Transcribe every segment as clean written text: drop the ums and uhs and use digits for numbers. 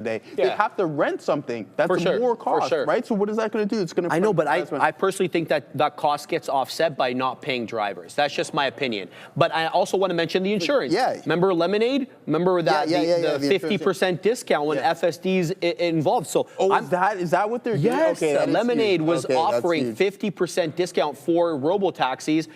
They have to rent something. That's more cost, right? So what is that going to do? It's going to. I know, but I personally think that that cost gets offset by not paying drivers. That's just my opinion. But I also want to mention the insurance. Yeah. Remember Lemonade? Remember that the 50% discount when FSD's involved. So is that what they're doing? Yes, okay, Lemonade was offering 50% discount for robo-taxis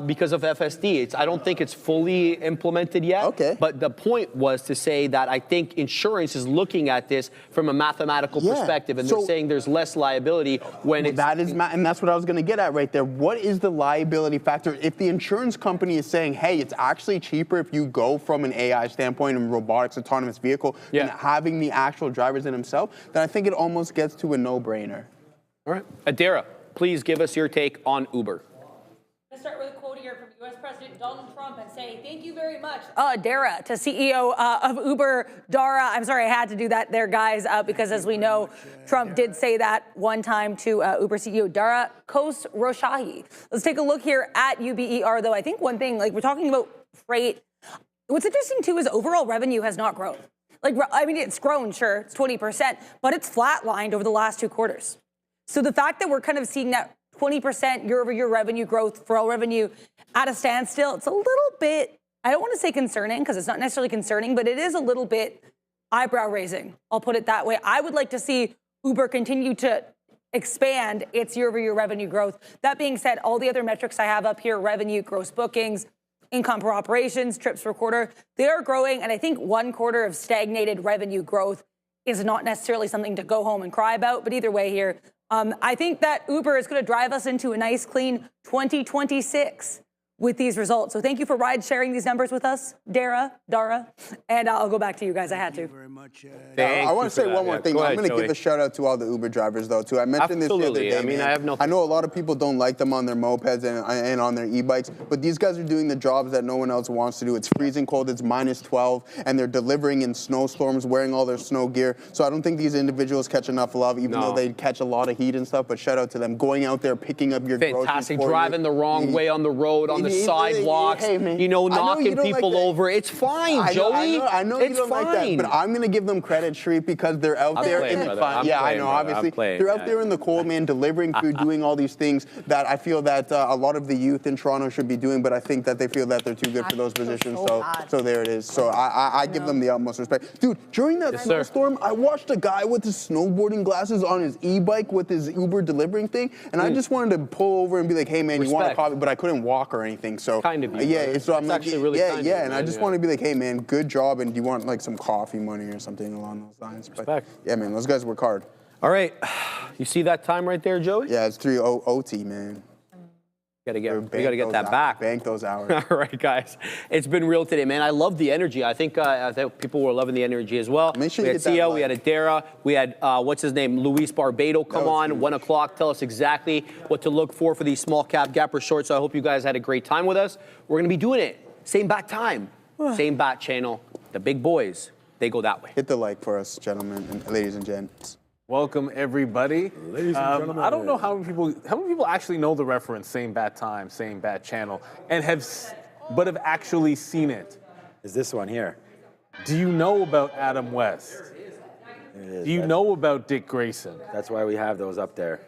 because of FSD. I don't think it's fully implemented yet. Okay. But the point was to say that I think insurance is looking at this from a mathematical perspective, and they're saying there's less liability when it's... And that's what I was going to get at right there. What is the liability factor? If the insurance company is saying, hey, it's actually cheaper if you go from an AI standpoint and robotics autonomous vehicle than having the actual drivers in themselves, then I think it almost gets to a no-brainer. All right. Adara, please give us your take on Uber. Let's start with a quote here from U.S. President Donald Trump and say, thank you very much, Dara, to CEO of Uber, Dara. I'm sorry, I had to do that there, guys, because as we know, Trump did say that one time to Uber CEO Dara Khosrowshahi. Let's take a look here at UBER, though. I think one thing, like we're talking about freight, what's interesting, too, is overall revenue has not grown. Like, I mean, it's grown, sure, it's 20%, but it's flatlined over the last 2 quarters. So the fact that we're kind of seeing that 20% year-over-year revenue growth for all revenue at a standstill, it's a little bit, I don't want to say concerning because it's not necessarily concerning, but it is a little bit eyebrow raising. I'll put it that way. I would like to see Uber continue to expand its year-over-year revenue growth. That being said, all the other metrics I have up here, revenue, gross bookings, income per operations, trips per quarter, they are growing. And I think 1 quarter of stagnated revenue growth is not necessarily something to go home and cry about. But either way here, I think that Uber is going to drive us into a nice, clean 2026 with these results. So thank you for sharing these numbers with us, Dara, and I'll go back to you guys. I had to. Thank you very much. I want to say one more thing. I'm going to give a shout out to all the Uber drivers, though, too. I mentioned this the other day. I mean, I know a lot of people don't like them on their mopeds and on their e-bikes, but these guys are doing the jobs that no one else wants to do. It's freezing cold, it's -12, and they're delivering in snowstorms, wearing all their snow gear. So I don't think these individuals catch enough love, even though they catch a lot of heat and stuff. But shout out to them, going out there, picking up your groceries. Fantastic, driving the wrong way on the road, on the sidewalks, knocking people over. It's fine, Joey. I know you don't like that, but I'm going to give them credit, Shree, because they're out there in the fun. Yeah, I know, obviously. They're out there in the cold, man, delivering food, doing all these things that I feel that a lot of the youth in Toronto should be doing, but I think that they feel that they're too good for those positions. So there it is. So I give them the utmost respect. Dude, during that snowstorm, I watched a guy with his snowboarding glasses on his e-bike with his Uber delivering thing, and I just wanted to pull over and be like, hey, man, you want a coffee? But I couldn't walk or anything. So kind of you. Yeah, so I'm like, really and I just want to be like, hey, man, good job, and do you want like some coffee money or something along those lines? But yeah, man, those guys work hard. All right, you see that time right there, Joey? Yeah, it's 3 OT, man. We gotta get that back. Bank those hours. All right, guys. It's been real today, man. I love the energy. I think people were loving the energy as well. Make sure we had Sia, we had Adara, we had, what's his name, Luis Barbado come on, 1 o'clock, tell us exactly what to look for these small cap gapper shorts. So I hope you guys had a great time with us. We're going to be doing it. Same bat time, same bat channel. The big boys, they go that way. Hit the like for us, gentlemen and ladies and gents. Welcome, everybody. Ladies and gentlemen. I don't know how many people actually know the reference, same bat time, same bat channel, and have actually seen it. Is this one here? Do you know about Adam West? Do you know about Dick Grayson? That's why we have those up there.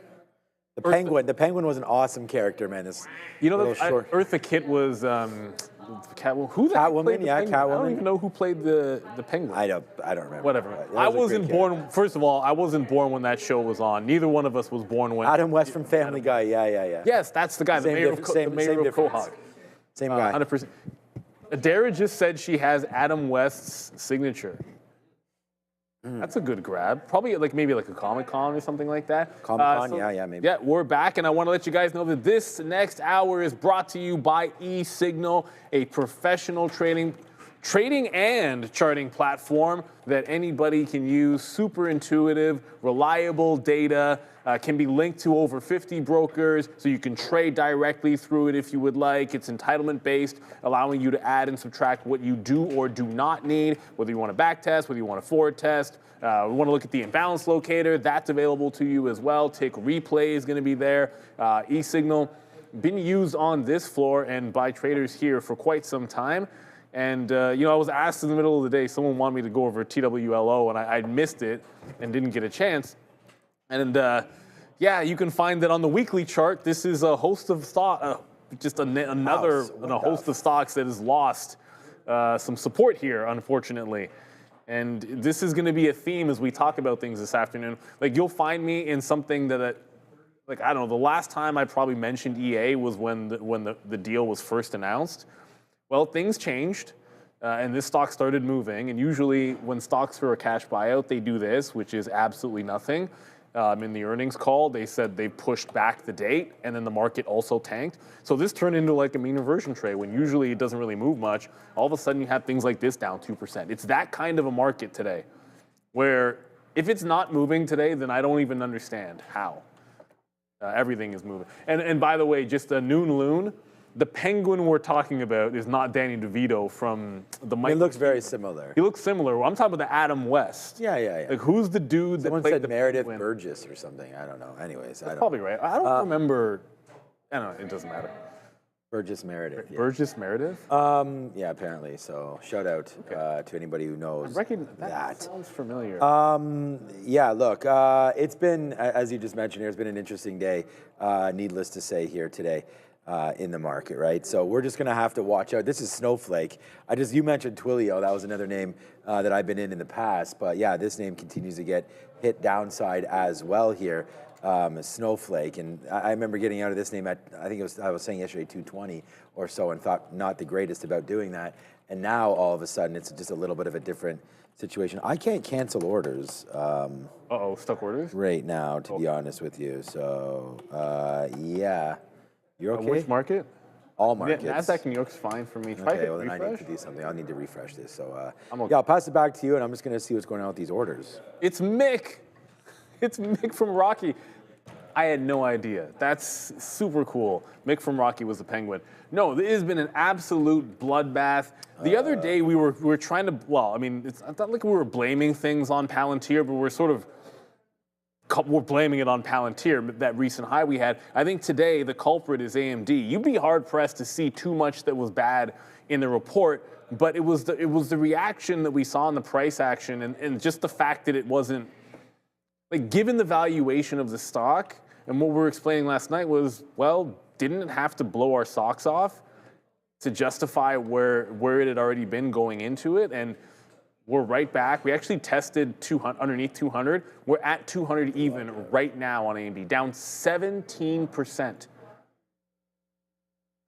The Penguin was an awesome character, man. Eartha Kitt was Catwoman. Catwoman, yeah, Catwoman. I don't even know who played the Penguin. I don't remember. Whatever. I wasn't born. First of all, I wasn't born when that show was on. Neither one of us was born when. Adam West from Family Guy. Yeah. Yes, that's the guy. The mayor of Quahog. Same guy. 100%. Adara just said she has Adam West's signature. That's a good grab. Probably maybe like a Comic-Con or something like that. Comic-Con, yeah, maybe. Yeah, we're back, and I want to let you guys know that this next hour is brought to you by eSignal, a professional trading and charting platform that anybody can use. Super intuitive, reliable data, can be linked to over 50 brokers, so you can trade directly through it if you would like. It's entitlement-based, allowing you to add and subtract what you do or do not need, whether you want to back test, whether you want to forward test. We want to look at the imbalance locator. That's available to you as well. Tick replay is going to be there. eSignal, been used on this floor and by traders here for quite some time. And I was asked in the middle of the day, someone wanted me to go over TWLO, and I missed it and didn't get a chance. And you can find that on the weekly chart. This is a host of stock, another host of stocks that has lost some support here, unfortunately. And this is going to be a theme as we talk about things this afternoon. Like, you'll find me in something that, I don't know, the last time I probably mentioned EA was when the deal was first announced. Well, things changed, and this stock started moving. And usually when stocks are a cash buyout, they do this, which is absolutely nothing. In the earnings call, they said they pushed back the date, and then the market also tanked. So this turned into like a mean reversion trade, when usually it doesn't really move much. All of a sudden, you have things like this down 2%. It's that kind of a market today, where if it's not moving today, then I don't even understand how. Everything is moving. And by the way, just a noon loon, the penguin we're talking about is not Danny DeVito from the Mike. He looks very similar. He looks similar. Well, I'm talking about the Adam West. Yeah. Like, who's the dude Someone that played said the Meredith penguin? Burgess or something. I don't know. Anyways, That's probably right. I don't remember. I don't know. It doesn't matter. Burgess Meredith. Yeah. Burgess Meredith? Yeah, apparently. So shout out to anybody who knows that. Sounds familiar. Yeah, look, it's been, as you just mentioned here, it's been an interesting day, needless to say, here today. In the market, right? So we're just gonna have to watch out. This is Snowflake. You mentioned Twilio. That was another name that I've been in the past. But yeah, this name continues to get hit downside as well here. Snowflake, and I remember getting out of this name at, I was saying yesterday 220 or so, and thought not the greatest about doing that. And now all of a sudden it's just a little bit of a different situation. I can't cancel orders. Stuck orders? Right now, to be honest with you. So yeah. You're okay? Which market? All markets. Nasdaq New York's fine for me. Okay, well then I need to do something. I'll need to refresh this. So yeah, I'll pass it back to you, and I'm just going to see what's going on with these orders. It's Mick. It's Mick from Rocky. I had no idea. That's super cool. Mick from Rocky was the penguin. No, it has been an absolute bloodbath. The other day we were trying to, it's not like we were blaming things on Palantir, but we're blaming it on Palantir, that recent high we had. I think today the culprit is AMD. You'd be hard pressed to see too much that was bad in the report, but it was the reaction that we saw in the price action, and just the fact that it wasn't, like, given the valuation of the stock, and what we were explaining last night was, well, didn't it have to blow our socks off to justify where it had already been going into it? And we're right back. We actually tested 200, underneath 200. We're at 200 even right now on AMD, down 17%.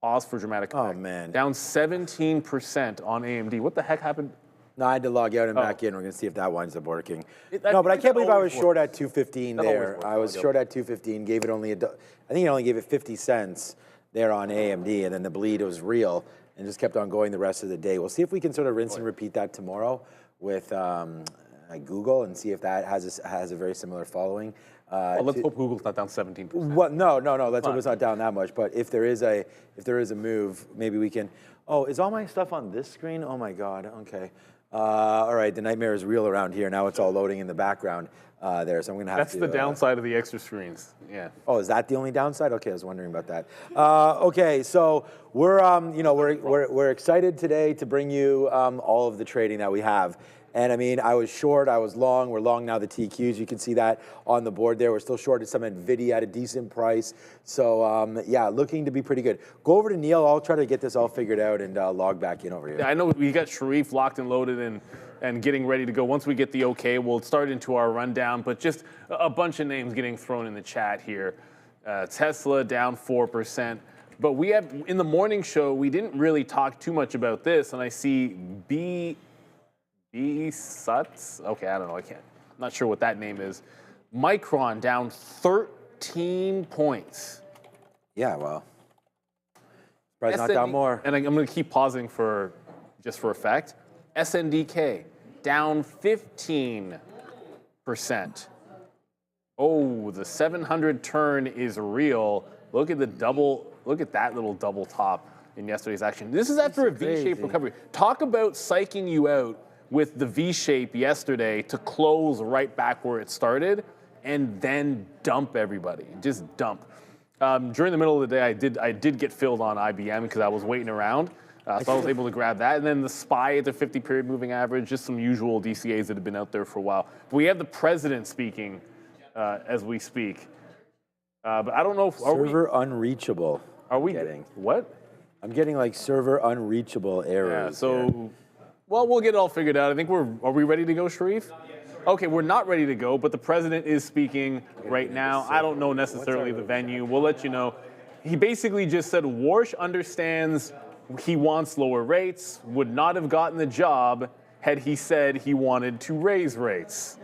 Pause for dramatic effect. Oh, man. Down 17% on AMD. What the heck happened? No, I had to log out and back in. We're going to see if that winds up working. No, but I can't believe I was short at 215 there. I was short at 215, gave it only I think it only gave it 50 cents there on AMD, and then the bleed was real and just kept on going the rest of the day. We'll see if we can sort of rinse and repeat that tomorrow with Google and see if that has a very similar following. Let's hope Google's not down 17%. Well, no. Let's hope it's not down that much. But if there is a move, maybe we can. Oh, is all my stuff on this screen? Oh my God. Okay. All right. The nightmare is real around here. Now it's all loading in the background there. So I'm gonna have That's to. That's the downside of the extra screens. Yeah. Oh, is that the only downside? Okay, I was wondering about that. Okay, so we're excited today to bring you all of the trading that we have. And I mean, I was short, I was long. We're long now the TQs. You can see that on the board there. We're still shorted some Nvidia at a decent price. So yeah, looking to be pretty good. Go over to Neil. I'll try to get this all figured out and log back in over here. Yeah, I know we got Sharif locked and loaded and getting ready to go. Once we get the okay, we'll start into our rundown. But just a bunch of names getting thrown in the chat here. Tesla down 4%. But we have, in the morning show, we didn't really talk too much about this. And I see Suts? Okay, I don't know. I'm not sure what that name is. Micron down 13 points. Yeah, well, probably not down more. And I'm going to keep pausing just for effect. SNDK down 15%. Oh, the 700 turn is real. Look at the double. Look at that little double top in yesterday's action. This is after a V-shaped recovery. Talk about psyching you out with the V-shape yesterday to close right back where it started and then dump everybody. Just dump. During the middle of the day, I did get filled on IBM because I was waiting around. So I was able to grab that. And then the SPY at the 50-period moving average, just some usual DCAs that have been out there for a while. But we have the president speaking as we speak. But I don't know if... Server unreachable. Are we getting? What? I'm getting like server unreachable errors. Yeah, so, well, we'll get it all figured out. I think are we ready to go, Sharif? Okay, we're not ready to go, but the president is speaking right now. I don't know necessarily the venue. We'll let you know. He basically just said Warsh understands he wants lower rates, would not have gotten the job had he said he wanted to raise rates.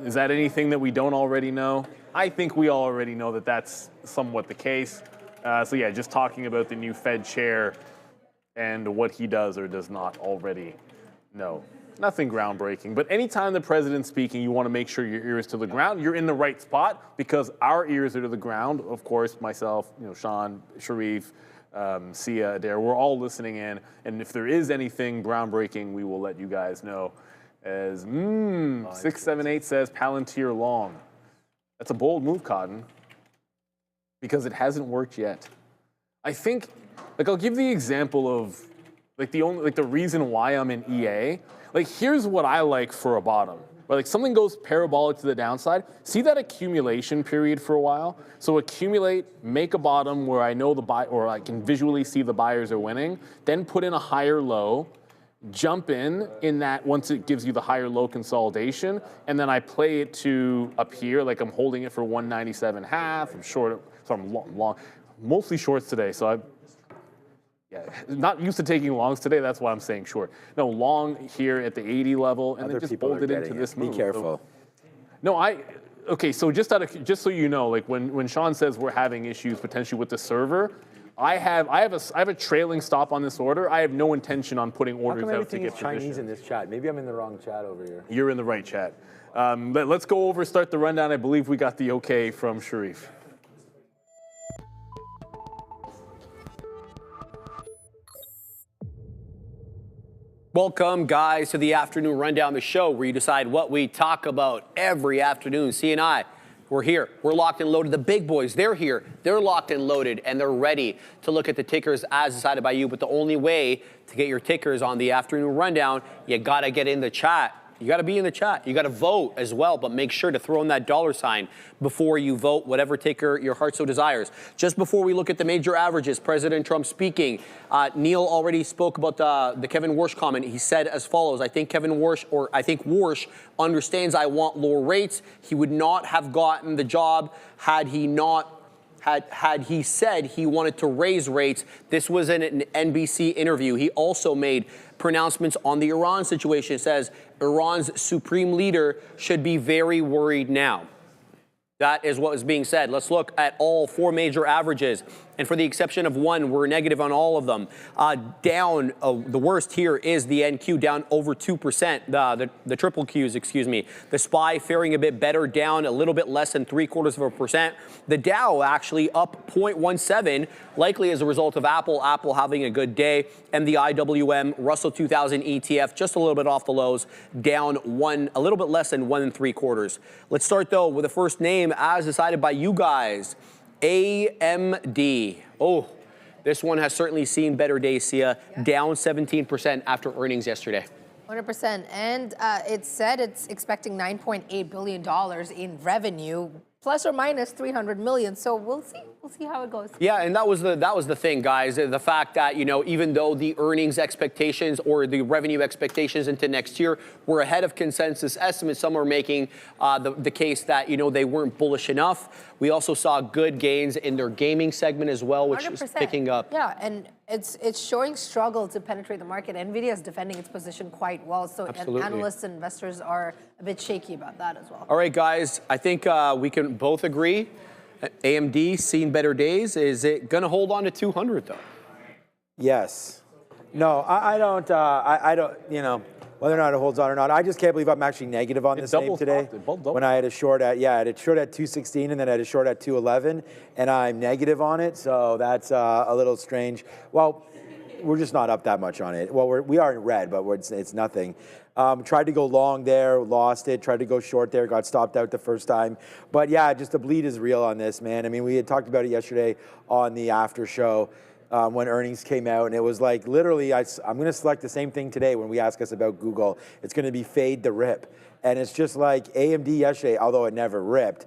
Is that anything that we don't already know? I think we already know that that's somewhat the case. So yeah, just talking about the new Fed chair and what he does or does not already know. Nothing groundbreaking, but anytime the president's speaking, you want to make sure your ear is to the ground. You're in the right spot because our ears are to the ground. Of course, myself, Sean, Sharif, Sia, Adair, we're all listening in. And if there is anything groundbreaking, we will let you guys know. As 678 says, Palantir long. That's a bold move, Cotton, because it hasn't worked yet. I think, I'll give the example of the reason why I'm in EA. Here's what I like for a bottom. Where something goes parabolic to the downside, see that accumulation period for a while. So accumulate, make a bottom where I know or I can visually see the buyers are winning, then put in a higher low, jump in that once it gives you the higher low consolidation, and then I play it to up here, I'm holding it for 197.5. I'm short, so I'm long, mostly shorts today. So not used to taking longs today. That's why I'm saying short. No, long here at the 80 level, and then just bolt it into this move. Be careful. Okay. So just so you know, when Sean says we're having issues potentially with the server, I have a trailing stop on this order. I have no intention on putting orders out to get Chinese in this chat. Maybe I'm in the wrong chat over here. You're in the right chat. Let's go over, start the rundown. I believe we got the okay from Sharif. Welcome, guys, to the afternoon rundown, the show where you decide what we talk about every afternoon. C&I, we're here. We're locked and loaded. The big boys, they're here. They're locked and loaded, and they're ready to look at the tickers as decided by you. But the only way to get your tickers on the afternoon rundown, you got to get in the chat. You got to be in the chat. You got to vote as well, but make sure to throw in that $sign before you vote whatever ticker your heart so desires. Just before we look at the major averages, President Trump speaking, Neil already spoke about the Kevin Warsh comment. He said as follows: I think Warsh understands I want lower rates. He would not have gotten the job had he said he wanted to raise rates. This was in an NBC interview. He also made pronouncements on the Iran situation. It says Iran's supreme leader should be very worried now. That is what was being said. Let's look at all four major averages. And for the exception of one, we're negative on all of them. Down, the worst here is the NQ, down over 2%. The triple Qs, excuse me. The SPY faring a bit better, down a little bit less than 0.75%. The Dow actually up 0.17, likely as a result of Apple having a good day. And the IWM Russell 2000 ETF just a little bit off the lows, down a little bit less than 1 3/4. Let's start though with the first name as decided by you guys. AMD. Oh, this one has certainly seen better days, Sia. Down 17% after earnings yesterday. 100%. And it said it's expecting $9.8 billion in revenue, plus or minus 300 million. So we'll see. We'll see how it goes. Yeah, and that was the thing, guys. The fact that, even though the earnings expectations or the revenue expectations into next year were ahead of consensus estimates, some are making the case that, they weren't bullish enough. We also saw good gains in their gaming segment as well, which 100%. is picking up. Yeah, and it's showing struggle to penetrate the market. Nvidia is defending its position quite well, so analysts and investors are a bit shaky about that as well. All right, guys, I think we can both agree. AMD seen better days. Is it going to hold on to 200 though? Yes. No, I don't. Whether or not it holds on or not, I just can't believe I'm actually negative on this name today. When I had a short at 216 and then I had a short at 211, and I'm negative on it. So that's a little strange. Well, we're just not up that much on it. Well, we are in red, but it's nothing. Tried to go long there, lost it. Tried to go short there, got stopped out the first time. But yeah, just the bleed is real on this, man. I mean, we had talked about it yesterday on the after show. when earnings came out, and it was like literally, I'm going to select the same thing today when we ask us about Google. It's going to be fade the rip, and it's just like AMD yesterday, although it never ripped.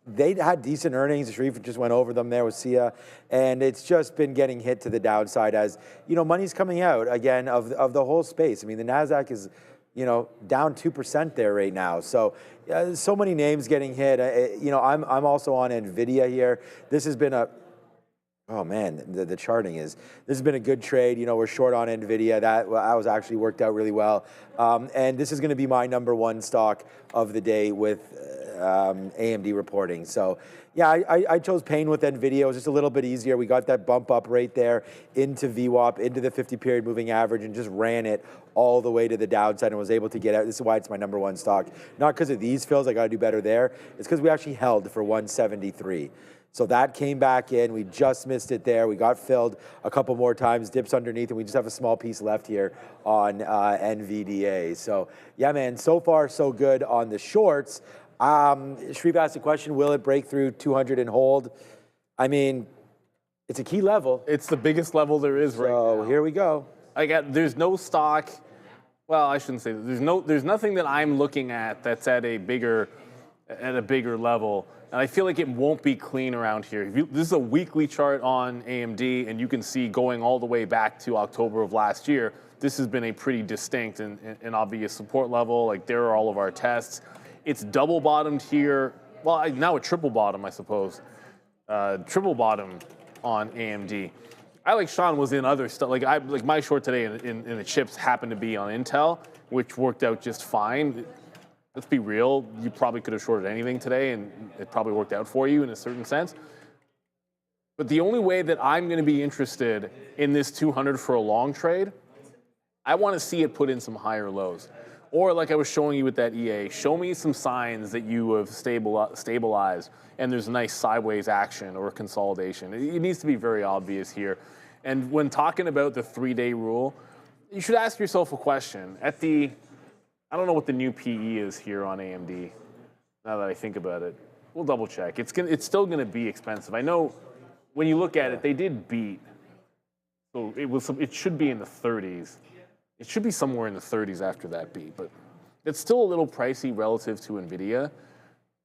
They had decent earnings. Sharif just went over them there with Sia, and it's just been getting hit to the downside as money's coming out again of the whole space. I mean, the Nasdaq is down 2% there right now. So so many names getting hit. I'm also on Nvidia here. This has been oh man, the charting this has been a good trade. We're short on Nvidia. That was actually worked out really well. And this is going to be my #1 stock of the day with AMD reporting. So yeah, I chose pain with Nvidia. It was just a little bit easier. We got that bump up right there into VWAP, into the 50-period moving average, and just ran it all the way to the downside and was able to get out. This is why it's my #1 stock. Not because of these fills, I got to do better there. It's because we actually held for 173. So that came back in. We just missed it there. We got filled a couple more times, dips underneath, and we just have a small piece left here on NVDA. So yeah, man, so far so good on the shorts. Sharif asked the question, will it break through 200 and hold? I mean, it's a key level. It's the biggest level there is right now. So here we go. There's no stock. Well, I shouldn't say that. There's nothing that I'm looking at that's at a bigger level. And I feel like it won't be clean around here. This is a weekly chart on AMD, and you can see going all the way back to October of last year, this has been a pretty distinct and obvious support level. Like, there are all of our tests. It's double bottomed here. Well, now a triple bottom, I suppose. Triple bottom on AMD. I, like Sean, was in other stuff. Like my short today in the chips happened to be on Intel, which worked out just fine. Let's be real, you probably could have shorted anything today, and it probably worked out for you in a certain sense. But the only way that I'm going to be interested in this 200 for a long trade, I want to see it put in some higher lows. Or like I was showing you with that EA, show me some signs that you have stabilized and there's a nice sideways action or consolidation. It needs to be very obvious here. And when talking about the 3-day rule, you should ask yourself a question. I don't know what the new PE is here on AMD, now that I think about it. We'll double check. It's still going to be expensive. I know when you look at it, they did beat. So it should be in the 30s. It should be somewhere in the 30s after that beat, but it's still a little pricey relative to Nvidia.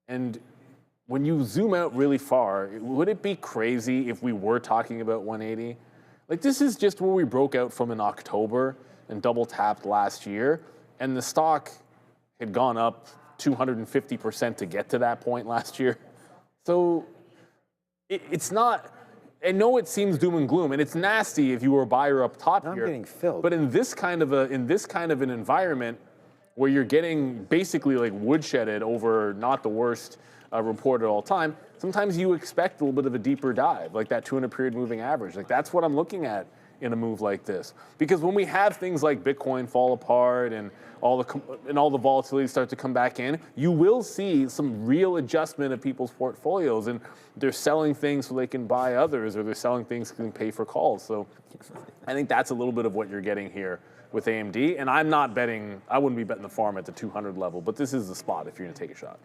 And when you zoom out really far, would it be crazy if we were talking about 180? Like, this is just where we broke out from in October and double tapped last year. And the stock had gone up 250% to get to that point last year. So it's not, I know it seems doom and gloom, and it's nasty if you were a buyer up top here. I'm getting filled. But in this kind of an environment where you're getting basically like woodshedded over not the worst report at all time, sometimes you expect a little bit of a deeper dive, like that 200-period moving average. Like, that's what I'm looking at in a move like this. Because when we have things like Bitcoin fall apart and all the volatility start to come back in, you will see some real adjustment of people's portfolios, and they're selling things so they can buy others, or they're selling things so they can pay for calls. So I think that's a little bit of what you're getting here with AMD. And I'm not betting, I wouldn't be betting the farm at the 200 level, but this is the spot if you're going to take a shot.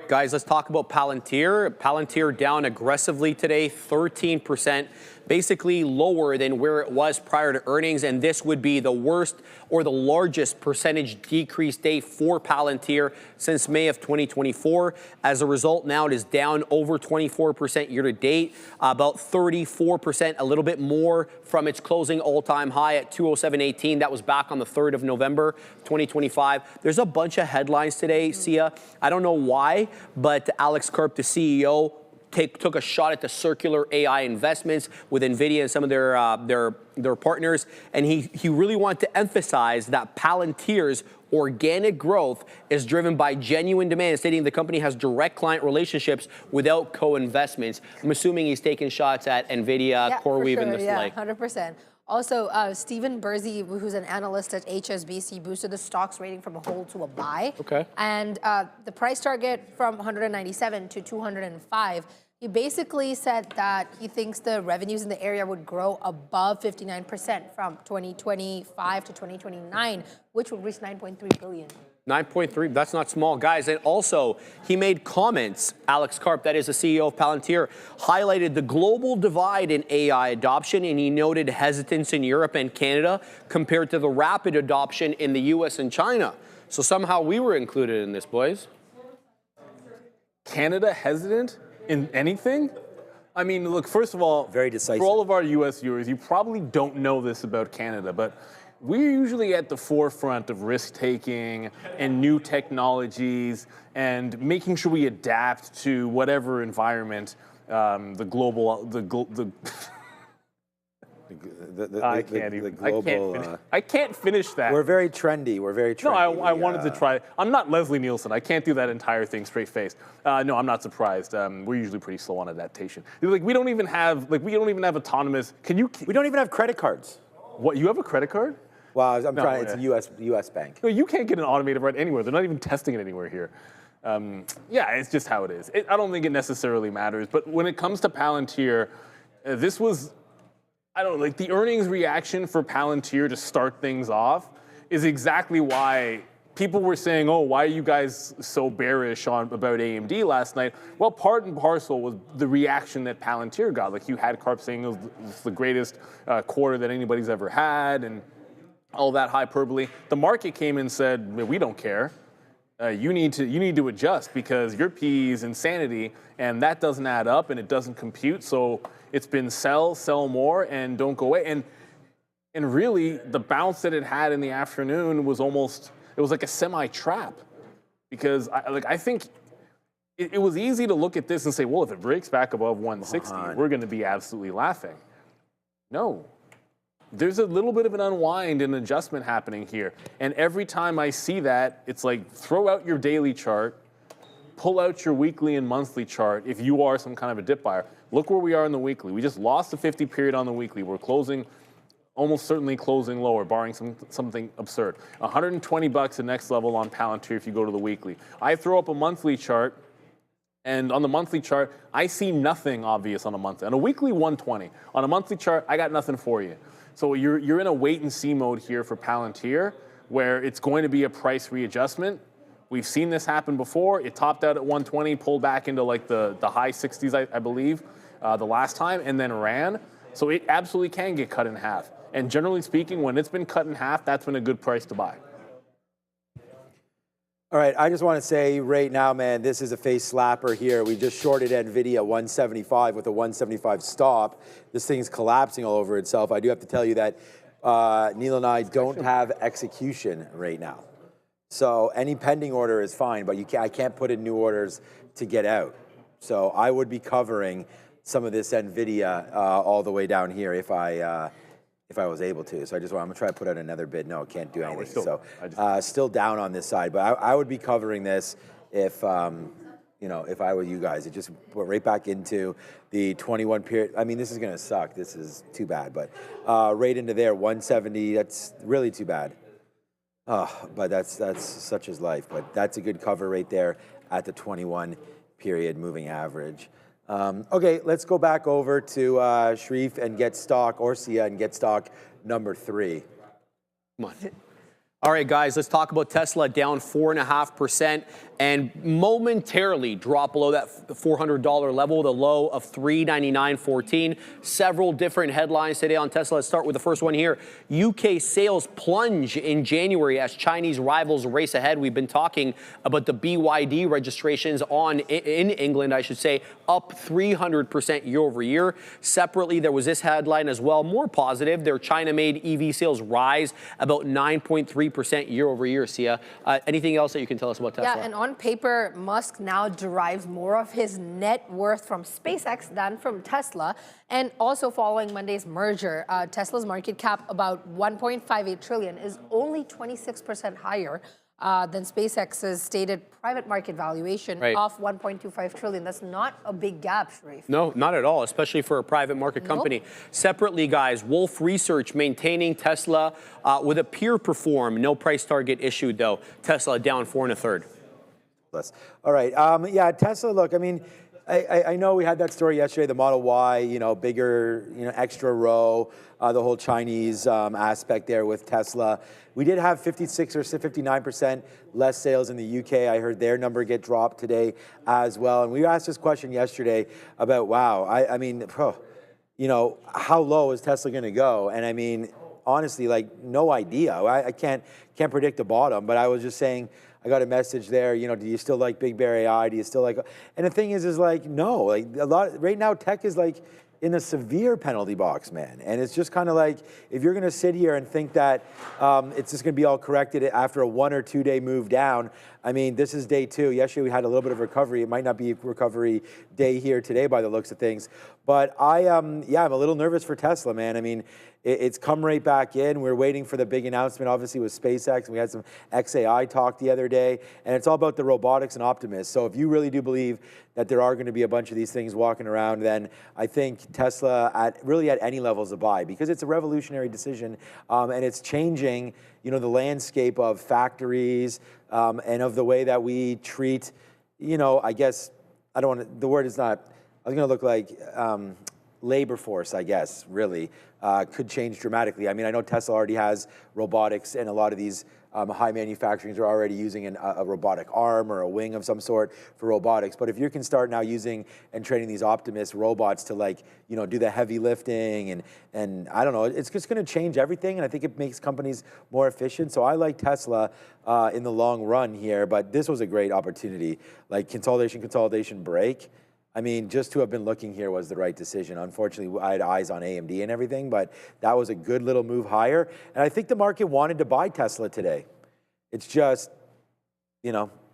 Guys, let's talk about Palantir. Palantir down aggressively today, 13%, basically lower than where it was prior to earnings, and this would be the worst or the largest percentage decrease day for Palantir since May of 2024. As a result, now it is down over 24% year to date, about 34%, a little bit more from its closing all-time high at 207.18. That was back on the 3rd of November, 2025. There's a bunch of headlines today, Sia. I don't know why, but Alex Karp, the CEO, took a shot at the circular AI investments with Nvidia and some of their partners, and he really wanted to emphasize that Palantir's organic growth is driven by genuine demand, stating the company has direct client relationships without co-investments. I'm assuming he's taking shots at Nvidia, CoreWeave, and the like. 100%. Also, Stephen Bursey, who's an analyst at HSBC, boosted the stock's rating from a hold to a buy. Okay. And the price target from 197 to 205. He basically said that he thinks the revenues in the area would grow above 59% from 2025 to 2029, which would reach 9.3 billion. 9.3, that's not small, guys. And also, he made comments, Alex Karp, that is the CEO of Palantir, highlighted the global divide in AI adoption, and he noted hesitance in Europe and Canada compared to the rapid adoption in the US and China. So somehow we were included in this, boys. Canada hesitant in anything? I mean, look, first of all, very decisive. For all of our US viewers, you probably don't know this about Canada, but we're usually at the forefront of risk-taking and new technologies and making sure we adapt to whatever environment the global. I can't finish that. We're very trendy. We're very trendy. No, I wanted to try. I'm not Leslie Nielsen. I can't do that entire thing straight-faced. No, I'm not surprised. We're usually pretty slow on adaptation. Like we don't even have autonomous. We don't even have credit cards. What? You have a credit card? Well, I'm trying. It's a U.S. bank. No, you can't get an automated ride anywhere. They're not even testing it anywhere here. Yeah, it's just how it is. I don't think it necessarily matters. But when it comes to Palantir, this was, I don't know, like the earnings reaction for Palantir to start things off is exactly why people were saying, oh, why are you guys so bearish about AMD last night? Well, part and parcel was the reaction that Palantir got. Like you had Karp saying it was the greatest quarter that anybody's ever had, and all that hyperbole. The market came and said, we don't care. You need to adjust because your PE is insanity, and that doesn't add up and it doesn't compute. So it's been sell more, and don't go away. And really, the bounce that it had in the afternoon was it was like a semi-trap, because I think it was easy to look at this and say, well, if it breaks back above 160, we're going to be absolutely laughing. No. There's a little bit of an unwind and adjustment happening here. And every time I see that, it's like throw out your daily chart, pull out your weekly and monthly chart if you are some kind of a dip buyer. Look where we are in the weekly. We just lost the 50 period on the weekly. We're almost certainly closing lower, barring something absurd. $120 the next level on Palantir if you go to the weekly. I throw up a monthly chart, and on the monthly chart, I see nothing obvious on a monthly. On a weekly, 120. On a monthly chart, I got nothing for you. So you're in a wait-and-see mode here for Palantir, where it's going to be a price readjustment. We've seen this happen before. It topped out at 120, pulled back into like the high 60s, I believe, the last time, and then ran. So it absolutely can get cut in half. And generally speaking, when it's been cut in half, that's been a good price to buy. All right, I just want to say right now, man, this is a face slapper here. We just shorted Nvidia 175 with a 175 stop. This thing's collapsing all over itself. I do have to tell you that Neil and I don't have execution right now. So any pending order is fine, but I can't put in new orders to get out. So I would be covering some of this Nvidia all the way down here if I was able to. So I'm gonna try to put out another bid. No, can't do anything. Still down on this side, but I would be covering this if if I were you guys. It just put right back into the 21 period. I mean, this is gonna suck. This is too bad, but right into there, 170. That's really too bad. But that's such is life. But that's a good cover right there at the 21 period moving average. Okay, let's go back over to Sharif and get stock, or Sia and get stock number 3. Come on. All right, guys, let's talk about Tesla, down 4.5%, and momentarily drop below that $400 level, the low of $399.14. Several different headlines today on Tesla. Let's start with the first one here. UK sales plunge in January as Chinese rivals race ahead. We've been talking about the BYD registrations in England, I should say, up 300% year over year. Separately, there was this headline as well, more positive. Their China-made EV sales rise about 9.3% year over year. Sia, anything else that you can tell us about Tesla? Yeah, and on paper, Musk now derives more of his net worth from SpaceX than from Tesla. And also following Monday's merger, Tesla's market cap, about $1.58 trillion, is only 26% higher than SpaceX's stated private market valuation of $1.25 trillion. That's not a big gap, Sharif. No, not at all, especially for a private market company. Separately, guys, Wolf Research maintaining Tesla with a peer perform. No price target issued, though. Tesla down 4 1/3. All right. Yeah, Tesla, look, I mean, I know we had that story yesterday, the Model Y, bigger, extra row, the whole Chinese aspect there with Tesla. We did have 56 or 59% less sales in the UK. I heard their number get dropped today as well. And we asked this question yesterday about, wow, I mean, how low is Tesla going to go? And I mean, honestly, like, no idea. I can't predict the bottom, but I was just saying, I got a message there, do you still like Big Bear AI? Do you still like, and the thing is like, no, like right now tech is like in a severe penalty box, man. And it's just kind of like, if you're gonna sit here and think that it's just gonna be all corrected after a 1 or 2 day move down, I mean, this is day 2. Yesterday we had a little bit of recovery. It might not be a recovery day here today by the looks of things. But I'm a little nervous for Tesla, man. I mean, it's come right back in. We're waiting for the big announcement, obviously, with SpaceX. And we had some XAI talk the other day. And it's all about the robotics and Optimus. So if you really do believe that there are going to be a bunch of these things walking around, then I think Tesla at any level is a buy, because it's a revolutionary decision. And it's changing, the landscape of factories and of the way that we treat, I guess, I don't want to, the word is not, I was going to look like labor force, I guess, really, could change dramatically. I mean, I know Tesla already has robotics, and a lot of these high manufacturings are already using a robotic arm or a wing of some sort for robotics. But if you can start now using and training these Optimus robots to do the heavy lifting and I don't know, it's just going to change everything. And I think it makes companies more efficient. So I like Tesla in the long run here, but this was a great opportunity. Like consolidation break. I mean, just to have been looking here was the right decision. Unfortunately, I had eyes on AMD and everything, but that was a good little move higher. And I think the market wanted to buy Tesla today. It's just,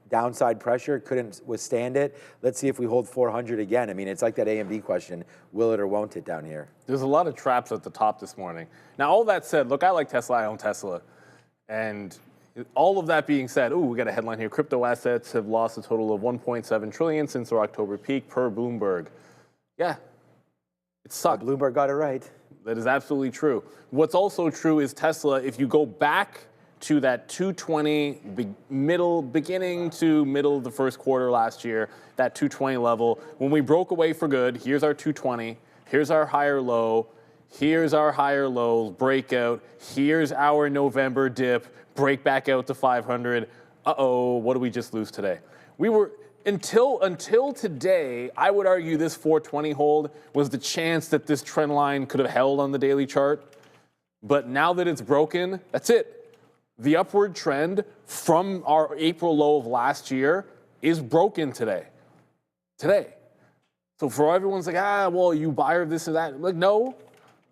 downside pressure, couldn't withstand it. Let's see if we hold 400 again. I mean, it's like that AMD question, will it or won't it down here? There's a lot of traps at the top this morning. Now, all that said, look, I like Tesla, I own Tesla. And all of that being said, we got a headline here. Crypto assets have lost a total of 1.7 trillion since their October peak per Bloomberg. Yeah, it sucked. Well, Bloomberg got it right. That is absolutely true. What's also true is Tesla, if you go back to that 220 beginning to middle of the first quarter last year, that 220 level, when we broke away for good, here's our 220, here's our higher low, here's our higher low breakout, here's our November dip, break back out to 500. Uh-oh, what did we just lose today? We were, until today, I would argue this 420 hold was the chance that this trend line could have held on the daily chart. But now that it's broken, that's it. The upward trend from our April low of last year is broken today. So for everyone's like, well, you buyer of this or that. Like, no,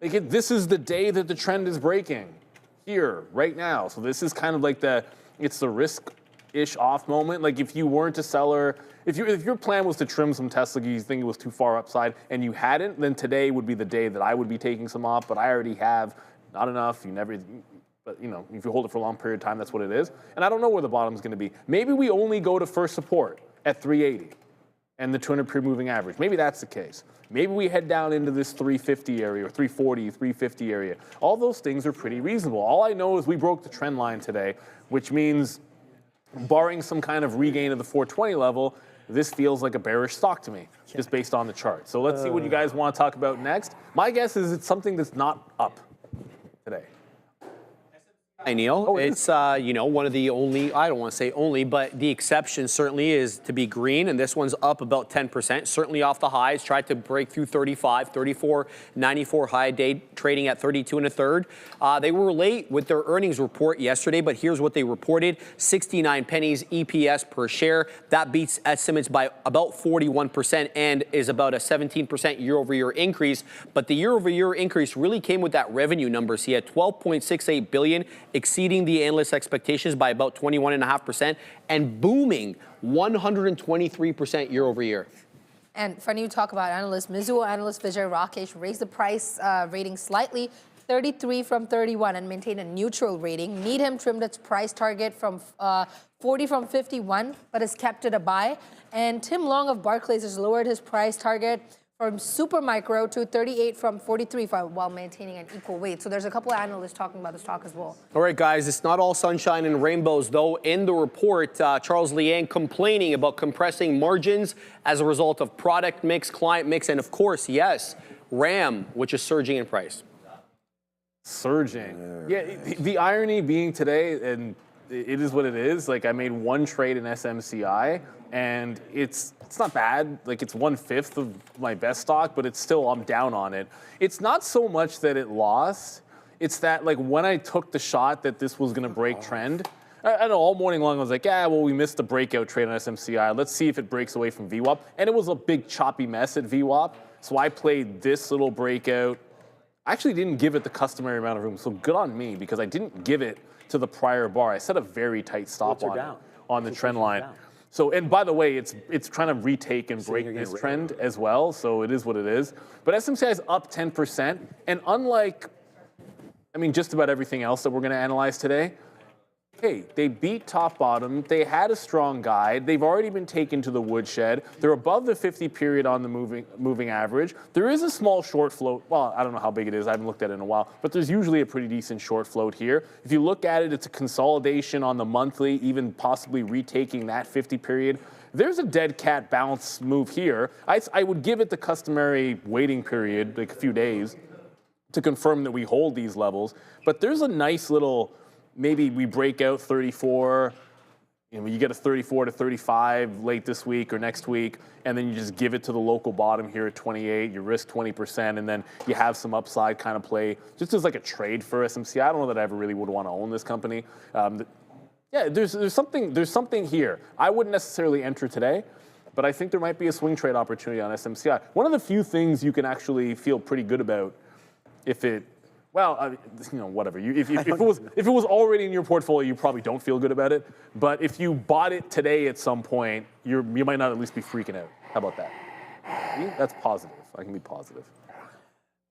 this is the day that the trend is breaking. Here, right now. So this is kind of like it's the risk-ish off moment. Like if you weren't a seller, if your plan was to trim some Tesla, you think it was too far upside, and you hadn't, then today would be the day that I would be taking some off, but I already have not enough. But if you hold it for a long period of time, that's what it is. And I don't know where the bottom is going to be. Maybe we only go to first support at 380 and the 200 period moving average. Maybe that's the case. Maybe we head down into this 350 area or 340, 350 area. All those things are pretty reasonable. All I know is we broke the trend line today, which means barring some kind of regain of the 420 level, this feels like a bearish stock to me, just based on the chart. So let's see what you guys want to talk about next. My guess is it's something that's not up today. Hi, Neil. It's, one of the only, I don't want to say only, but the exception certainly is to be green, and this one's up about 10%, certainly off the highs, tried to break through 35, 34.94 high day, trading at 32 1/3. They were late with their earnings report yesterday, but here's what they reported, 69 pennies EPS per share. That beats estimates by about 41% and is about a 17% year-over-year increase, but the year-over-year increase really came with that revenue number. So he had $12.68 billion, exceeding the analyst expectations by about 21.5% and booming 123% year over year. And funny you talk about analysts. Mizuho analyst Vijay Rakesh raised the price rating slightly, 33 from 31, and maintained a neutral rating. Needham trimmed its price target from 40 from 51, but has kept it a buy. And Tim Long of Barclays has lowered his price target from super micro to 38 from 43 while maintaining an equal weight. So there's a couple of analysts talking about the stock as well. All right, guys, it's not all sunshine and rainbows, though. In the report, Charles Liang complaining about compressing margins as a result of product mix, client mix, and of course, yes, RAM, which is surging in price. Surging. Yeah, the irony being today, and it is what it is. Like, I made one trade in SMCI, and it's not bad. Like, it's 1/5 of my best stock, but it's still, I'm down on it. It's not so much that it lost. It's that, like, when I took the shot that this was going to break trend, I know all morning long I was like, yeah, well, we missed the breakout trade on SMCI. Let's see if it breaks away from VWAP. And it was a big choppy mess at VWAP. So I played this little breakout. I actually didn't give it the customary amount of room. So good on me, because I didn't give it to the prior bar. I set a very tight stop on the trend line. So, and by the way, it's trying to retake and break this trend as well. So it is what it is. But SMCI is up 10%. And unlike, I mean, just about everything else that we're going to analyze today, hey, they beat top bottom. They had a strong guide. They've already been taken to the woodshed. They're above the 50 period on the moving average. There is a small short float. Well, I don't know how big it is. I haven't looked at it in a while. But there's usually a pretty decent short float here. If you look at it, it's a consolidation on the monthly, even possibly retaking that 50 period. There's a dead cat bounce move here. I would give it the customary waiting period, like a few days, to confirm that we hold these levels. But there's a nice little, maybe we break out 34, you get a 34 to 35 late this week or next week, and then you just give it to the local bottom here at 28, you risk 20%, and then you have some upside kind of play, just as like a trade for SMC. I don't know that I ever really would want to own this company. Yeah, there's something here. I wouldn't necessarily enter today, but I think there might be a swing trade opportunity on SMCI. One of the few things you can actually feel pretty good about if it, well, you know, whatever. If it was already in your portfolio, you probably don't feel good about it. But if you bought it today at some point, you might not at least be freaking out. How about that? See? That's positive. I can be positive.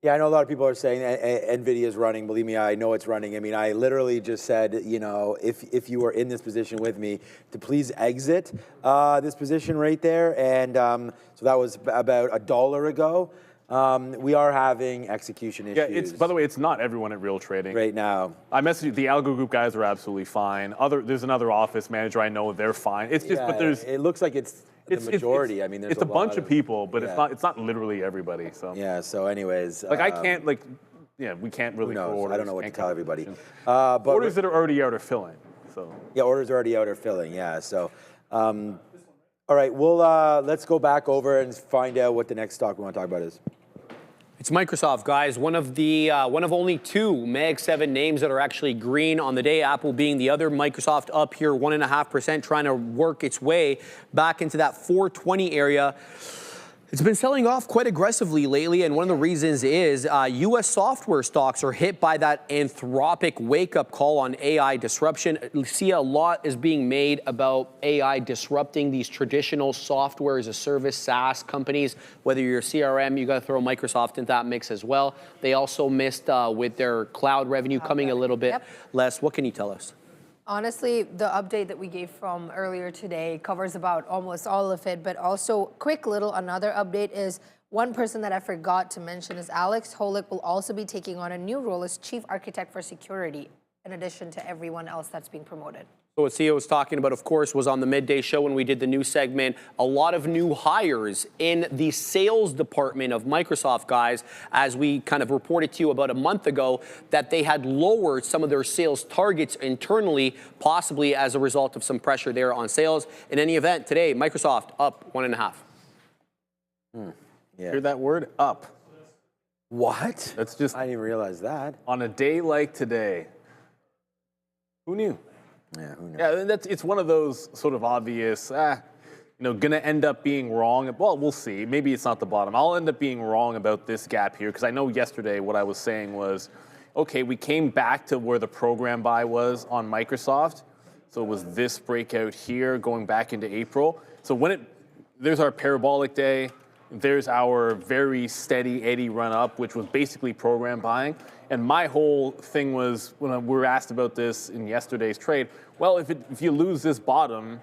Yeah, I know a lot of people are saying Nvidia is running. Believe me, I know it's running. I mean, I literally just said, you know, if you were in this position with me, to please exit this position right there. And so that was about $1 ago. We are having execution issues. Yeah, by the way, it's not everyone at Real Trading right now. I messaged you, the Algo Group guys are absolutely fine. There's another office manager I know, they're fine. It's just, but there's. It looks like it's the majority. I mean, there's a bunch of people, but it's not literally everybody. So yeah. So anyways, like I can't we can't really. Who knows? Orders, I don't know what to tell everybody. But orders that are already out are filling. So yeah, orders already out are filling. Yeah. So. All right, we'll let's go back over and find out what the next stock we want to talk about is. It's Microsoft, guys. One of only two Mag 7 names that are actually green on the day. Apple being the other. Microsoft up here 1.5%, trying to work its way back into that 420 area. It's been selling off quite aggressively lately, and one of the reasons is U.S. software stocks are hit by that Anthropic wake-up call on AI disruption. You see a lot is being made about AI disrupting these traditional software as a service SaaS companies. Whether you're a CRM, you got to throw Microsoft into that mix as well. They also missed with their cloud revenue coming a little bit less. What can you tell us? Honestly, the update that we gave from earlier today covers about almost all of it, but also another update is one person that I forgot to mention is Alex Holick will also be taking on a new role as Chief Architect for Security, in addition to everyone else that's being promoted. So what CEO was talking about, of course, was on the midday show when we did the new segment, a lot of new hires in the sales department of Microsoft, guys, as we kind of reported to you about a month ago, that they had lowered some of their sales targets internally, possibly as a result of some pressure there on sales. In any event, today, Microsoft up 1.5. Yeah. Hear that word? Up. What? That's just. I didn't even realize that. On a day like today. Who knew? Yeah, who knows? Yeah, it's one of those sort of obvious, gonna end up being wrong. Well, we'll see. Maybe it's not the bottom. I'll end up being wrong about this gap here because I know yesterday what I was saying was, okay, we came back to where the program buy was on Microsoft. So it was this breakout here going back into April. So there's our parabolic day. There's our very steady Eddie run up, which was basically program buying. And my whole thing was, when we were asked about this in yesterday's trade, well, if you lose this bottom,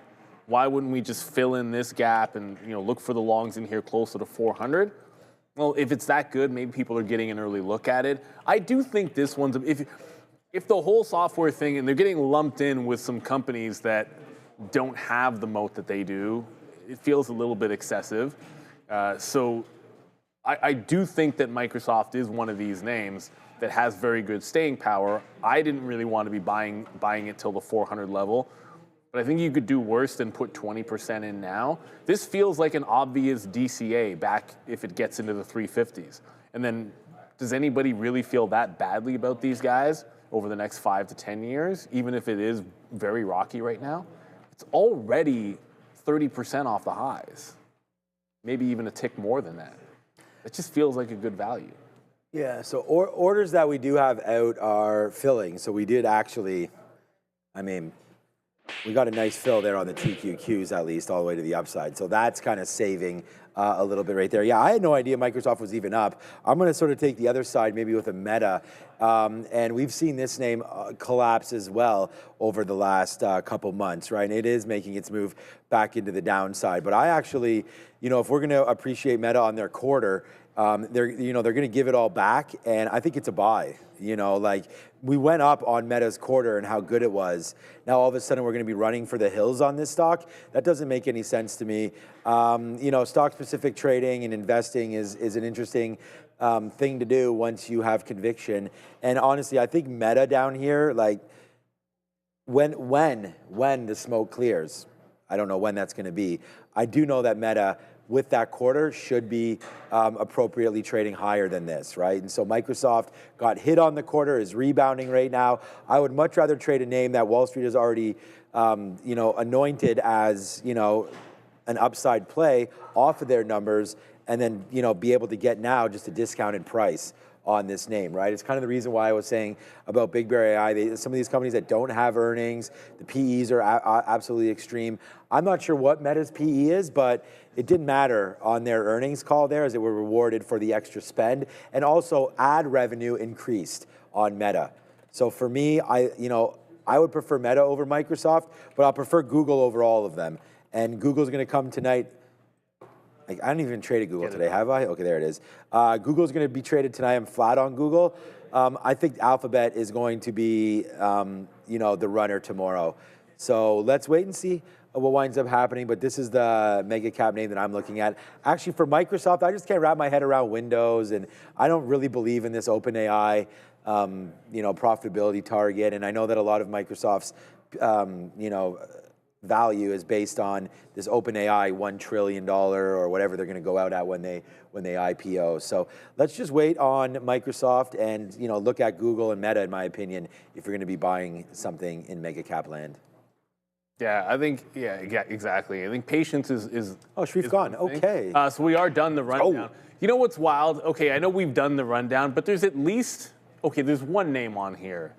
why wouldn't we just fill in this gap and look for the longs in here closer to 400? well, if it's that good, maybe people are getting an early look at it. I do think this one's, if the whole software thing, and they're getting lumped in with some companies that don't have the moat that they do, it feels a little bit excessive. So I do think that Microsoft is one of these names that has very good staying power. I didn't really want to be buying it till the 400 level, but I think you could do worse than put 20% in now. This feels like an obvious DCA back if it gets into the 350s. And then does anybody really feel that badly about these guys over the next 5 to 10 years, even if it is very rocky right now? It's already 30% off the highs, maybe even a tick more than that. It just feels like a good value. Yeah, so orders that we do have out are filling. So we did actually, I mean, we got a nice fill there on the TQQs at least all the way to the upside. So that's kind of saving a little bit right there. Yeah, I had no idea Microsoft was even up. I'm going to sort of take the other side maybe with a Meta. And we've seen this name collapse as well over the last couple months, right? And it is making its move back into the downside. But I actually, if we're going to appreciate Meta on their quarter, they're going to give it all back, and I think it's a buy. Like we went up on Meta's quarter and how good it was. Now all of a sudden we're going to be running for the hills on this stock. That doesn't make any sense to me. Stock-specific trading and investing is an interesting thing to do once you have conviction. And honestly, I think Meta down here, like when the smoke clears, I don't know when that's going to be. I do know that Meta, with that quarter, should be appropriately trading higher than this, right? And so Microsoft got hit on the quarter, is rebounding right now. I would much rather trade a name that Wall Street has already, anointed as, an upside play off of their numbers, and then, be able to get now just a discounted price on this name, right? It's kind of the reason why I was saying about Big Bear AI. Some of these companies that don't have earnings, the PEs are absolutely extreme. I'm not sure what Meta's PE is, but it didn't matter on their earnings call there, as they were rewarded for the extra spend, and also ad revenue increased on Meta. So for me, I would prefer Meta over Microsoft, but I'll prefer Google over all of them. And Google's going to come tonight. I haven't even traded Google today, have I? Okay, there it is. Google's going to be traded tonight. I'm flat on Google. I think Alphabet is going to be, the runner tomorrow. So let's wait and see what winds up happening. But this is the mega cap name that I'm looking at. Actually, for Microsoft, I just can't wrap my head around Windows, and I don't really believe in this OpenAI, profitability target. And I know that a lot of Microsoft's, value is based on this OpenAI $1 trillion or whatever they're going to go out at when they IPO. So let's just wait on Microsoft and look at Google and Meta, in my opinion, if you're going to be buying something in mega cap land. Yeah, I think exactly. I think patience is oh, Sharif gone. Okay. So we are done the rundown. You know what's wild? Okay, I know we've done the rundown, but there's at least there's one name on here.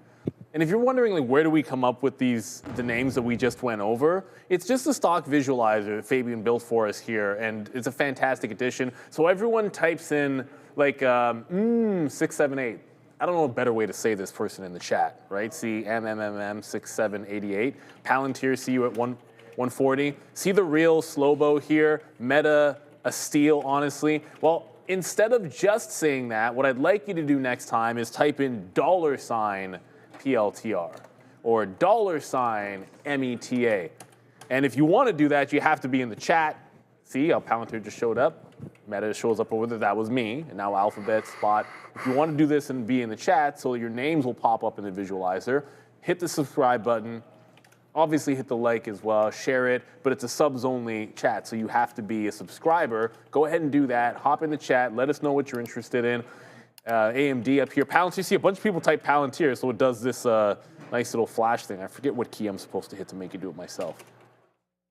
And if you're wondering, like, where do we come up with the names that we just went over, it's just a stock visualizer that Fabian built for us here, and it's a fantastic addition. So everyone types in, like, 678. I don't know a better way to say this person in the chat, right? See MMMM6788. Palantir, see you at 140. See the real Slobo here, Meta, a steal, honestly. Well, instead of just saying that, what I'd like you to do next time is type in $PLTR or $META. And if you want to do that, you have to be in the chat. See how Palantir just showed up? Meta shows up over there. That was me. And now Alphabet, Spot. If you want to do this and be in the chat so your names will pop up in the visualizer, hit the subscribe button. Obviously hit the like as well, share it, but it's a subs only chat, so you have to be a subscriber. Go ahead and do that. Hop in the chat. Let us know what you're interested in. AMD up here. Palantir, you see a bunch of people type Palantir, so it does this nice little flash thing. I forget what key I'm supposed to hit to make it do it myself.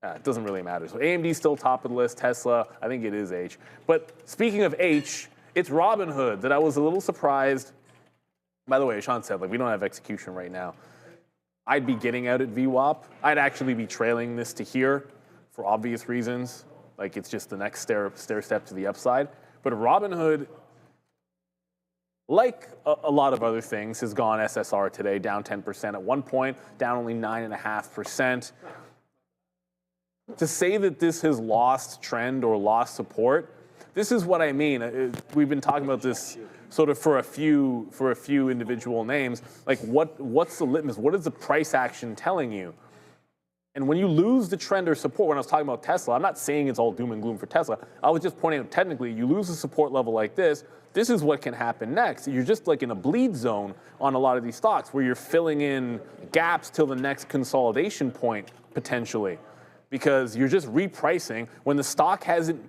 It doesn't really matter. So AMD's still top of the list. Tesla, I think it is H. But speaking of H, it's Robinhood that I was a little surprised. By the way, Sean said, like, we don't have execution right now. I'd be getting out at VWAP. I'd actually be trailing this to here for obvious reasons. Like, it's just the next stair step to the upside. But Robinhood, like a lot of other things, has gone SSR today, down 10% at one point, down only 9.5%. To say that this has lost trend or lost support, this is what I mean. We've been talking about this sort of for a few individual names. Like, what's the litmus? What is the price action telling you? And when you lose the trend or support, when I was talking about Tesla, I'm not saying it's all doom and gloom for Tesla. I was just pointing out technically, you lose a support level like this is what can happen next. You're just like in a bleed zone on a lot of these stocks where you're filling in gaps till the next consolidation point potentially, because you're just repricing when the stock hasn't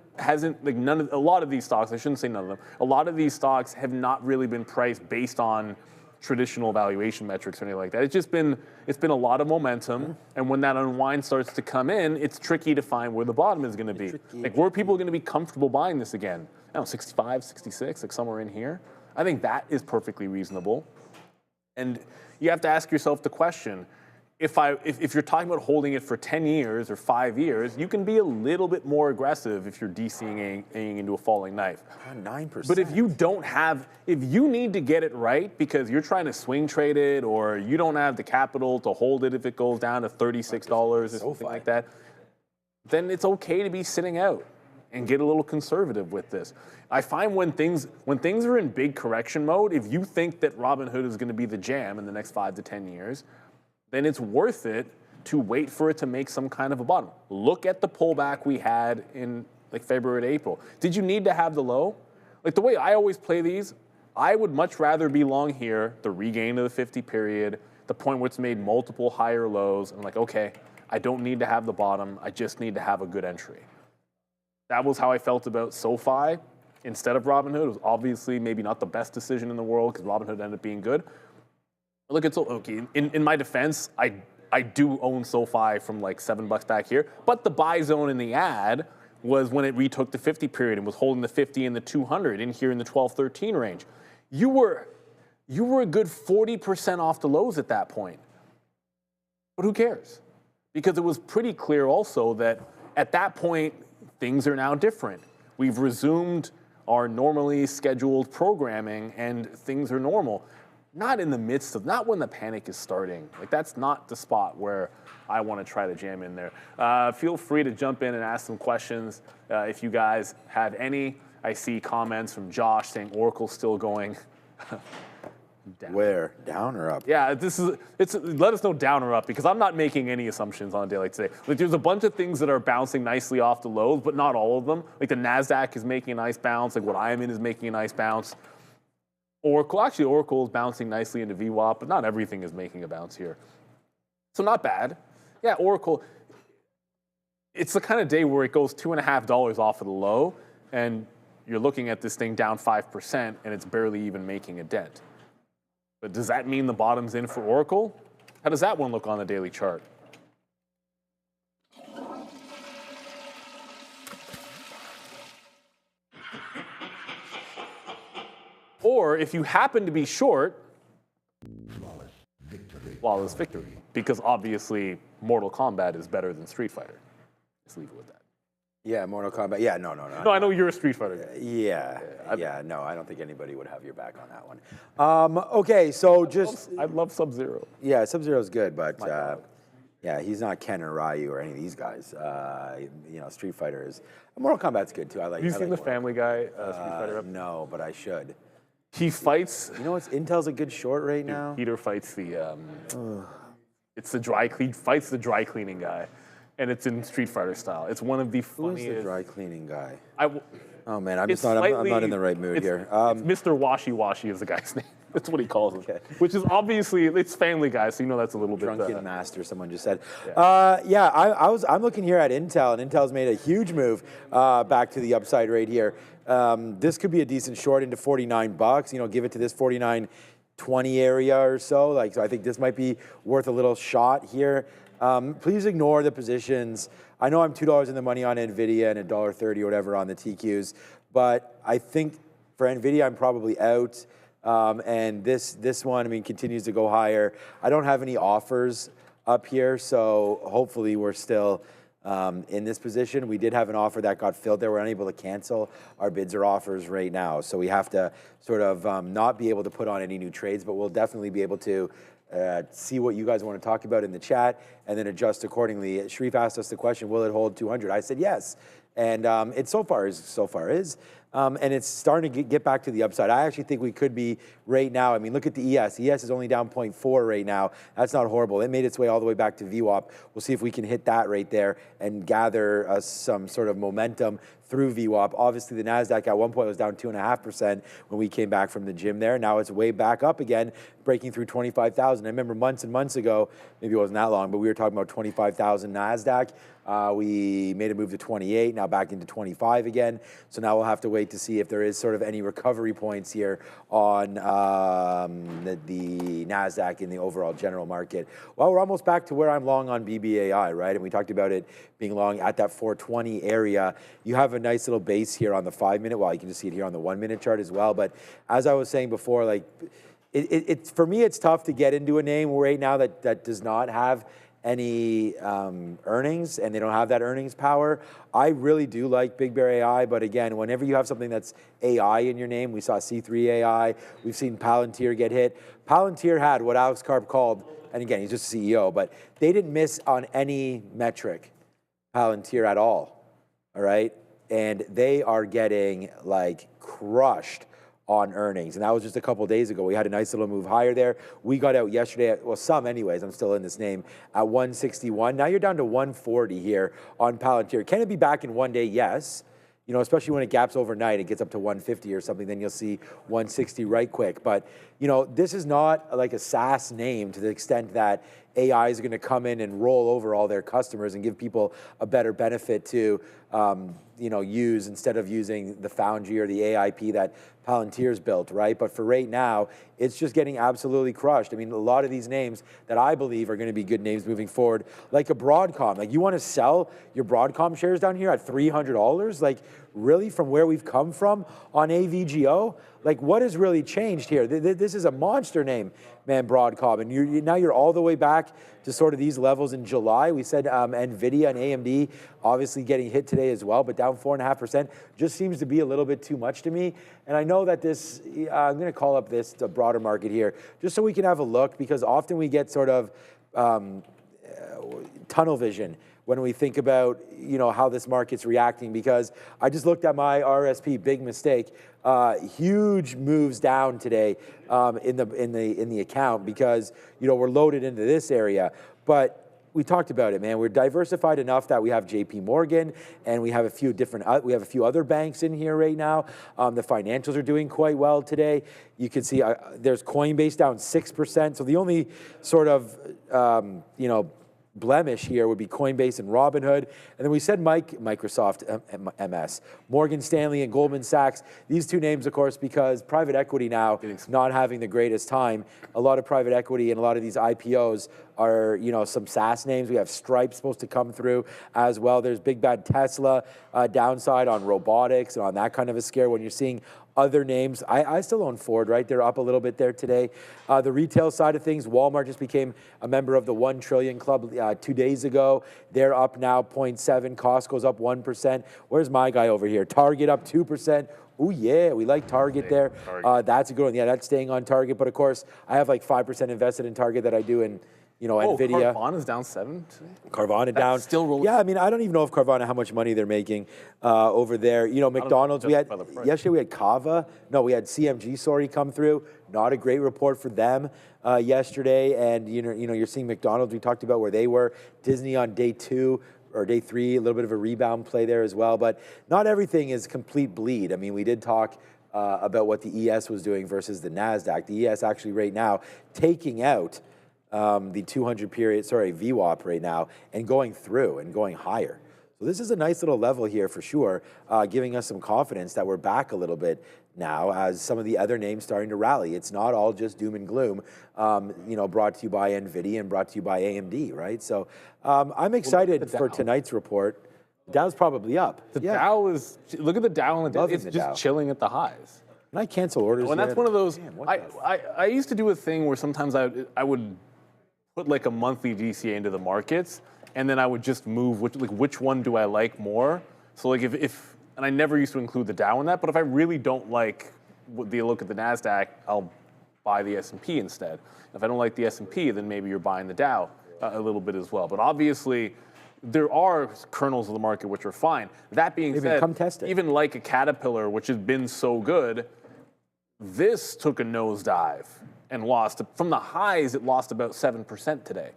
like a lot of these stocks, I shouldn't say none of them, a lot of these stocks have not really been priced based on traditional valuation metrics or anything like that. It's been a lot of momentum, and when that unwind starts to come in, it's tricky to find where the bottom is going to be. Like, where are people going to be comfortable buying this again? I don't know, 65, 66, like somewhere in here. I think that is perfectly reasonable. And you have to ask yourself the question, if you're talking about holding it for 10 years or 5 years, you can be a little bit more aggressive if you're DCing into a falling knife. 9%. But if you need to get it right because you're trying to swing trade it, or you don't have the capital to hold it if it goes down to $36 or something like that, then it's okay to be sitting out and get a little conservative with this. I find when things are in big correction mode, if you think that Robinhood is going to be the jam in the next 5 to 10 years, then it's worth it to wait for it to make some kind of a bottom. Look at the pullback we had in like February to April. Did you need to have the low? Like, the way I always play these, I would much rather be long here, the regain of the 50 period, the point where it's made multiple higher lows. I'm like, okay, I don't need to have the bottom. I just need to have a good entry. That was how I felt about SoFi instead of Robinhood. It was obviously maybe not the best decision in the world because Robinhood ended up being good. Look at okay. In my defense, I do own SoFi from like $7 back here, but the buy zone in the ad was when it retook the 50 period and was holding the 50 and the 200 in here in the 12-13 range. You were a good 40% off the lows at that point. But who cares? Because it was pretty clear also that at that point, things are now different. We've resumed our normally scheduled programming and things are normal. Not when the panic is starting. Like, that's not the spot where I want to try to jam in there. Feel free to jump in and ask some questions if you guys have any. I see comments from Josh saying Oracle's still going down. Where? Down or up? Yeah, let us know down or up, because I'm not making any assumptions on a day like today. Like, there's a bunch of things that are bouncing nicely off the lows, but not all of them. Like, the Nasdaq is making a nice bounce. Like, what I'm in is making a nice bounce. Oracle is bouncing nicely into VWAP, but not everything is making a bounce here. So not bad. Yeah, Oracle, it's the kind of day where it goes $2.50 off of the low, and you're looking at this thing down 5%, and it's barely even making a dent. But does that mean the bottom's in for Oracle? How does that one look on the daily chart? Or if you happen to be short, flawless victory. Because obviously, Mortal Kombat is better than Street Fighter. Just leave it with that. Yeah, Mortal Kombat. Yeah, no. No, I know you're a Street Fighter guy. Yeah, no, I don't think anybody would have your back on that one. Okay, so I love Sub-Zero. Yeah, Sub-Zero's good, but yeah, he's not Ken or Ryu or any of these guys. Street Fighter is. Mortal Kombat's good too. Have you seen the Family Guy Street Fighter episode? No, but I should. He fights. You know what's Intel's a good short right now? Peter fights the. It's the dry cleaning guy, and it's in Street Fighter style. It's one of the funniest. Who's the dry cleaning guy? Oh man, I'm not in the right mood here. It's Mr. Washy Washy is the guy's name. That's what he calls him. Okay. Which is obviously, it's Family Guy, so you know that's a little bit. Drunken master, someone just said. I'm looking here at Intel, and Intel's made a huge move back to the upside right here. This could be a decent short into $49. Give it to this 49.20 area or so. So I think this might be worth a little shot here. Please ignore the positions. I know I'm $2 in the money on Nvidia and $1.30 or whatever on the TQs, but I think for Nvidia I'm probably out. And this one, continues to go higher. I don't have any offers up here, so hopefully we're still in this position. We did have an offer that got filled there. We're unable to cancel our bids or offers right now, so we have to sort of not be able to put on any new trades, but we'll definitely be able to see what you guys want to talk about in the chat, and then adjust accordingly. Sharif asked us the question, will it hold 200? I said yes. And it so far is. And it's starting to get back to the upside. I actually think we could be right now. I mean, look at the ES. The ES is only down 0.4 right now. That's not horrible. It made its way all the way back to VWAP. We'll see if we can hit that right there and gather some sort of momentum through VWAP. Obviously, the Nasdaq at one point was down 2.5% when we came back from the gym there. Now it's way back up again, breaking through 25,000. I remember months and months ago, maybe it wasn't that long, but we were talking about 25,000 Nasdaq. We made a move to 28, now back into 25 again. So now we'll have to wait to see if there is sort of any recovery points here on the Nasdaq in the overall general market. Well, we're almost back to where I'm long on BBAI, right? And we talked about it being long at that 420 area. You have a nice little base here on the 5-minute. Well, you can just see it here on the 1-minute chart as well. But as I was saying before, like for me, it's tough to get into a name right now that does not have any earnings, and they don't have that earnings power. I really do like Big Bear AI, but again, whenever you have something that's AI in your name, we saw C3 AI, we've seen Palantir get hit. Palantir had what Alex Karp called, and again, he's just CEO, but they didn't miss on any metric, Palantir at all right? And they are getting like crushed on earnings. And that was just a couple days ago. We had a nice little move higher there. We got out yesterday at, well, some anyways, I'm still in this name, at 161. Now you're down to 140 here on Palantir. Can it be back in one day? Yes. You know, especially when it gaps overnight, it gets up to 150 or something, then you'll see 160 right quick. But, you know, this is not like a SaaS name to the extent that AI is going to come in and roll over all their customers and give people a better benefit to, you know, use instead of using the Foundry or the AIP that Palantir's built, right? But for right now, it's just getting absolutely crushed. I mean, a lot of these names that I believe are going to be good names moving forward, like a Broadcom. Like, you want to sell your Broadcom shares down here at $300? Like, really, from where we've come from on AVGO? Like, what has really changed here? This is a monster name, man, Broadcom. And now you're all the way back to sort of these levels in July. We said Nvidia and AMD obviously getting hit today as well, but down 4.5%. Just seems to be a little bit too much to me. And I know that this, I'm going to call up this the broader market here, just so we can have a look, because often we get sort of tunnel vision when we think about, you know, how this market's reacting, because I just looked at my RSP, big mistake, huge moves down today in the account, because, you know, we're loaded into this area. But we talked about it, man. We're diversified enough that we have JP Morgan, and we have a few different, we have a few other banks in here right now. The financials are doing quite well today. You can see there's Coinbase down 6%. So the only sort of, you know, blemish here would be Coinbase and Robinhood. And then we said Microsoft MS, Morgan Stanley and Goldman Sachs. These two names, of course, because private equity now not having the greatest time. A lot of private equity and a lot of these IPOs are, you know, some SaaS names. We have Stripe supposed to come through as well. There's big bad Tesla downside on robotics and on that kind of a scare when you're seeing other names. I still own Ford, right? They're up a little bit there today. The retail side of things, Walmart just became a member of the 1 Trillion Club 2 days ago. They're up now 0.7. Costco's up 1%. Where's my guy over here? Target up 2%. Oh, yeah, we like Target there. That's a good one. Yeah, that's staying on Target. But, of course, I have like 5% invested in Target that I do in, you know, Nvidia. Carvana's down 7 today? Carvana down. Still rolling. Yeah, I mean, I don't even know if Carvana, how much money they're making over there. You know, McDonald's, yesterday we had Kava. No, we had CMG, sorry, come through. Not a great report for them yesterday. And, you know, you're seeing McDonald's, we talked about where they were. Disney on day 2 or day 3, a little bit of a rebound play there as well. But not everything is complete bleed. I mean, we did talk about what the ES was doing versus the Nasdaq. The ES actually right now taking out the 200 period, VWAP right now, and going through and going higher. So this is a nice little level here for sure, giving us some confidence that we're back a little bit now as some of the other names starting to rally. It's not all just doom and gloom, you know, brought to you by Nvidia and brought to you by AMD, right? So I'm excited for tonight's report. Dow's probably up. The Dow is, look at the Dow on the day. It's just chilling at the highs. Can I cancel orders? And that's one of those, I used to do a thing where sometimes I would put like a monthly DCA into the markets, and then I would just move which one do I like more. So like if and I never used to include the Dow in that, but if I really don't like the look at the Nasdaq, I'll buy the S&P instead. If I don't like the S&P, then maybe you're buying the Dow a little bit as well. But obviously, there are kernels of the market which are fine. That being said, come test it. even like a Caterpillar, which has been so good, this took a nosedive and lost. From the highs, it lost about 7% today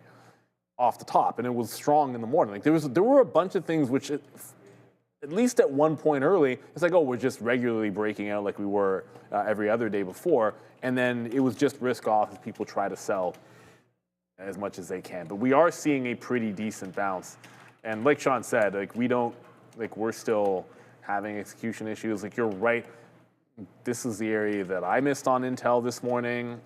off the top, and it was strong in the morning. Like there were a bunch of things which, at least at one point early, it's like, oh, we're just regularly breaking out like we were every other day before, and then it was just risk off as people try to sell as much as they can. But we are seeing a pretty decent bounce, and like Sean said, like we're still having execution issues. Like you're right. This is the area that I missed on Intel this morning.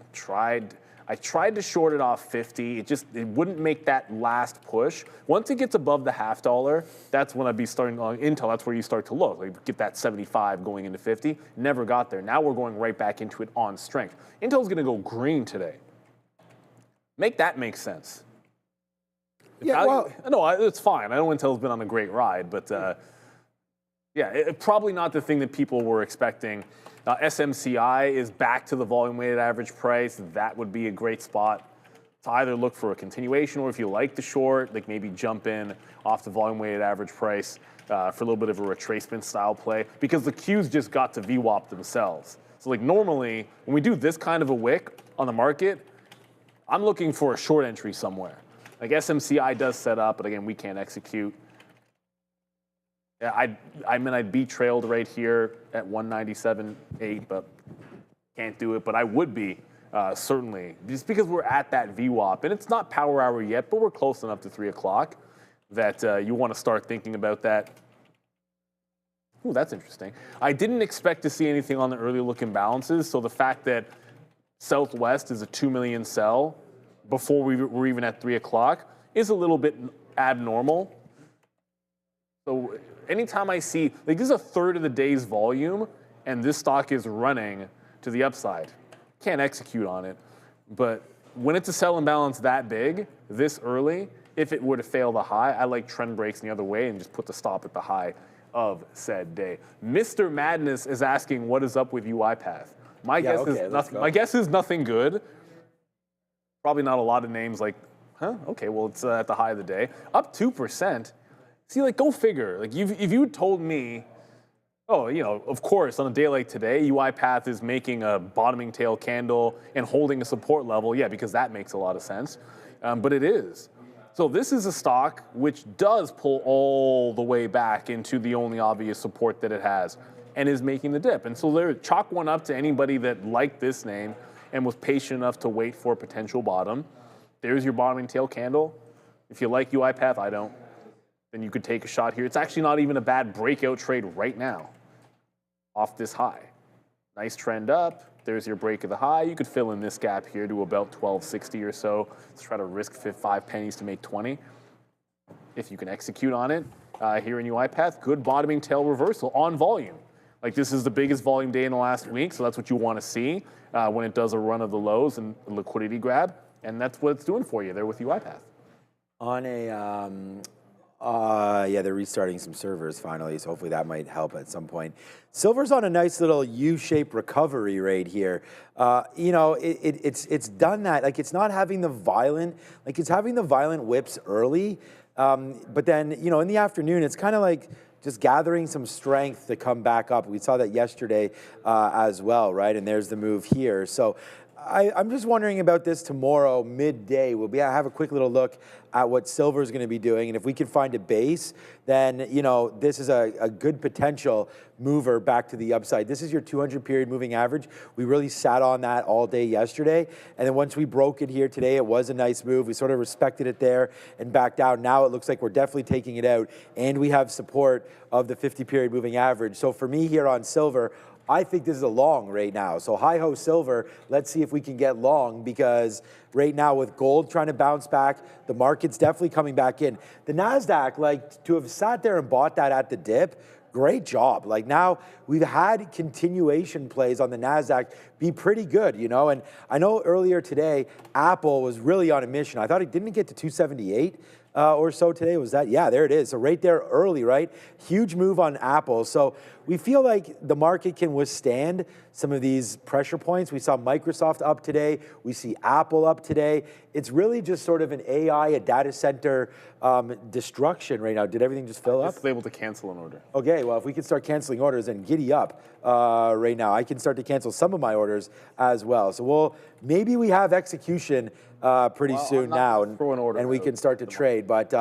I tried to short it off 50. It wouldn't make that last push. Once it gets above the $0.50, that's when I'd be starting on Intel. That's where you start to look. Like get that 75 going into 50. Never got there. Now we're going right back into it on strength. Intel's going to go green today. Make that make sense. Yeah, no, it's fine. I know Intel's been on a great ride, but probably not the thing that people were expecting. SMCI is back to the volume-weighted average price. That would be a great spot to either look for a continuation, or if you like the short, like maybe jump in off the volume-weighted average price for a little bit of a retracement style play, because the Qs just got to VWAP themselves. So like normally, when we do this kind of a wick on the market, I'm looking for a short entry somewhere. Like SMCI does set up, but again, we can't execute. Yeah, I'd be trailed right here at 197.8, but can't do it. But I would be, certainly, just because we're at that VWAP. And it's not power hour yet, but we're close enough to 3 o'clock that you want to start thinking about that. Ooh, that's interesting. I didn't expect to see anything on the early look imbalances. So the fact that Southwest is a 2 million sell before we were even at 3 o'clock is a little bit abnormal. So anytime I see, like this is a third of the day's volume, and this stock is running to the upside. Can't execute on it. But when it's a sell imbalance that big, this early, if it were to fail the high, I like trend breaks the other way and just put the stop at the high of said day. Mr. Madness is asking, what is up with UiPath? My guess is nothing good. Probably not a lot of names like, okay, well, it's at the high of the day. Up 2%. See, like, go figure. Like, if you told me, oh, of course, on a day like today, UiPath is making a bottoming tail candle and holding a support level, yeah, because that makes a lot of sense. But it is. So this is a stock which does pull all the way back into the only obvious support that it has and is making the dip. And so there, chalk one up to anybody that liked this name and was patient enough to wait for a potential bottom. There's your bottoming tail candle. If you like UiPath, I don't, then you could take a shot here. It's actually not even a bad breakout trade right now off this high. Nice trend up. There's your break of the high. You could fill in this gap here to about 12.60 or so. Let's try to risk 5 pennies to make 20. If you can execute on it here in UiPath, good bottoming tail reversal on volume. Like this is the biggest volume day in the last week, so that's what you want to see when it does a run of the lows and a liquidity grab, and that's what it's doing for you there with UiPath. On they're restarting some servers finally, so hopefully that might help at some point. Silver's on a nice little U-shaped recovery right here. It's done that. Like it's not having the violent, like it's having the violent whips early, but then in the afternoon it's kind of like just gathering some strength to come back up. We saw that yesterday as well, right? And there's the move here. So I'm just wondering about this tomorrow, midday. We'll have a quick little look at what silver's going to be doing. And if we can find a base, then, this is a good potential mover back to the upside. This is your 200 period moving average. We really sat on that all day yesterday. And then once we broke it here today, it was a nice move. We sort of respected it there and backed down. Now it looks like we're definitely taking it out. And we have support of the 50 period moving average. So for me here on silver, I think this is a long right now. So hi-ho silver, let's see if we can get long, because right now with gold trying to bounce back, the market's definitely coming back in. The Nasdaq, like to have sat there and bought that at the dip, great job. Like now we've had continuation plays on the Nasdaq be pretty good, and I know earlier today, Apple was really on a mission. I thought it didn't get to 278. Or so today. Was that? Yeah, there it is. So right there early, right? Huge move on Apple. So we feel like the market can withstand some of these pressure points. We saw Microsoft up today. We see Apple up today. It's really just sort of an AI, a data center destruction right now. Did everything just fill up? Just able to cancel an order. Okay, well, if we can start canceling orders, then giddy up right now. I can start to cancel some of my orders as well. So maybe we have execution pretty soon now, and we can start to trade. But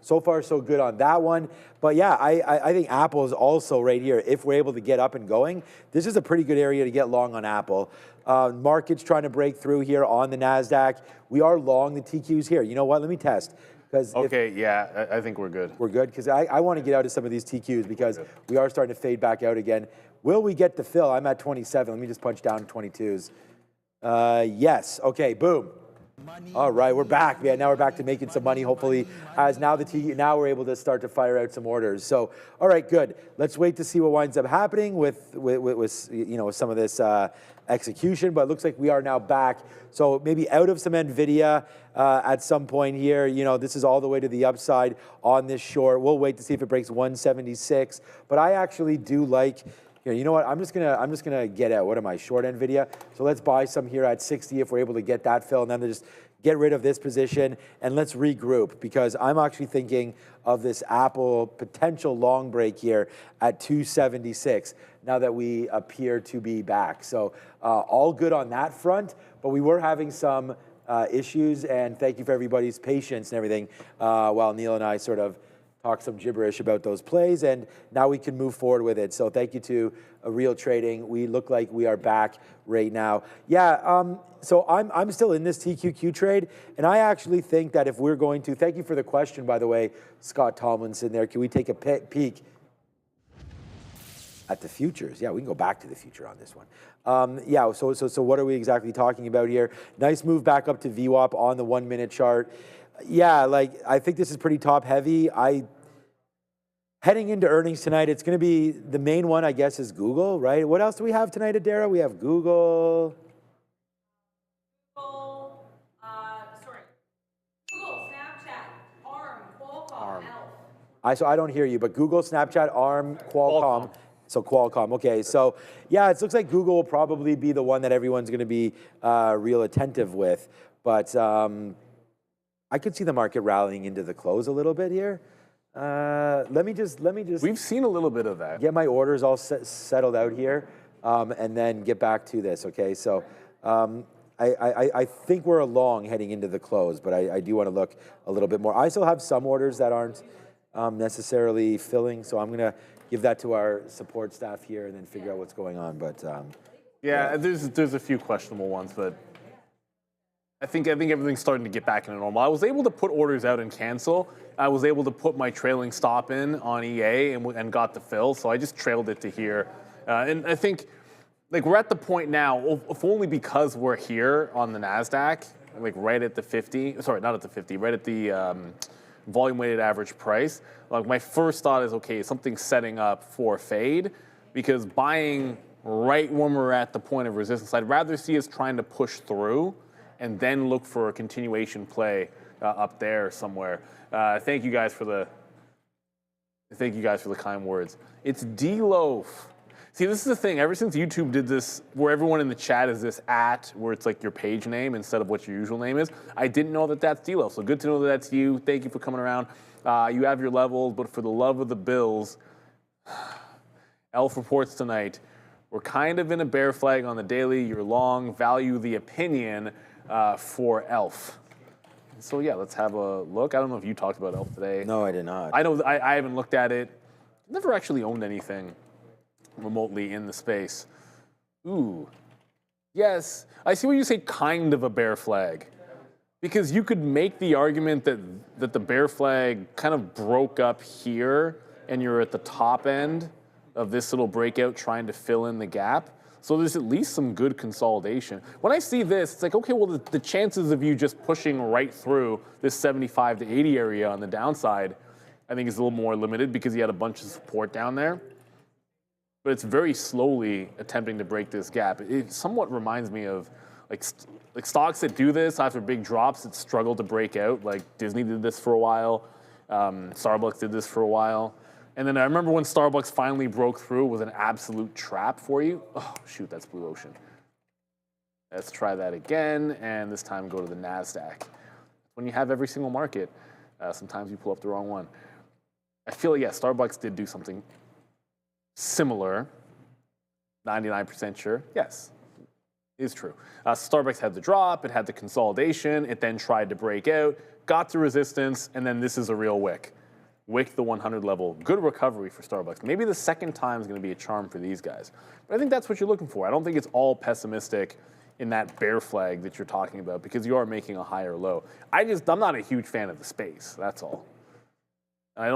so far, so good on that one. But yeah, I think Apple is also right here. If we're able to get up and going, this is a pretty good area to get long on Apple. Market's trying to break through here on the Nasdaq. We are long the TQs here. You know what? Let me test. Okay, yeah, I think we're good. We're good, because I want to get out of some of these TQs because we are starting to fade back out again. Will we get the fill? I'm at 27. Let me just punch down 22s. Yes. Okay, boom. All right, we're back, man. Now we're back to making some money, hopefully, as now now we're able to start to fire out some orders. So, all right, good. Let's wait to see what winds up happening with some of this execution, but it looks like we are now back. So maybe out of some Nvidia at some point here. This is all the way to the upside on this short. We'll wait to see if it breaks 176. But I actually do like. Here, you know what? I'm just gonna get out. What am I, short Nvidia? So let's buy some here at 60 if we're able to get that fill, and then just get rid of this position and let's regroup, because I'm actually thinking of this Apple potential long break here at 276 now that we appear to be back. So all good on that front, but we were having some issues, and thank you for everybody's patience and everything while Neil and I sort of talk some gibberish about those plays, and now we can move forward with it. So thank you to Real Trading. We look like we are back right now. Yeah, so I'm still in this TQQ trade, and I actually think that if we're going to, thank you for the question, by the way, Scott Tomlinson there, can we take a peek at the futures? Yeah, we can go back to the future on this one. Yeah, so what are we exactly talking about here? Nice move back up to VWAP on the 1 minute chart. Yeah, I think this is pretty top heavy. Heading into earnings tonight, it's going to be the main one, I guess, is Google, right? What else do we have tonight, Adara? We have Google. Google, Snapchat, ARM, Qualcomm, Elf. So I don't hear you, but Google, Snapchat, ARM, Qualcomm. So Qualcomm, okay. So yeah, it looks like Google will probably be the one that everyone's going to be real attentive with. But I could see the market rallying into the close a little bit here. Let me just. We've seen a little bit of that. Get my orders all settled out here, and then get back to this. Okay, so I think we're along heading into the close, but I do want to look a little bit more. I still have some orders that aren't necessarily filling, so I'm gonna give that to our support staff here and then figure out what's going on. But yeah, there's a few questionable ones, but I think everything's starting to get back into normal. I was able to put orders out and cancel. I was able to put my trailing stop in on EA and got the fill, so I just trailed it to here. And I think we're at the point now, if only because we're here on the Nasdaq, right at the 50. Sorry, not at the 50. Right at the volume weighted average price. My first thought is, okay, something's setting up for fade, because buying right when we're at the point of resistance, I'd rather see us trying to push through and then look for a continuation play up there somewhere. Thank you guys for the kind words. It's D-Loaf. See, this is the thing. Ever since YouTube did this, where everyone in the chat is this where it's your page name instead of what your usual name is, I didn't know that that's D-Loaf. So good to know that that's you. Thank you for coming around. You have your levels, but for the love of the Bills, Elf reports tonight, we're kind of in a bear flag on the daily. You're long. Value the opinion for Elf. So yeah, let's have a look. I don't know if you talked about Elf today. No, I did not. I know I haven't looked at it. Never actually owned anything remotely in the space. Ooh, yes. I see what you say, kind of a bear flag. Because you could make the argument that the bear flag kind of broke up here and you're at the top end of this little breakout trying to fill in the gap. So there's at least some good consolidation. When I see this, it's okay, well, the chances of you just pushing right through this 75 to 80 area on the downside, I think is a little more limited because you had a bunch of support down there. But it's very slowly attempting to break this gap. It somewhat reminds me of like stocks that do this after big drops that struggle to break out. Like Disney did this for a while. Starbucks did this for a while. And then I remember when Starbucks finally broke through, it was an absolute trap for you. Oh, shoot, that's Blue Ocean. Let's try that again, and this time go to the Nasdaq. When you have every single market, sometimes you pull up the wrong one. I feel like, yeah, Starbucks did do something similar. 99% sure. Yes, it is true. Starbucks had the drop, it had the consolidation, it then tried to break out, got to resistance, and then this is a real wick. Wick the 100 level. Good recovery for Starbucks. Maybe the second time is going to be a charm for these guys. But I think that's what you're looking for. I don't think it's all pessimistic in that bear flag that you're talking about because you are making a higher low. I'm not a huge fan of the space, that's all. I've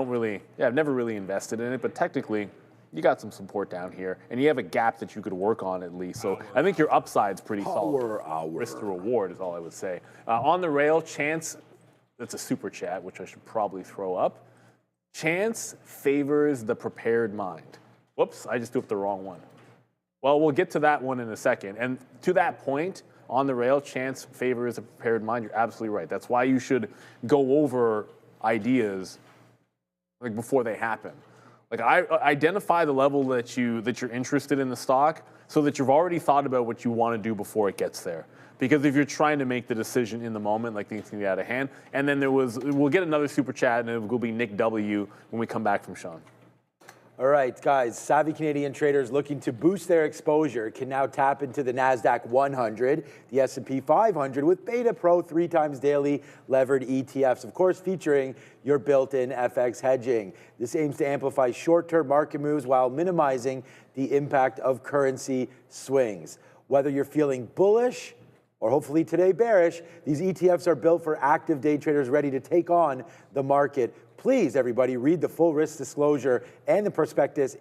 never really invested in it, but technically, you got some support down here, and you have a gap that you could work on at least. So I think your upside's pretty solid. Risk to reward is all I would say. On the rail, Chance, that's a super chat, which I should probably throw up. Chance favors the prepared mind. Whoops, I just threw up the wrong one. Well, we'll get to that one in a second. And to that point, on the rail, Chance favors a prepared mind. You're absolutely right. That's why you should go over ideas like before they happen. Like I identify the level that you're interested in the stock so that you've already thought about what you want to do before it gets there. Because if you're trying to make the decision in the moment, like things can get out of hand. And then we'll get another super chat, and it will be Nick W. when we come back from Sean. All right, guys, savvy Canadian traders looking to boost their exposure can now tap into the Nasdaq 100, the S&P 500 with Beta Pro 3 times daily levered ETFs, of course, featuring your built-in FX hedging. This aims to amplify short-term market moves while minimizing the impact of currency swings. Whether you're feeling bullish or hopefully today bearish, these ETFs are built for active day traders ready to take on the market. Please, everybody, read the full risk disclosure and the prospectus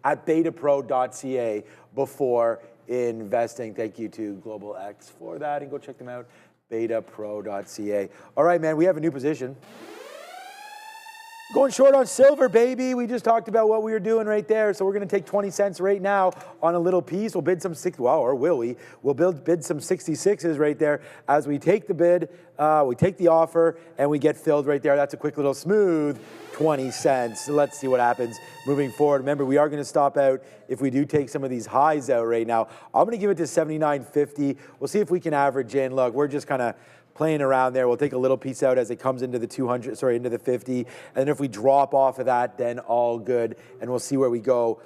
at betapro.ca before investing. Thank you to Global X for that, and go check them out, betapro.ca. All right, man, we have a new position. Going short on silver, baby. We just talked about what we were doing right there. So we're going to take 20 cents right now on a little piece. We'll bid some or will we? We'll bid some 66s right there as we take the bid, we take the offer, and we get filled right there. That's a quick little smooth 20 cents. So let's see what happens moving forward. Remember, we are going to stop out if we do take some of these highs out right now. I'm going to give it to 79.50. We'll see if we can average in. Look, we're just kind of playing around there. We'll take a little piece out as it comes into the into the 50. And then if we drop off of that, then all good. And we'll see where we go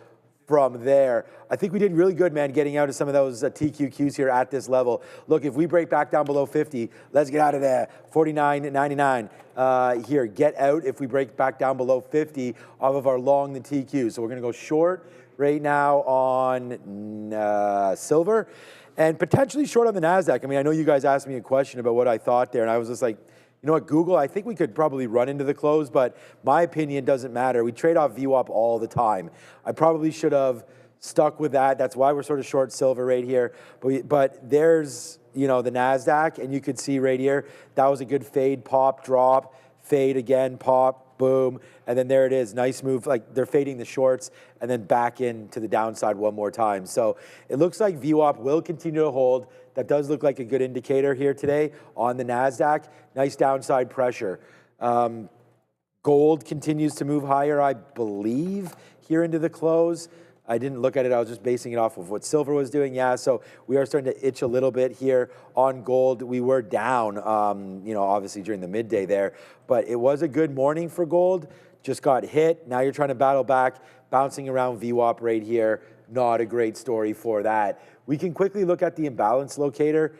from there. I think we did really good, man, getting out of some of those TQQs here at this level. Look, if we break back down below 50, let's get out of there. 49.99 here. Get out if we break back down below 50 off of our long the TQ. So we're going to go short right now on silver. And potentially short on the Nasdaq. I mean, I know you guys asked me a question about what I thought there, and I was just like, you know what, Google, I think we could probably run into the close, but my opinion doesn't matter. We trade off VWAP all the time. I probably should have stuck with that. That's why we're sort of short silver right here. But there's, you know, the Nasdaq, and you could see right here, that was a good fade, pop, drop, fade again, pop, boom, and then there it is. Nice move. Like they're fading the shorts and then back into the downside one more time. So it looks like VWAP will continue to hold. That does look like a good indicator here today on the Nasdaq. Nice downside pressure. Gold continues to move higher, I believe, here into the close. I didn't look at it. I was just basing it off of what silver was doing. Yeah, so we are starting to itch a little bit here on gold. We were down, you know, obviously during the midday there, but it was a good morning for gold. Just got hit. Now you're trying to battle back, bouncing around VWAP right here. Not a great story for that. We can quickly look at the imbalance locator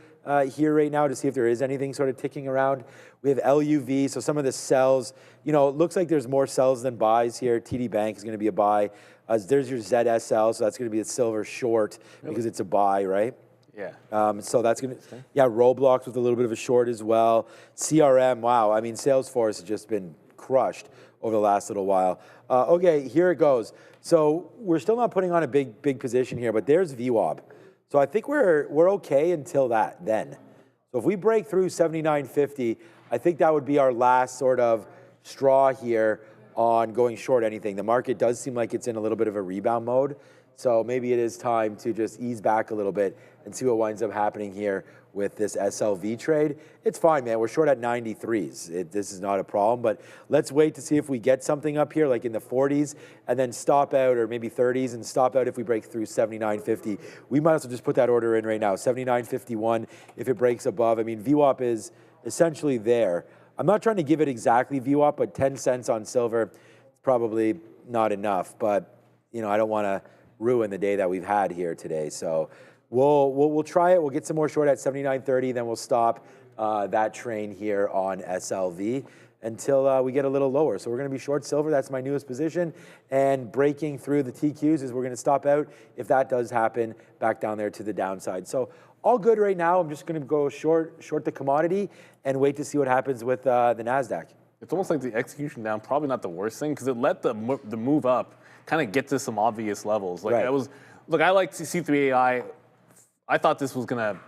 here right now to see if there is anything sort of ticking around. We have LUV, so some of the sells, you know, it looks like there's more sells than buys here. TD Bank is going to be a buy. There's your ZSL, so that's going to be a silver short because it's a buy, right? Yeah. So that's going to, yeah, Roblox with a little bit of a short as well. CRM, wow. I mean, Salesforce has just been crushed over the last little while. Okay, here it goes. So we're still not putting on a big position here, but there's VWAP. So I think we're okay until then. So if we break through 79.50, I think that would be our last sort of straw here on going short anything. The market does seem like it's in a little bit of a rebound mode So maybe it is time to just ease back a little bit and see what winds up happening here with this SLV trade. It's fine, man. We're short at 93s. This is not a problem, but let's wait to see if we get something up here like in the 40s and then stop out, or maybe 30s and stop out if we break through 79.50. We might as well just put that order in right now, 79.51 if it breaks above. I mean, VWAP is essentially there. I'm not trying to give it exactly VWAP, but 10 cents on silver is probably not enough. But, you know, I don't want to ruin the day that we've had here today. So we'll try it. We'll get some more short at 79.30, then we'll stop that train here on SLV until we get a little lower. So we're going to be short silver. That's my newest position. And breaking through the TQs is we're going to stop out if that does happen back down there to the downside. So all good right now. I'm just going to go short the commodity and wait to see what happens with the Nasdaq. It's almost like the execution down, probably not the worst thing, because it let the move up kind of get to some obvious levels. Like right. I like C3AI. I thought this was going to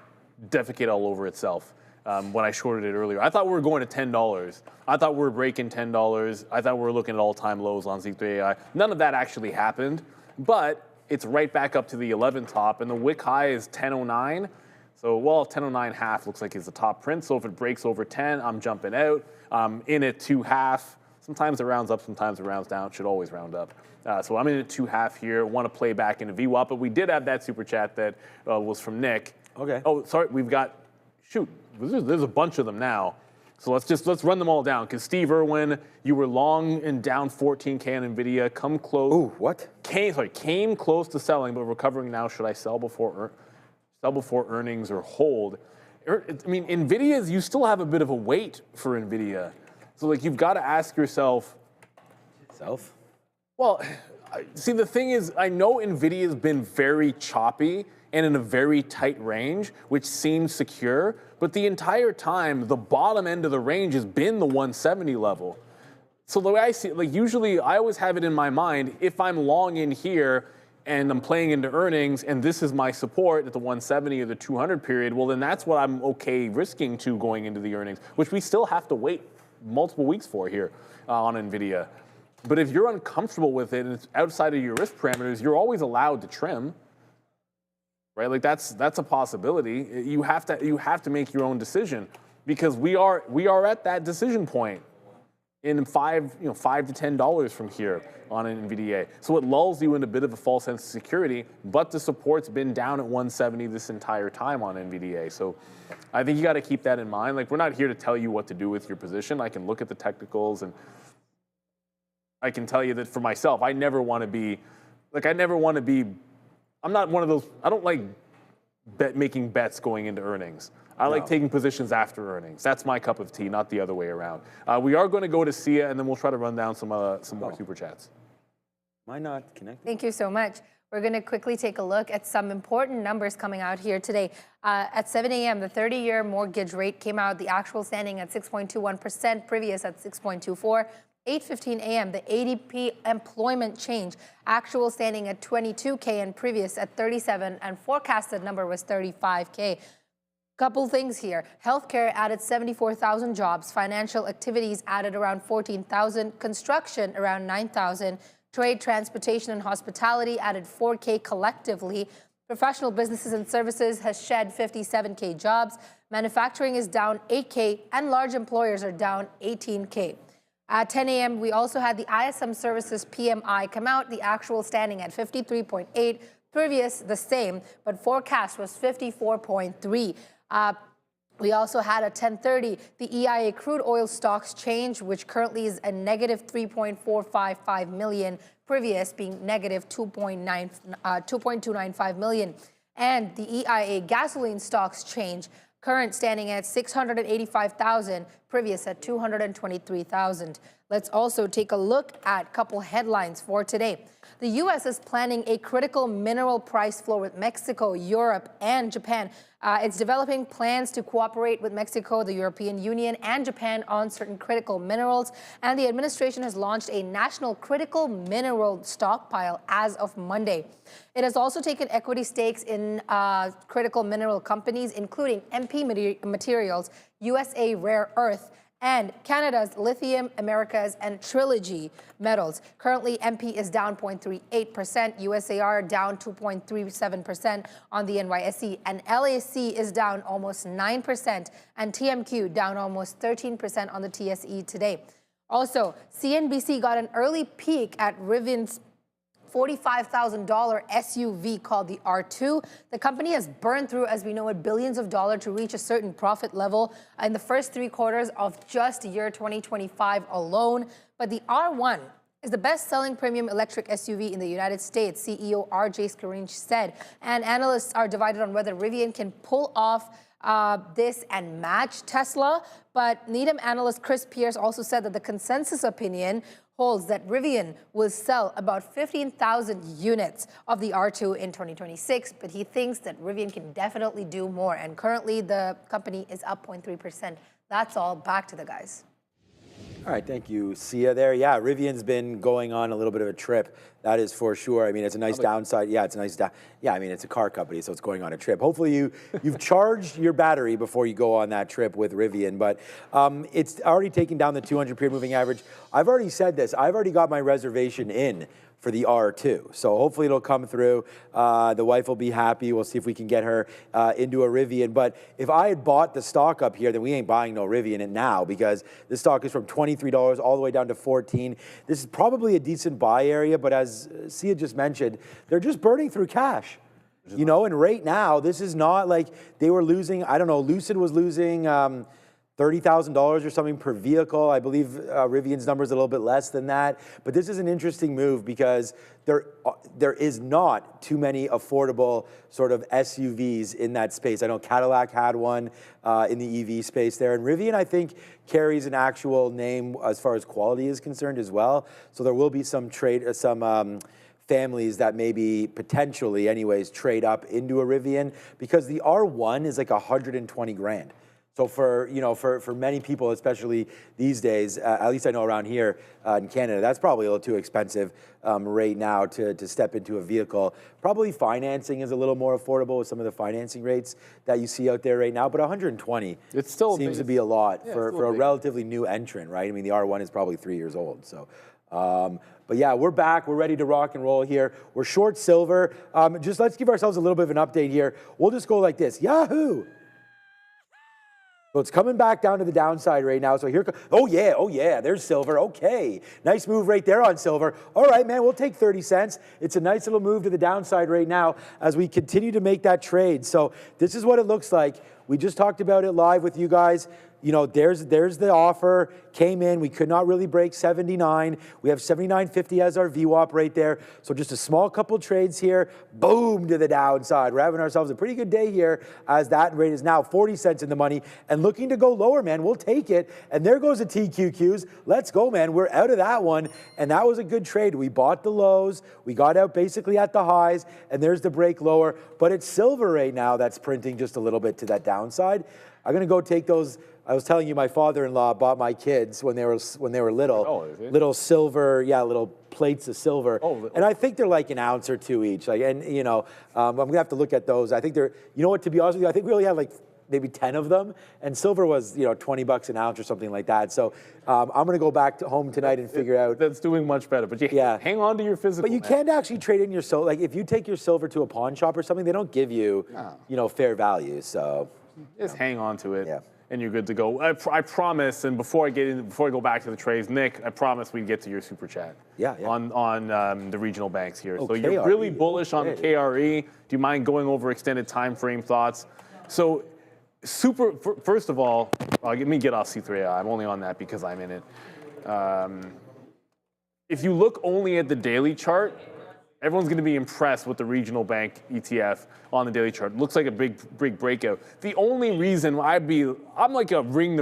defecate all over itself when I shorted it earlier. I thought we were going to $10. I thought we were breaking $10. I thought we were looking at all-time lows on C3AI. None of that actually happened, but it's right back up to the 11 top, and the wick high is 10.09. So, well, 10.09 half looks like it's the top print. So if it breaks over 10, I'm jumping out. In at 2 half. Sometimes it rounds up, sometimes it rounds down. It should always round up. So I'm in at 2 half here. Want to play back into VWAP, but we did have that super chat that was from Nick. Okay. Oh, sorry, we've got, there's a bunch of them now. So let's run them all down. Because Steve Irwin, you were long and down 14K on Nvidia. Come close. Ooh, what? Came close to selling, but recovering now. Should I sell before earnings or hold? I mean, Nvidia's, you still have a bit of a wait for Nvidia. So like you've got to ask yourself. Well, see, the thing is, I know Nvidia's been very choppy and in a very tight range, which seems secure, but the entire time, the bottom end of the range has been the 170 level. So the way I see it, like usually I always have it in my mind, if I'm long in here and I'm playing into earnings and this is my support at the 170 or the 200 period, well then that's what I'm okay risking to going into the earnings, which we still have to wait multiple weeks for here on Nvidia. But if you're uncomfortable with it and it's outside of your risk parameters, you're always allowed to trim, right? Like that's a possibility. You have to make your own decision because we are at that decision point in $5 to $10 from here on an NVDA. So it lulls you in a bit of a false sense of security, but the support's been down at 170 this entire time on NVDA. So I think you got to keep that in mind. Like we're not here to tell you what to do with your position. I can look at the technicals and I can tell you that for myself, I never want to be, I'm not one of those, I don't like making bets going into earnings. I like taking positions after earnings. That's my cup of tea, not the other way around. We are going to go to Sia, and then we'll try to run down some more super chats. Am I not connected? Thank you so much. We're going to quickly take a look at some important numbers coming out here today. At 7 a.m., the 30-year mortgage rate came out, the actual standing at 6.21%, previous at 6.24%. 8:15 a.m., the ADP employment change, actual standing at 22K and previous at 37, and forecasted number was 35K. Couple things here. Healthcare added 74,000 jobs. Financial activities added around 14,000. Construction around 9,000. Trade, transportation, and hospitality added 4K collectively. Professional businesses and services has shed 57K jobs. Manufacturing is down 8K, and large employers are down 18K. At 10 a.m., we also had the ISM Services PMI come out, the actual standing at 53.8, previous the same, but forecast was 54.3. We also had at 10:30 the EIA crude oil stocks change, which currently is a negative 3.455 million, previous being negative 2.295 million. And the EIA gasoline stocks change, current standing at 685,000, previous at 223,000. Let's also take a look at a couple headlines for today. The U.S. is planning a critical mineral price floor with Mexico, Europe, and Japan. It's developing plans to cooperate with Mexico, the European Union, and Japan on certain critical minerals. And the administration has launched a national critical mineral stockpile as of Monday. It has also taken equity stakes in critical mineral companies, including MP Materials, USA Rare Earth, and Canada's Lithium, Americas, and Trilogy metals. Currently, MP is down 0.38%, USAR down 2.37% on the NYSE, and LAC is down almost 9%, and TMQ down almost 13% on the TSE today. Also, CNBC got an early peek at Rivian's $45,000 SUV called the R2. The company has burned through, as we know it, billions of dollars to reach a certain profit level in the first 3 quarters of just year 2025 alone. But the R1 is the best-selling premium electric SUV in the United States, CEO RJ Scaringe said. And analysts are divided on whether Rivian can pull off this and match Tesla. But Needham analyst Chris Pierce also said that the consensus opinion holds that Rivian will sell about 15,000 units of the R2 in 2026, but he thinks that Rivian can definitely do more. And currently, the company is up 0.3%. That's all. Back to the guys. All right, thank you, Sia. There, yeah, Rivian's been going on a little bit of a trip. That is for sure. I mean, it's a nice downside. Yeah, it's a nice yeah, I mean, it's a car company, so it's going on a trip. Hopefully, you've charged your battery before you go on that trip with Rivian. But it's already taken down the 200-period moving average. I've already said this. I've already got my reservation in for the R2. So hopefully it'll come through. The wife will be happy. We'll see if we can get her into a Rivian. But if I had bought the stock up here, then we ain't buying no Rivian now, because this stock is from $23 all the way down to $14. This is probably a decent buy area, but as Sia just mentioned, they're just burning through cash. You know, and right now, this is not like they were losing, I don't know, Lucid was losing $30,000 or something per vehicle. I believe Rivian's number is a little bit less than that. But this is an interesting move because there is not too many affordable sort of SUVs in that space. I know Cadillac had one in the EV space there. And Rivian, I think, carries an actual name as far as quality is concerned as well. So there will be some families that maybe potentially anyways trade up into a Rivian, because the R1 is like 120 grand. So for many people, especially these days, at least I know around here in Canada, that's probably a little too expensive right now to step into a vehicle. Probably financing is a little more affordable with some of the financing rates that you see out there right now, but 120 it still seems to be a lot for a relatively new entrant, right? I mean, the R1 is probably 3 years old, so. But yeah, we're back. We're ready to rock and roll here. We're short silver. Just let's give ourselves a little bit of an update here. We'll just go like this. Yahoo! So it's coming back down to the downside right now. So here, oh yeah, there's silver. Okay, nice move right there on silver. All right, man, we'll take 30 cents. It's a nice little move to the downside right now as we continue to make that trade. So this is what it looks like. We just talked about it live with you guys. You know, there's the offer, came in. We could not really break 79. We have 79.50 as our VWAP right there. So just a small couple trades here. Boom, to the downside. We're having ourselves a pretty good day here as that rate is now 40 cents in the money and looking to go lower, man. We'll take it. And there goes the TQQs. Let's go, man. We're out of that one. And that was a good trade. We bought the lows. We got out basically at the highs. And there's the break lower. But it's silver right now that's printing just a little bit to that downside. I'm going to go take those. I was telling you, my father-in-law bought my kids when they were little, little silver, little plates of silver, and I think they're like an ounce or two each. Like, and you know, I'm gonna have to look at those. I think they're, you know what? To be honest with you, I think we only had like maybe 10 of them, and silver was, you know, $20 an ounce or something like that. So I'm gonna go back to home tonight and figure out. That's doing much better, but hang on to your physical. But you can't actually trade in your silver. Like if you take your silver to a pawn shop or something, they don't give you, you know, fair value. So just hang on to it. Yeah. And you're good to go. I promise, and before I go back to the trades, Nick, I promise we'd get to your super chat. On the regional banks here. So you're KRE. Really bullish on the KRE. Do you mind going over extended time frame thoughts? So first of all, let me get off C3AI. I'm only on that because I'm in it. If you look only at the daily chart, everyone's going to be impressed with the regional bank ETF on the daily chart. Looks like a big breakout. The only reason I'm a ring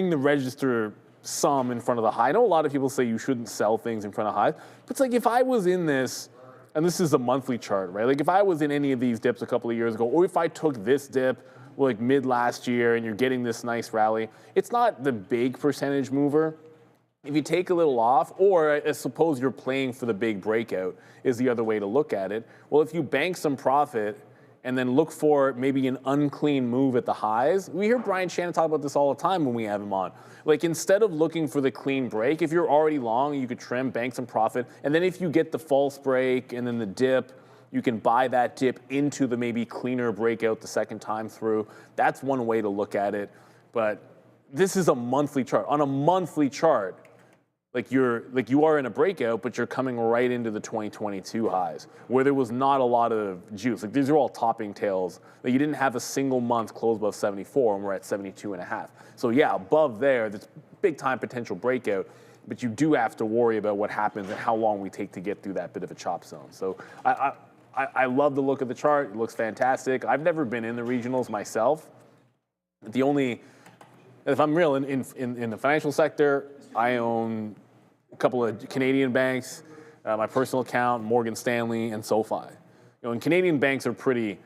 the register sum in front of the high. I know a lot of people say you shouldn't sell things in front of highs, but it's like if I was in this, and this is a monthly chart, right? Like if I was in any of these dips a couple of years ago, or if I took this dip like mid last year and you're getting this nice rally, it's not the big percentage mover. If you take a little off, or I suppose you're playing for the big breakout is the other way to look at it. Well, if you bank some profit and then look for maybe an unclean move at the highs. We hear Brian Shannon talk about this all the time when we have him on. Like, instead of looking for the clean break, if you're already long, you could trim, bank some profit, and then if you get the false break and then the dip, you can buy that dip into the maybe cleaner breakout the second time through. That's one way to look at it. But this is a monthly chart. On a monthly chart, you are in a breakout, but you're coming right into the 2022 highs, where there was not a lot of juice. Like, these are all topping tails. Like, you didn't have a single month close above 74, and we're at 72.5. So yeah, above there, there's big time potential breakout, but you do have to worry about what happens and how long we take to get through that bit of a chop zone. So I love the look of the chart. It looks fantastic. I've never been in the regionals myself. If I'm real, in the financial sector, I own a couple of Canadian banks, my personal account, Morgan Stanley, and SoFi. And Canadian banks are pretty.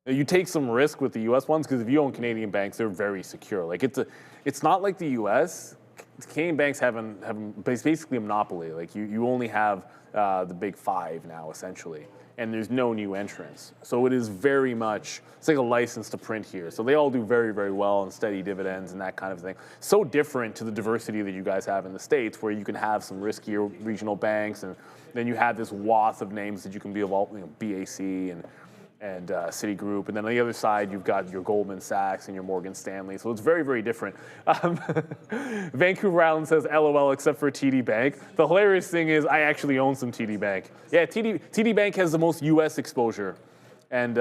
You take some risk with the U.S. ones because if you own Canadian banks, they're very secure. Like, it's not like the U.S. Canadian banks have basically a monopoly. Like, you only have the big five now, essentially, and there's no new entrants. So it is very much, it's like a license to print here. So they all do very, very well and steady dividends and that kind of thing. So different to the diversity that you guys have in the States, where you can have some riskier regional banks, and then you have this wath of names that you can be involved, BAC and Citigroup, and then on the other side you've got your Goldman Sachs and your Morgan Stanley. So it's very, very different. Vancouver Island says LOL except for TD Bank. The hilarious thing is I actually own some TD Bank. Yeah, TD Bank has the most U.S. exposure, and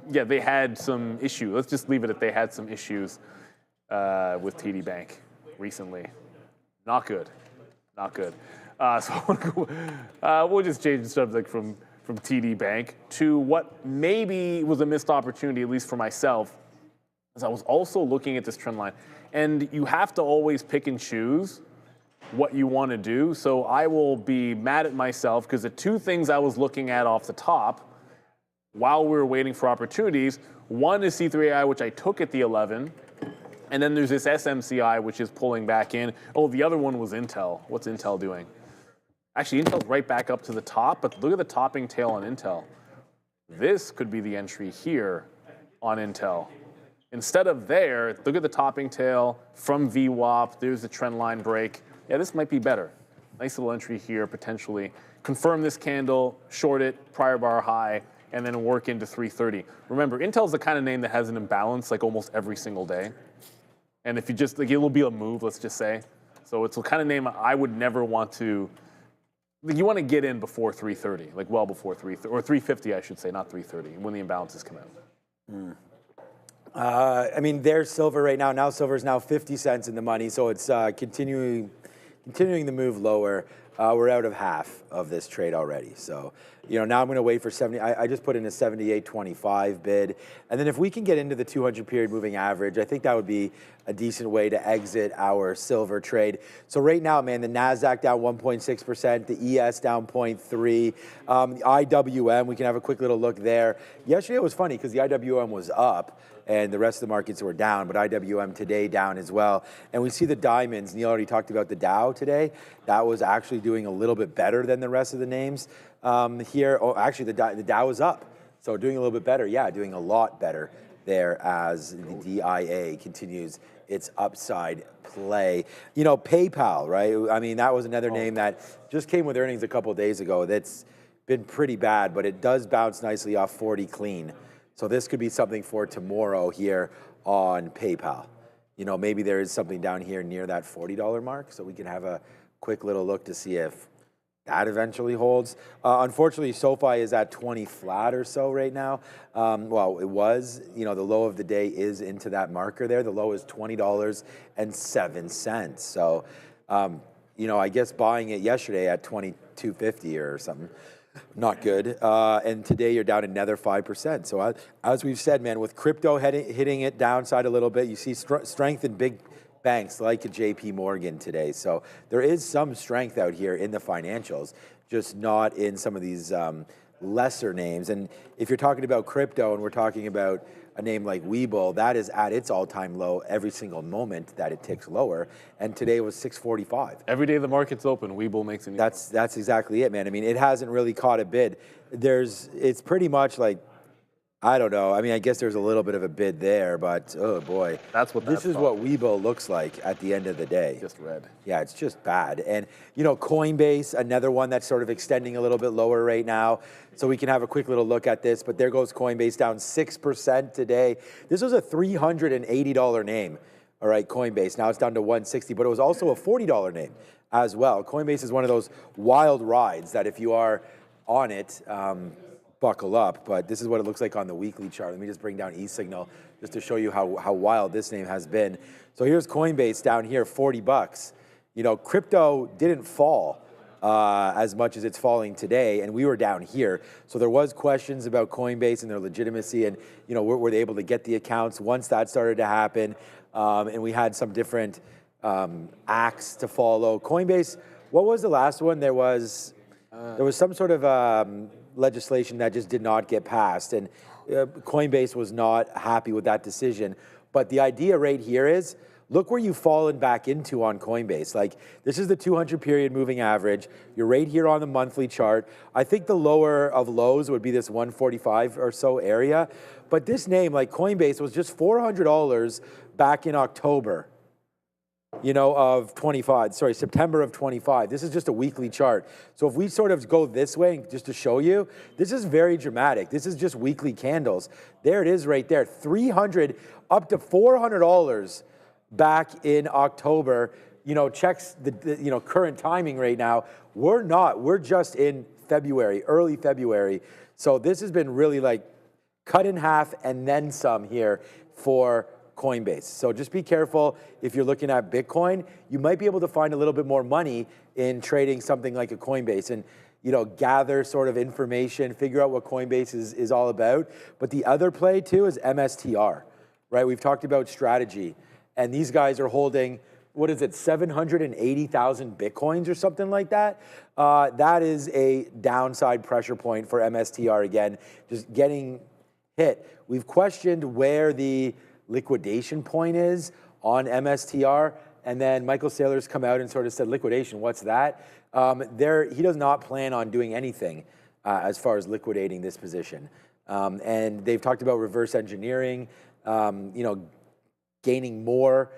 yeah, they had some issues. Let's just leave it at they had some issues with TD Bank recently. Not good, not good. So we'll just change the subject from TD Bank to what maybe was a missed opportunity, at least for myself, as I was also looking at this trend line. And you have to always pick and choose what you want to do. So I will be mad at myself because the two things I was looking at off the top while we were waiting for opportunities, one is C3AI, which I took at the 11, and then there's this SMCI, which is pulling back in. Oh, the other one was Intel. What's Intel doing? Actually, Intel's right back up to the top, but look at the topping tail on Intel. This could be the entry here on Intel. Instead of there, look at the topping tail from VWAP. There's the trend line break. Yeah, this might be better. Nice little entry here, potentially. Confirm this candle, short it, prior bar high, and then work into 330. Remember, Intel's the kind of name that has an imbalance like almost every single day. And if you just, like, it will be a move, let's just say. So it's the kind of name I would never want to. You want to get in before 330, like well before 330, or 350, I should say, not 330, when the imbalances come out. I mean, there's silver right now. Now silver is now 50 cents in the money, so it's continuing the move lower. We're out of half of this trade already. So, now I'm going to wait for 70. I just put in a 78.25 bid. And then if we can get into the 200 period moving average, I think that would be a decent way to exit our silver trade. So right now, man, the Nasdaq down 1.6%, the ES down 0.3%, the IWM, we can have a quick little look there. Yesterday it was funny because the IWM was up and the rest of the markets were down, but IWM today down as well. And we see the diamonds. Neil already talked about the Dow today. That was actually doing a little bit better than the rest of the names here. Oh, actually, the Dow is up, so doing a little bit better. Yeah, doing a lot better there as the DIA continues its upside play. PayPal, right? I mean, that was another name that just came with earnings a couple of days ago. That's been pretty bad, but it does bounce nicely off 40 clean. So this could be something for tomorrow here on PayPal. Maybe there is something down here near that $40 mark, so we can have a quick little look to see if that eventually holds. Unfortunately, SoFi is at 20 flat or so right now. Well, it was, the low of the day is into that marker there. The low is $20.07. So, I guess buying it yesterday at 22.50 or something. Not good. And today you're down another 5%. So as we've said, man, with crypto hitting it downside a little bit, you see strength in big banks like a JP Morgan today. So there is some strength out here in the financials, just not in some of these lesser names. And if you're talking about crypto and we're talking about a name like Webull, that is at its all-time low every single moment that it ticks lower. And today was 645. Every day the market's open, Webull makes a new. That's exactly it, man. I mean, it hasn't really caught a bid. It's pretty much like I don't know. I mean, I guess there's a little bit of a bid there, but oh boy. That's what this is what Weibo looks like at the end of the day. Just red. Yeah, it's just bad. And, you know, Coinbase, another one that's sort of extending a little bit lower right now. So we can have a quick little look at this, but there goes Coinbase down 6% today. This was a $380 name. All right, Coinbase. Now it's down to $160, but it was also a $40 name as well. Coinbase is one of those wild rides that if you are on it, buckle up, but this is what it looks like on the weekly chart. Let me just bring down eSignal just to show you how wild this name has been. So here's Coinbase down here, 40 bucks. You know, crypto didn't fall as much as it's falling today, and we were down here. So there was questions about Coinbase and their legitimacy, and you know, were they able to get the accounts once that started to happen? And we had some different acts to follow. Coinbase, what was the last one? There was some sort of legislation that just did not get passed, and Coinbase was not happy with that decision. But the idea right here is, look where you've fallen back into on Coinbase. Like, this is the 200 period moving average. You're right here on the monthly chart. I think the lower of lows would be this 145 or so area. But this name, like Coinbase, was just $400 back in October, you know, of 25, sorry, September of 25. This is just a weekly chart. So if we sort of go this way, just to show you, this is very dramatic. This is just weekly candles. There it is right there, 300 up to $400 back in October. You know, checks the you know, current timing right now. We're just in February, early February. So this has been really like cut in half and then some here for Coinbase. So just be careful if you're looking at Bitcoin. You might be able to find a little bit more money in trading something like a Coinbase and, you know, gather sort of information, figure out what Coinbase is all about. But the other play too is MSTR, right? We've talked about strategy, and these guys are holding, what is it, 780,000 Bitcoins or something like that. That is a downside pressure point for MSTR again, just getting hit. We've questioned where the liquidation point is on MSTR, and then Michael Saylor's come out and sort of said, liquidation, what's that? He does not plan on doing anything as far as liquidating this position. And they've talked about reverse engineering, you know, gaining more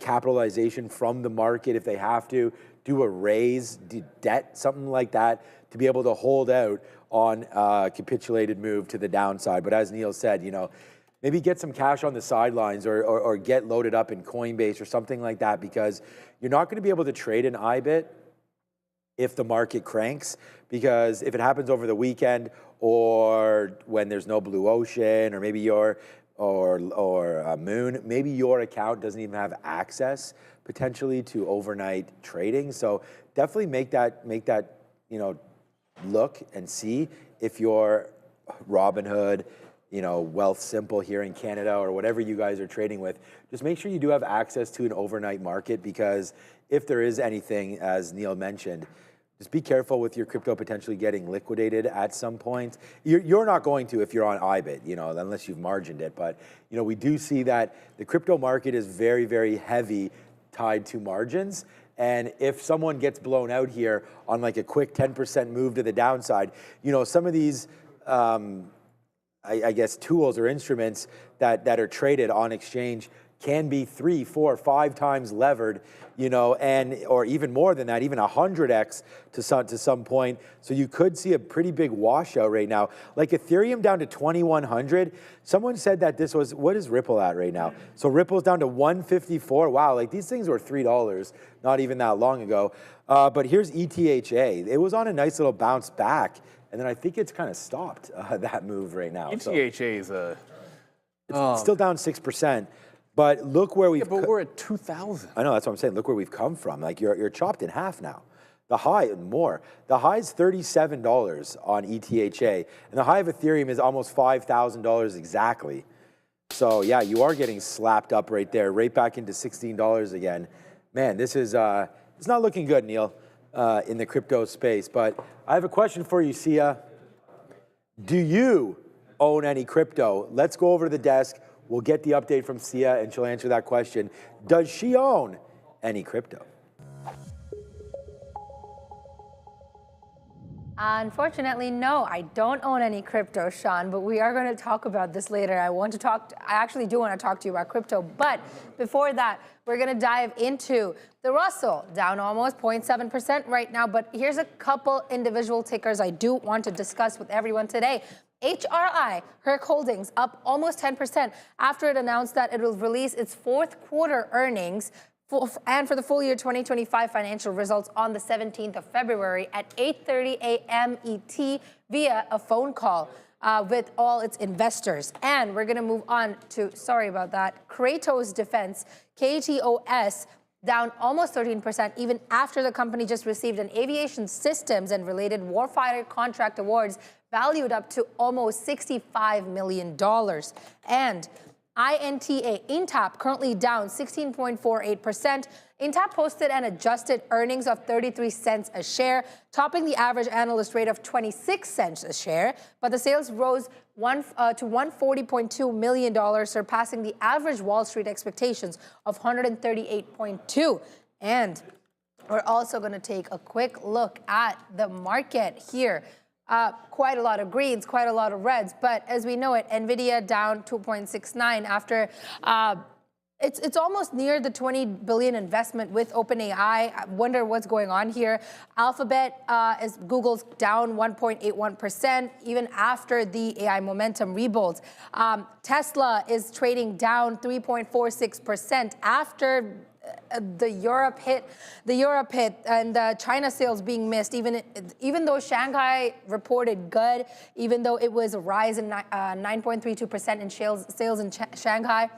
capitalization from the market if they have to, do a raise, do debt, something like that, to be able to hold out on a capitulated move to the downside. But as Neil said, you know, maybe get some cash on the sidelines or get loaded up in Coinbase or something like that, because you're not going to be able to trade an IBIT if the market cranks, because if it happens over the weekend or when there's no blue ocean, or maybe or a moon, maybe your account doesn't even have access potentially to overnight trading. So definitely make that you know, look and see if you're Robinhood, you know, Wealth Simple here in Canada, or whatever you guys are trading with. Just make sure you do have access to an overnight market, because if there is anything, as Neil mentioned, just be careful with your crypto potentially getting liquidated at some point. You're not going to if you're on IBIT, you know, unless you've margined it. But, you know, we do see that the crypto market is very, very heavy tied to margins. And if someone gets blown out here on like a quick 10% move to the downside, you know, some of these, I guess, tools or instruments that are traded on exchange can be 3, 4, 5 times levered, you know, and or even more than that, even 100x to some point. So you could see a pretty big washout right now. Like Ethereum down to 2,100. Someone said that this was, what is Ripple at right now? So Ripple's down to 154. Wow, like these things were $3 not even that long ago. But here's ETHA. It was on a nice little bounce back, and then I think it's kind of stopped that move right now. ETHA is it's still down 6%. But look where we've... Yeah, but we're at 2,000. I know, that's what I'm saying. Look where we've come from. Like, you're chopped in half now. The high, more. The high is $37 on ETHA. And the high of Ethereum is almost $5,000 exactly. So, yeah, you are getting slapped up right there, right back into $16 again. Man, this is... it's not looking good, Neil, in the crypto space. But I have a question for you, Sia. Do you own any crypto? Let's go over to the desk. We'll get the update from Sia, and she'll answer that question. Does she own any crypto? Unfortunately, no, I don't own any crypto, Sean, but we are going to talk about this later. I actually do want to talk to you about crypto, but before that, we're going to dive into the Russell, down almost 0.7% right now, but here's a couple individual tickers I do want to discuss with everyone today. HRI, Herc Holdings, up almost 10% after it announced that it will release its fourth quarter earnings and for the full year 2025 financial results on the 17th of February at 8:30 a.m. ET via a phone call with all its investors. And we're going to move on to, sorry about that, Kratos Defense, KTOS, down almost 13% even after the company just received an aviation systems and related warfighter contract awards valued up to almost $65 million. And INTA, Intap, currently down 16.48%. Intap posted an adjusted earnings of 33 cents a share, topping the average analyst rate of 26 cents a share, but the sales rose to $140.2 million, surpassing the average Wall Street expectations of 138.2. And we're also going to take a quick look at the market here. Quite a lot of greens, quite a lot of reds, but as we know it, Nvidia down 2.69 after it's almost near the 20 billion investment with OpenAI. I wonder what's going on here. Alphabet is Google's down 1.81% even after the AI momentum rebuilds. Tesla is trading down 3.46% after the Europe hit and the China sales being missed, even though Shanghai reported good, even though it was a rise in 9.32% in sales in Shanghai,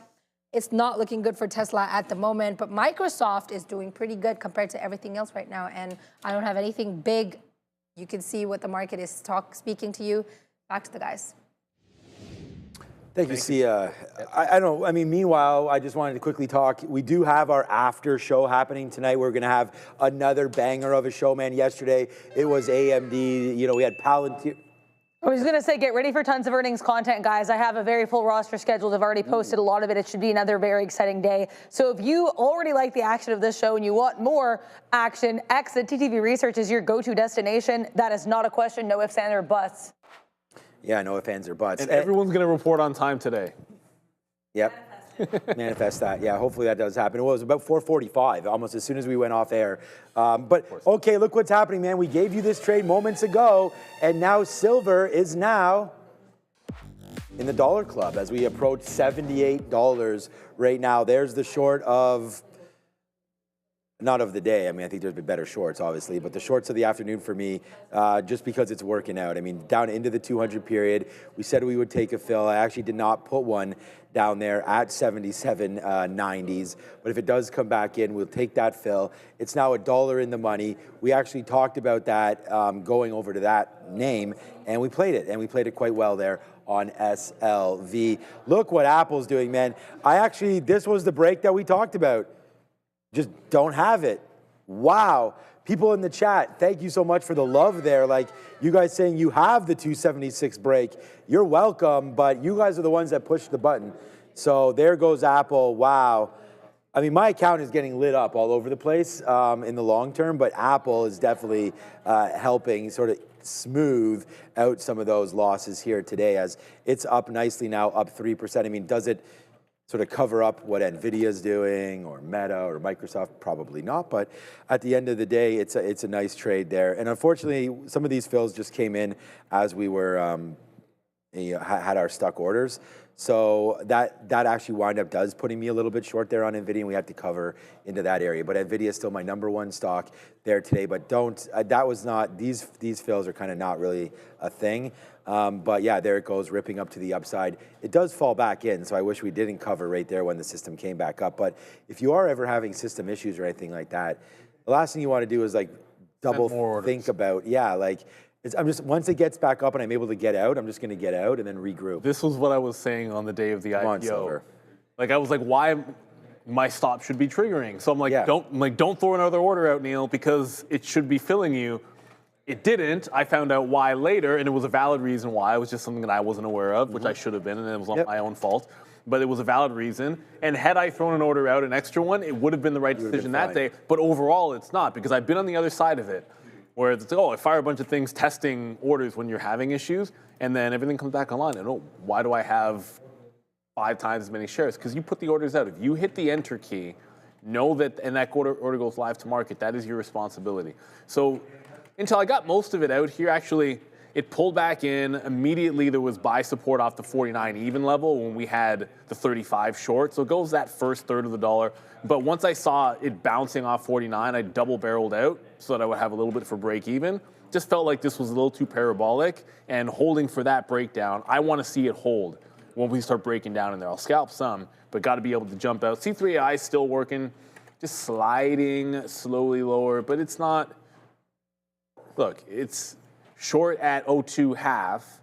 it's not looking good for Tesla at the moment. But Microsoft is doing pretty good compared to everything else right now, and I don't have anything big. You can see what the market is speaking to you. Back to the guys. Thank you, Sia. Meanwhile, I just wanted to quickly talk. We do have our after show happening tonight. We're going to have another banger of a show, man. Yesterday, it was AMD. We had Palantir. I was going to say, get ready for tons of earnings content, guys. I have a very full roster scheduled. I've already posted a lot of it. It should be another very exciting day. So if you already like the action of this show and you want more action, Exit TTV Research is your go-to destination. That is not a question. No ifs, ands, or buts. Yeah, no ifs, ands, or buts. And everyone's going to report on time today. Yep. Manifest that. Yeah, hopefully that does happen. It was about 4:45, almost as soon as we went off air. But okay, look what's happening, man. We gave you this trade moments ago, and now silver is now in the dollar club as we approach $78 right now. There's the short of, not of the day. I think there's been better shorts, obviously, but the shorts of the afternoon for me, just because it's working out. Down into the 200 period. We said we would take a fill. I actually did not put one down there at 77.90s, but if it does come back in, we'll take that fill. It's now $1 in the money. We actually talked about that going over to that name, and we played it quite well there on SLV. Look what Apple's doing, man. This was the break that we talked about. Just don't have it. Wow. People in the chat, thank you so much for the love there. Like, you guys saying you have the 276 break. You're welcome, but you guys are the ones that pushed the button. So there goes Apple. Wow. My account is getting lit up all over the place in the long term, but Apple is definitely helping sort of smooth out some of those losses here today as it's up nicely now, up 3%. Does it sort of cover up what Nvidia is doing or Meta or Microsoft? Probably not, but at the end of the day, it's a nice trade there. And unfortunately, some of these fills just came in as we were had our stuck orders. So that actually wound up putting me a little bit short there on Nvidia, and we had to cover into that area. But Nvidia is still my #1 stock there today. But these fills are kind of not really a thing. But yeah, there it goes, ripping up to the upside. It does fall back in, so I wish we didn't cover right there when the system came back up. But if you are ever having system issues or anything like that, the last thing you want to do is double think about, once it gets back up and I'm able to get out, I'm just going to get out and then regroup. This was what I was saying on the day of the IPO. Come on, Silver. I was like, why my stop should be triggering? So I'm like, don't throw another order out, Neil, because it should be filling you. It didn't. I found out why later, and it was a valid reason why. It was just something that I wasn't aware of, which I should have been, and it was my own fault. But it was a valid reason. And had I thrown an order out, an extra one, it would have been the right decision that day. But overall, it's not, because I've been on the other side of it, where it's, oh, I fire a bunch of things testing orders when you're having issues, and then everything comes back online. And oh, why do I have 5 times as many shares? Because you put the orders out. If you hit the enter key, know that, and that order goes live to market, that is your responsibility. So until I got most of it out here, actually, it pulled back in. Immediately, there was buy support off the 49 even level when we had the 35 short. So it goes that first third of the dollar. But once I saw it bouncing off 49, I double barreled out so that I would have a little bit for break even. Just felt like this was a little too parabolic, and holding for that breakdown, I want to see it hold when we start breaking down in there. I'll scalp some, but got to be able to jump out. C3AI is still working, just sliding slowly lower, but it's not, look, it's short at 02 half,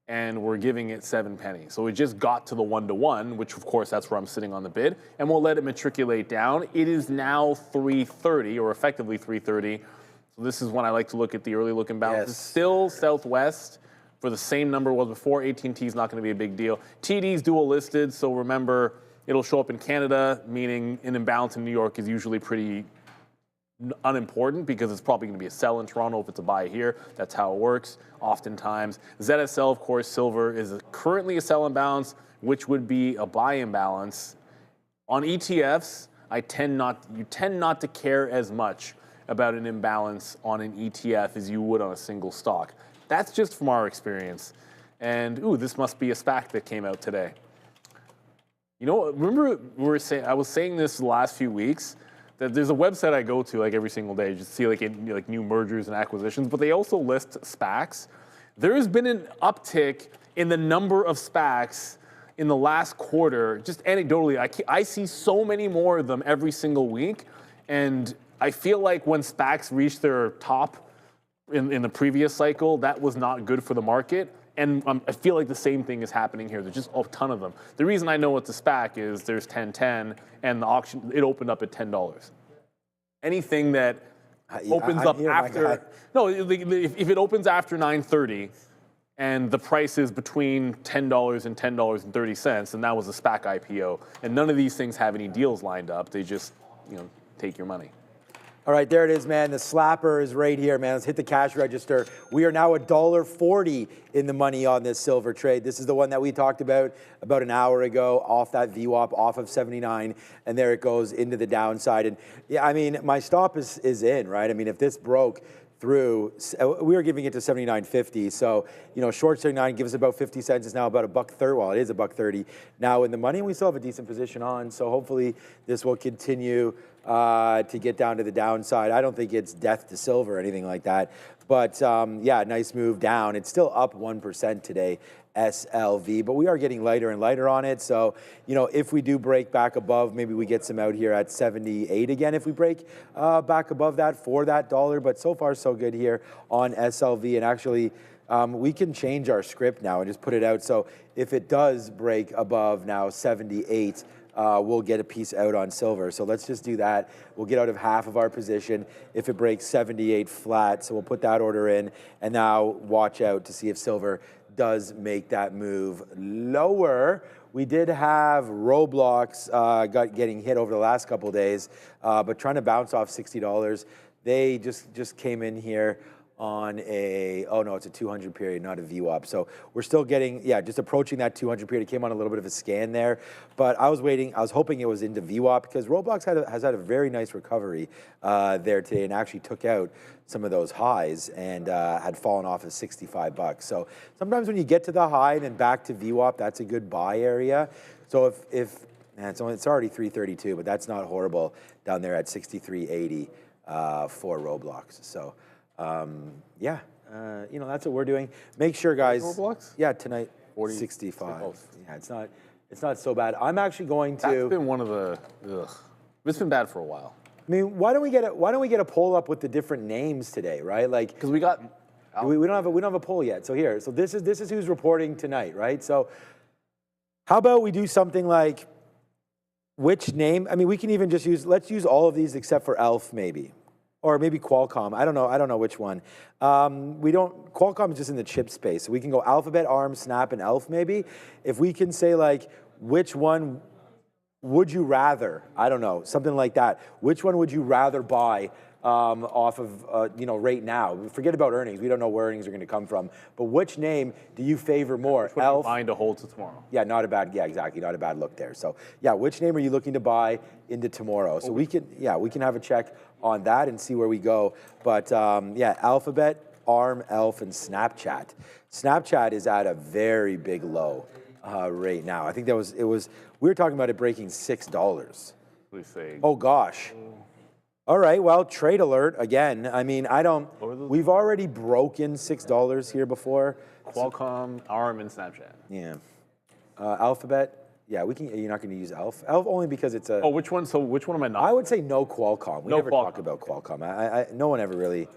and we're giving it 7 pennies. So it just got to the 1-to-1, which of course that's where I'm sitting on the bid, and we'll let it matriculate down. It is now 330, or effectively 330. So this is when I like to look at the early look imbalance. It's still southwest for the same number it was before. AT&T is not going to be a big deal. TD's dual listed, so remember, it'll show up in Canada, meaning an imbalance in New York is usually pretty unimportant because it's probably going to be a sell in Toronto if it's a buy here. That's how it works oftentimes. ZSL, of course, silver is currently a sell imbalance, which would be a buy imbalance. On ETFs, you tend not to care as much about an imbalance on an ETF as you would on a single stock. That's just from our experience. And ooh, this must be a SPAC that came out today. You know, remember I was saying this the last few weeks, that there's a website I go to like every single day just to see like new mergers and acquisitions, but they also list SPACs. There has been an uptick in the number of SPACs in the last quarter, just anecdotally. I see so many more of them every single week, and I feel like when SPACs reached their top in the previous cycle, that was not good for the market. And I feel like the same thing is happening here. There's just a ton of them. The reason I know it's a SPAC is there's 1010, and the auction, it opened up at $10. Anything that opens up after, no, if it opens after 9:30 and the price is between $10 and $10.30, then that was a SPAC IPO. And none of these things have any deals lined up. They just, take your money. All right, there it is, man. The slapper is right here, man. Let's hit the cash register. We are now $1.40 in the money on this silver trade. This is the one that we talked about an hour ago, off that VWAP, off of 79, and there it goes into the downside. And yeah, I mean, my stop is in, right? I mean, if this broke through, we were giving it to 79.50. So, short 79 gives us about 50 cents. It's now about $1.30. Well, it is $1.30 now in the money. And we still have a decent position on. So hopefully this will continue to get down to the downside. I don't think it's death to silver or anything like that. But yeah, nice move down. It's still up 1% today, SLV, but we are getting lighter and lighter on it. So, if we do break back above, maybe we get some out here at 78 again if we break back above that for that dollar. But so far, so good here on SLV. And actually, we can change our script now and just put it out. So if it does break above now 78, we'll get a piece out on silver. So let's just do that. We'll get out of half of our position if it breaks 78 flat. So we'll put that order in and now watch out to see if silver does make that move lower. We did have Roblox getting hit over the last couple of days, but trying to bounce off $60. They just came in here on it's a 200 period, not a VWAP. So we're still getting, just approaching that 200 period. It came on a little bit of a scan there, but I was hoping it was into VWAP because Roblox has had a very nice recovery there today and actually took out some of those highs and had fallen off of $65. So sometimes when you get to the high and then back to VWAP, that's a good buy area. So it's already 332, but that's not horrible down there at 63.80 for Roblox. So that's what we're doing. Make sure, guys. Roblox? Yeah, tonight, 65. Yeah, it's not so bad. I'm actually going to. That's been one of the. It's been bad for a while. I mean, why don't we get a poll up with the different names today, right? Like, because we got. We don't have a poll yet. So here, this is who's reporting tonight, right? So, how about we do something like, which name? I mean, we can even just let's use all of these except for ELF, maybe. Or maybe Qualcomm. I don't know which one. Qualcomm is just in the chip space. So we can go Alphabet, ARM, Snap, and ELF maybe. If we can say like, which one would you rather? I don't know, something like that. Which one would you rather buy off of, you know, right now. Forget about earnings. We don't know where earnings are going to come from. But which name do you favor more? Which one are you buying to hold to tomorrow? Yeah, not a bad, yeah, exactly. Not a bad look there. So, yeah, which name are you looking to buy into tomorrow? So we can have a check on that and see where we go. But, yeah, Alphabet, ARM, ELF, and Snapchat. Snapchat is at a very big low right now. I think we were talking about it breaking $6. Please say. Oh, gosh. All right, well, trade alert again. I mean, we've already broken $6 here before. Qualcomm, ARM, and Snapchat. Yeah. Alphabet, yeah, you're not going to use ELF. ELF only because it's a... Oh, which one? So which one am I not? I would say no Qualcomm. We No never Qualcomm. talk about Qualcomm. No one ever really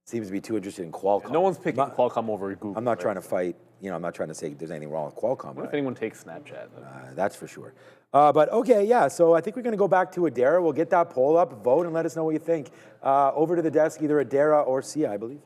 seems to be too interested in Qualcomm. No one's picking Qualcomm over Google. I'm not trying to fight, you know, I'm not trying to say there's anything wrong with Qualcomm. What if anyone takes Snapchat? That's for sure. But okay, yeah, so I think we're going to go back to Adara. We'll get that poll up, vote, and let us know what you think. Over to the desk, either Adara or Sia, I believe.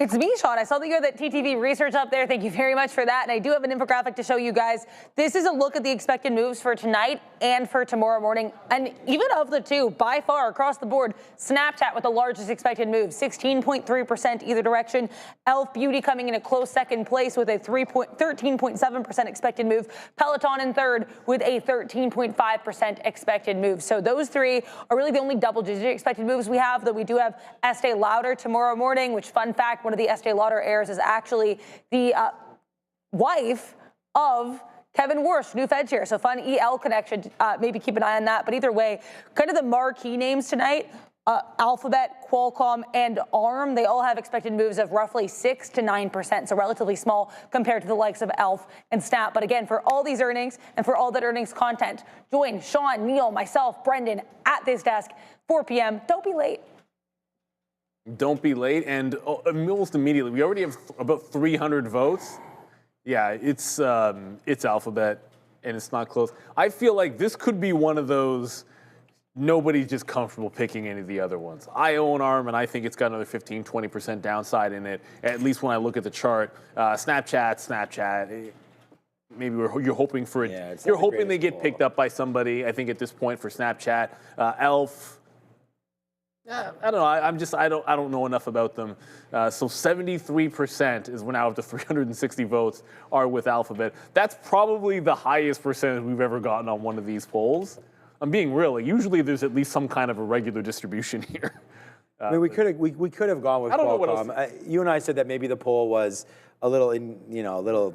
It's me, Sean. I saw that you had that TTV research up there. Thank you very much for that. And I do have an infographic to show you guys. This is a look at the expected moves for tonight and for tomorrow morning. And even of the two, by far, across the board, Snapchat with the largest expected move, 16.3% either direction. ELF Beauty coming in a close second place with a 13.7% expected move. Peloton in third with a 13.5% expected move. So those three are really the only double-digit expected moves we have, though we do have Estee Lauder tomorrow morning, which, fun fact, one of the Estee Lauder heirs is actually the wife of Kevin Warsh, new Fed chair. So fun EL connection. Maybe keep an eye on that. But either way, kind of the marquee names tonight, Alphabet, Qualcomm, and ARM, they all have expected moves of roughly 6 to 9%. So relatively small compared to the likes of ELF and Snap. But again, for all these earnings and for all that earnings content, join Sean, Neil, myself, Brendan at this desk, 4 p.m. Don't be late. Don't be late, and almost immediately, we already have about 300 votes. Yeah, it's Alphabet, and it's not close. I feel like this could be one of those, nobody's just comfortable picking any of the other ones. I own ARM, and I think it's got another 15, 20% downside in it, at least when I look at the chart. Snapchat, maybe you're hoping for it. Yeah, you're hoping they get picked up by somebody, I think, at this point for Snapchat. ELF, I don't know. I don't know enough about them. So 73% is now up to 360 votes are with Alphabet. That's probably the highest percentage we've ever gotten on one of these polls. I'm being real. Usually there's at least some kind of a regular distribution here. I mean, we could have gone with Qualcomm. You and I said that maybe the poll was a little, a little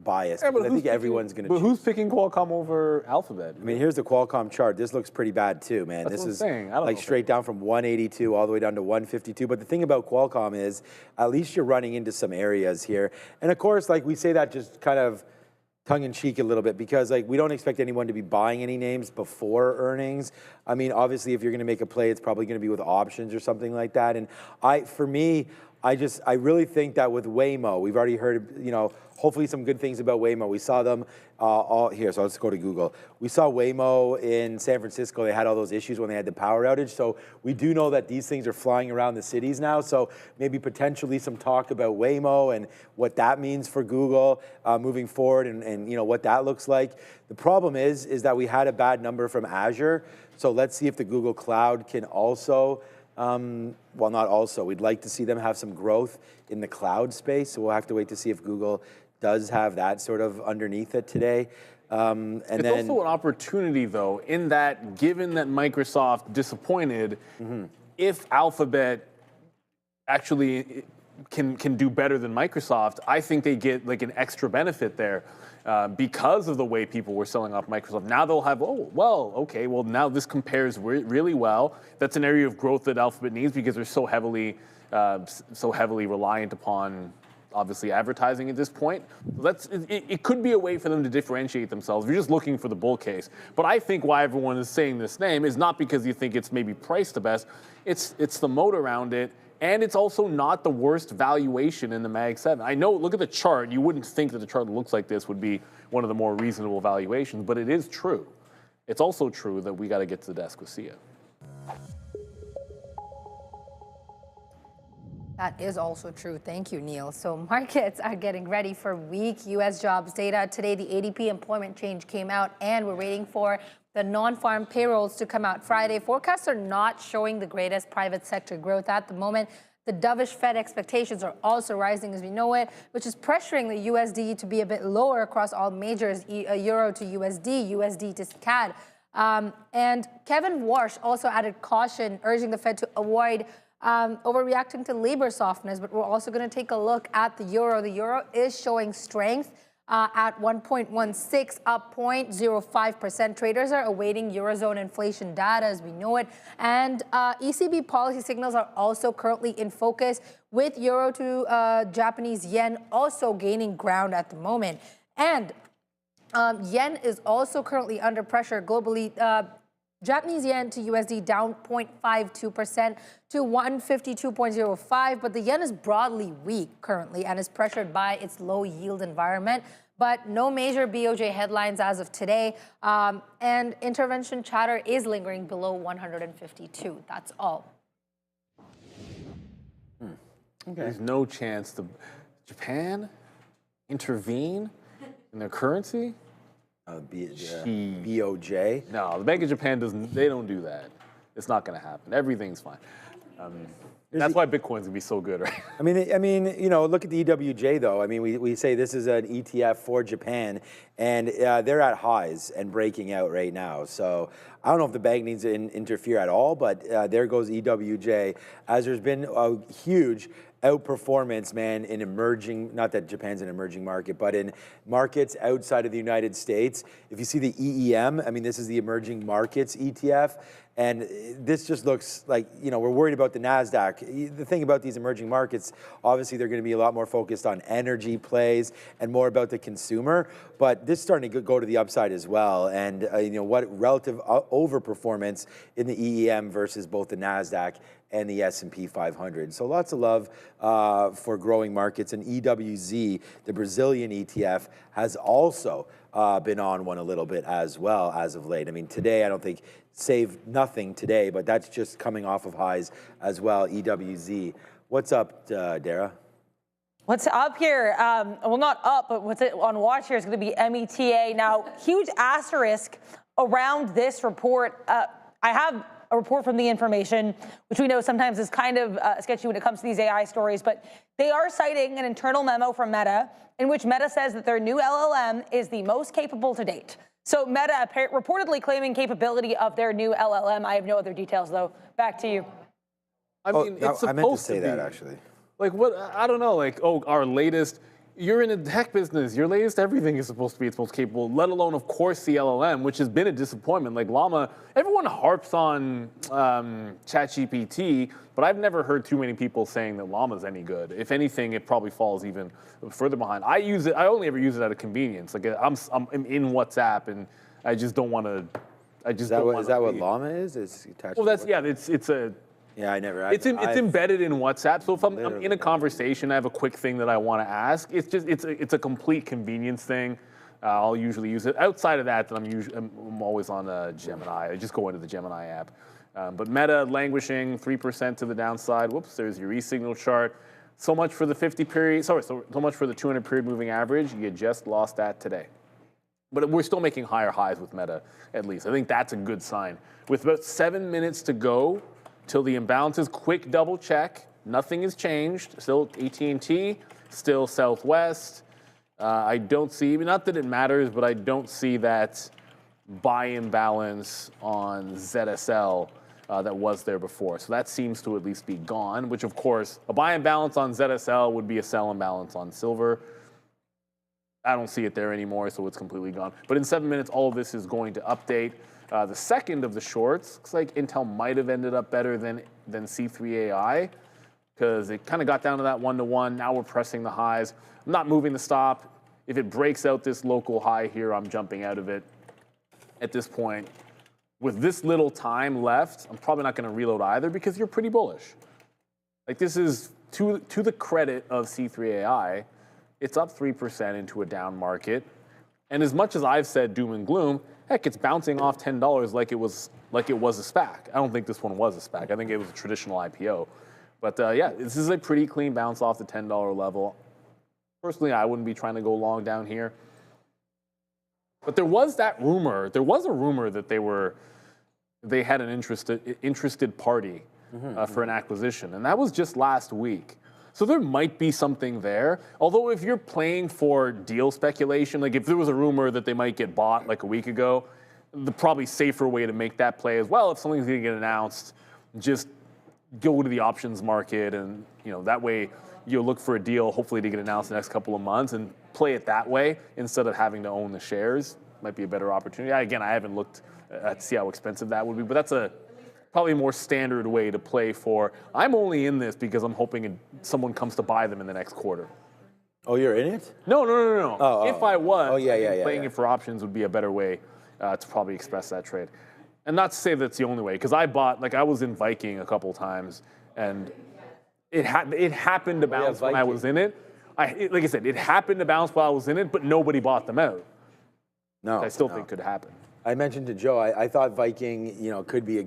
biased. Yeah, but I think everyone's going to. But who's picking Qualcomm over Alphabet? I mean, here's the Qualcomm chart. This looks pretty bad too, man. That's this what is I'm saying. I don't like know. Straight down from 182 all the way down to 152. But the thing about Qualcomm is, at least you're running into some areas here. And of course, like we say that just kind of tongue-in-cheek a little bit because like we don't expect anyone to be buying any names before earnings. I mean, obviously, if you're going to make a play, it's probably going to be with options or something like that. And for me, I really think that with Waymo, we've already heard, hopefully some good things about Waymo. We saw them all here, so let's go to Google. We saw Waymo in San Francisco. They had all those issues when they had the power outage. So we do know that these things are flying around the cities now. So maybe potentially some talk about Waymo and what that means for Google moving forward and what that looks like. The problem is that we had a bad number from Azure. So let's see if the Google Cloud can also well, not also. We'd like to see them have some growth in the cloud space. So we'll have to wait to see if Google does have that sort of underneath it today. It's also an opportunity, though, in that given that Microsoft disappointed, if Alphabet actually can do better than Microsoft, I think they get like an extra benefit there. Because of the way people were selling off Microsoft. Now they'll have, now this compares really well. That's an area of growth that Alphabet needs because they're so heavily reliant upon, obviously, advertising at this point. It could be a way for them to differentiate themselves if you're just looking for the bull case. But I think why everyone is saying this name is not because you think it's maybe priced the best. It's the moat around it. And it's also not the worst valuation in the Mag 7. I know, look at the chart. You wouldn't think that the chart that looks like this would be one of the more reasonable valuations, but it is true. It's also true that we got to get to the desk with Sia. That is also true. Thank you, Neil. So markets are getting ready for weak U.S. jobs data. Today, the ADP employment change came out, and we're waiting for the non-farm payrolls to come out Friday. Forecasts are not showing the greatest private sector growth at the moment. The dovish Fed expectations are also rising as we know it, which is pressuring the USD to be a bit lower across all majors, Euro to USD, USD to CAD. And Kevin Warsh also added caution, urging the Fed to avoid overreacting to labor softness. But we're also going to take a look at the Euro. The Euro is showing strength at 1.16, up 0.05%. Traders are awaiting Eurozone inflation data as we know it. And ECB policy signals are also currently in focus, with Euro to Japanese yen also gaining ground at the moment. And yen is also currently under pressure globally. Japanese yen to USD down 0.52% to 152.05, but the yen is broadly weak currently and is pressured by its low yield environment. But no major BOJ headlines as of today, and intervention chatter is lingering below 152. That's all. Okay. There's no chance to Japan intervene in their currency? BOJ? No, the Bank of Japan they don't do that. It's not going to happen. Everything's fine. That's why Bitcoin's going to be so good, right? I mean, you know, look at the EWJ though. I mean, we say this is an ETF for Japan, and they're at highs and breaking out right now. So I don't know if the bank needs to interfere at all, but there goes EWJ, as there's been a huge outperformance, man, in emerging, not that Japan's an emerging market, but in markets outside of the United States. If you see the EEM, I mean, this is the emerging markets ETF, and this just looks like, you know, we're worried about the Nasdaq. The thing about these emerging markets, obviously they're going to be a lot more focused on energy plays and more about the consumer, but this is starting to go to the upside as well. And, you know, what relative overperformance in the EEM versus both the Nasdaq and the S&P 500. So lots of love for growing markets. And EWZ, the Brazilian ETF, has also been on one a little bit as well as of late. I mean, today, I don't think saved nothing today, but that's just coming off of highs as well, EWZ. What's up, Dara? What's up here? Well, not up, but what's on watch here is going to be META. Now, huge asterisk around this report. I have a report from The Information, which we know sometimes is kind of sketchy when it comes to these AI stories, but they are citing an internal memo from Meta in which Meta says that their new LLM is the most capable to date. So Meta reportedly claiming capability of their new LLM. I have no other details, though. Back to you. I mean, it's supposed I meant to say that, actually. Like, what? I don't know. Like, oh, our latest. You're in a tech business. Your latest everything is supposed to be its most capable, let alone, of course, the LLM, which has been a disappointment. Like Llama, everyone harps on ChatGPT, but I've never heard too many people saying that Llama's any good. If anything, it probably falls even further behind. I use it. I only ever use it out of convenience. Like I'm in WhatsApp, and I just don't want to. Is that what Llama is? It's attached. Well, that's it's a. Yeah, I never. It's embedded in WhatsApp. So if I'm in a conversation, I have a quick thing that I want to ask. It's a complete convenience thing. I'll usually use it. Outside of that, I'm always on Gemini. I just go into the Gemini app. But Meta languishing 3% to the downside. Whoops, there's your e-signal chart. So much for the 50 period. Sorry, so much for the 200 period moving average. You just lost that today. But we're still making higher highs with Meta, at least. I think that's a good sign. With about 7 minutes to go till the imbalances, quick double check. Nothing has changed. Still AT&T, still Southwest. I don't see, not that it matters, but I don't see that buy imbalance on ZSL that was there before. So that seems to at least be gone, which of course, a buy imbalance on ZSL would be a sell imbalance on silver. I don't see it there anymore, so it's completely gone. But in 7 minutes, all of this is going to update. The second of the shorts, looks like Intel might have ended up better than C3AI, because it kind of got down to that 1-to-1. Now we're pressing the highs. I'm not moving the stop. If it breaks out this local high here, I'm jumping out of it. At this point, with this little time left, I'm probably not going to reload either, because you're pretty bullish. Like, this is to the credit of C3AI. It's up 3% into a down market. And as much as I've said doom and gloom, heck, it's bouncing off $10 like it was a SPAC. I don't think this one was a SPAC. I think it was a traditional IPO. But yeah, this is a pretty clean bounce off the $10 level. Personally, I wouldn't be trying to go long down here. But there was that rumor. There was a rumor that they had an interested party for an acquisition, and that was just last week. So there might be something there. Although if you're playing for deal speculation, like if there was a rumor that they might get bought like a week ago, the probably safer way to make that play as well, if something's going to get announced, just go to the options market, and that way you'll look for a deal, hopefully to get announced the next couple of months, and play it that way instead of having to own the shares. Might be a better opportunity. Again, I haven't looked to see how expensive that would be, but that's probably a more standard way to play for. I'm only in this because I'm hoping someone comes to buy them in the next quarter. Oh, you're in it? No. If I was, playing yeah. it for options would be a better way to probably express that trade. And not to say that's the only way, because I was in Viking a couple times, and it happened to bounce when I was in it. Like I said, it happened to bounce while I was in it, but nobody bought them out. No, I still think could happen. I mentioned to Joe, I thought Viking, could be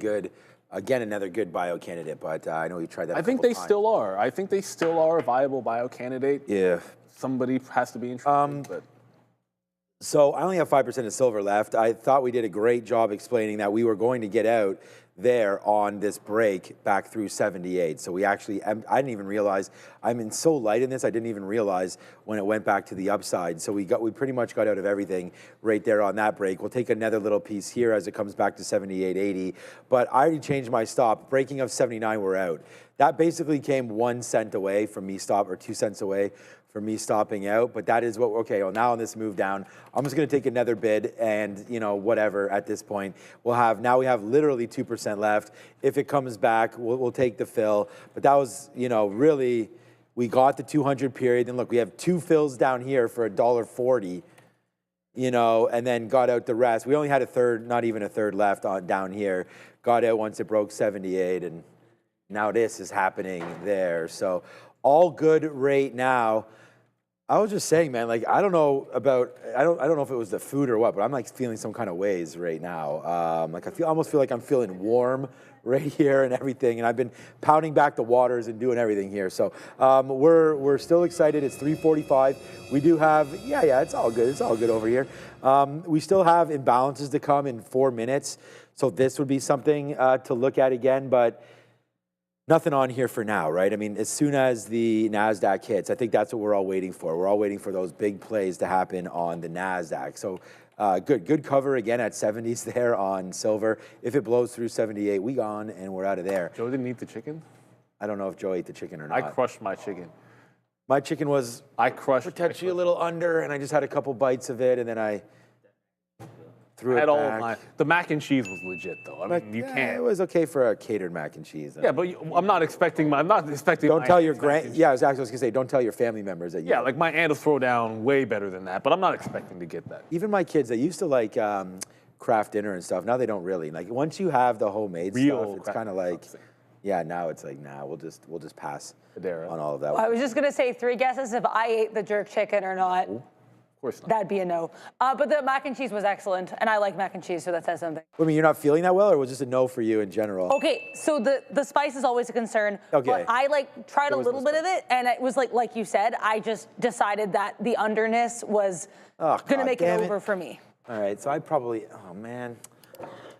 another good bio candidate, but I know he tried that. I think they still are. I think they still are a viable bio candidate. Yeah. Somebody has to be interested. So I only have 5% of silver left. I thought we did a great job explaining that we were going to get out there on this break back through 78. So we actually, I didn't even realize, I'm in so light in this, I didn't even realize when it went back to the upside. So we pretty much got out of everything right there on that break. We'll take another little piece here as it comes back to 78.80. But I already changed my stop. Breaking of 79, we're out. That basically came 1 cent away from me or 2 cents away for me stopping out, but that is well, now on this move down, I'm just going to take another bid, and whatever at this point. We have literally 2% left. If it comes back, we'll take the fill. But that was, really, we got the 200 period, and look, we have 2 fills down here for $1.40, and then got out the rest. We only had a third, not even a third left down here. Got out once it broke 78, and now this is happening there. So all good right now. I was just saying, man, I don't know if it was the food or what, but I'm feeling some kind of ways right now. I almost feel like I'm feeling warm right here and everything, and I've been pounding back the waters and doing everything here. So we're still excited. It's 3:45. We do have, it's all good. It's all good over here. We still have imbalances to come in 4 minutes, so this would be something to look at again, but nothing on here for now, right? I mean, as soon as the Nasdaq hits, I think that's what we're all waiting for. We're all waiting for those big plays to happen on the Nasdaq. So good cover again at 70s there on silver. If it blows through 78, we gone and we're out of there. Joe didn't eat the chicken? I don't know if Joe ate the chicken or not. I crushed my chicken. My chicken was potentially a little under, and I just had a couple bites of it, and then I threw it back. The mac and cheese was legit, though. I mean, you can't. It was okay for a catered mac and cheese. Yeah, but I'm not expecting. Don't tell your Yeah, I was gonna say, don't tell your family members that you. Yeah, my aunt will throw down way better than that, but I'm not expecting to get that. Even my kids, they used to like craft dinner and stuff. Now they don't really. Once you have the homemade stuff, it's kind of like. Yeah, now it's nah, we'll just pass on all of that. Well, I was just gonna say 3 guesses if I ate the jerk chicken or not. Ooh. Of course not. That'd be a no. But the mac and cheese was excellent, and I like mac and cheese, so that says something. I mean, you're not feeling that well, or was it just a no for you in general? Okay, so the spice is always a concern. Okay. But I tried a little bit of it, and it was like you said, I just decided that the underness was gonna make it over for me. All right, so oh man.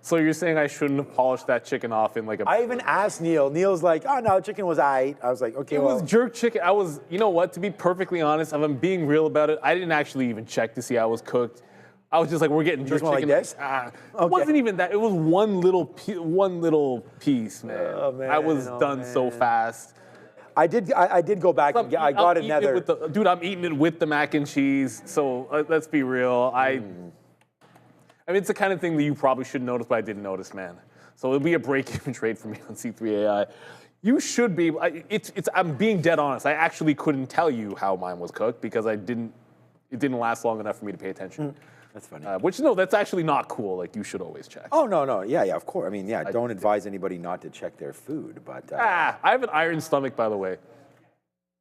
So you're saying I shouldn't have polished that chicken off in I even asked Neil. Neil's like, oh no, the chicken was aight. I was like, okay, It was jerk chicken. You know what, to be perfectly honest, if I'm being real about it, I didn't actually even check to see how it was cooked. I was just like, we're getting jerk chicken. Like this? It wasn't even that. It was one little piece, man. Oh, man. I was done so fast. I did go back and I got another. Dude, I'm eating it with the mac and cheese. So let's be real. I mean, it's the kind of thing that you probably should notice, but I didn't notice, man. So it'll be a break-even trade for me on C3AI. You should be. I'm being dead honest. I actually couldn't tell you how mine was cooked because it didn't last long enough for me to pay attention. That's funny. That's actually not cool. You should always check. Oh no, yeah, of course. I mean, don't advise anybody not to check their food, but. I have an iron stomach, by the way.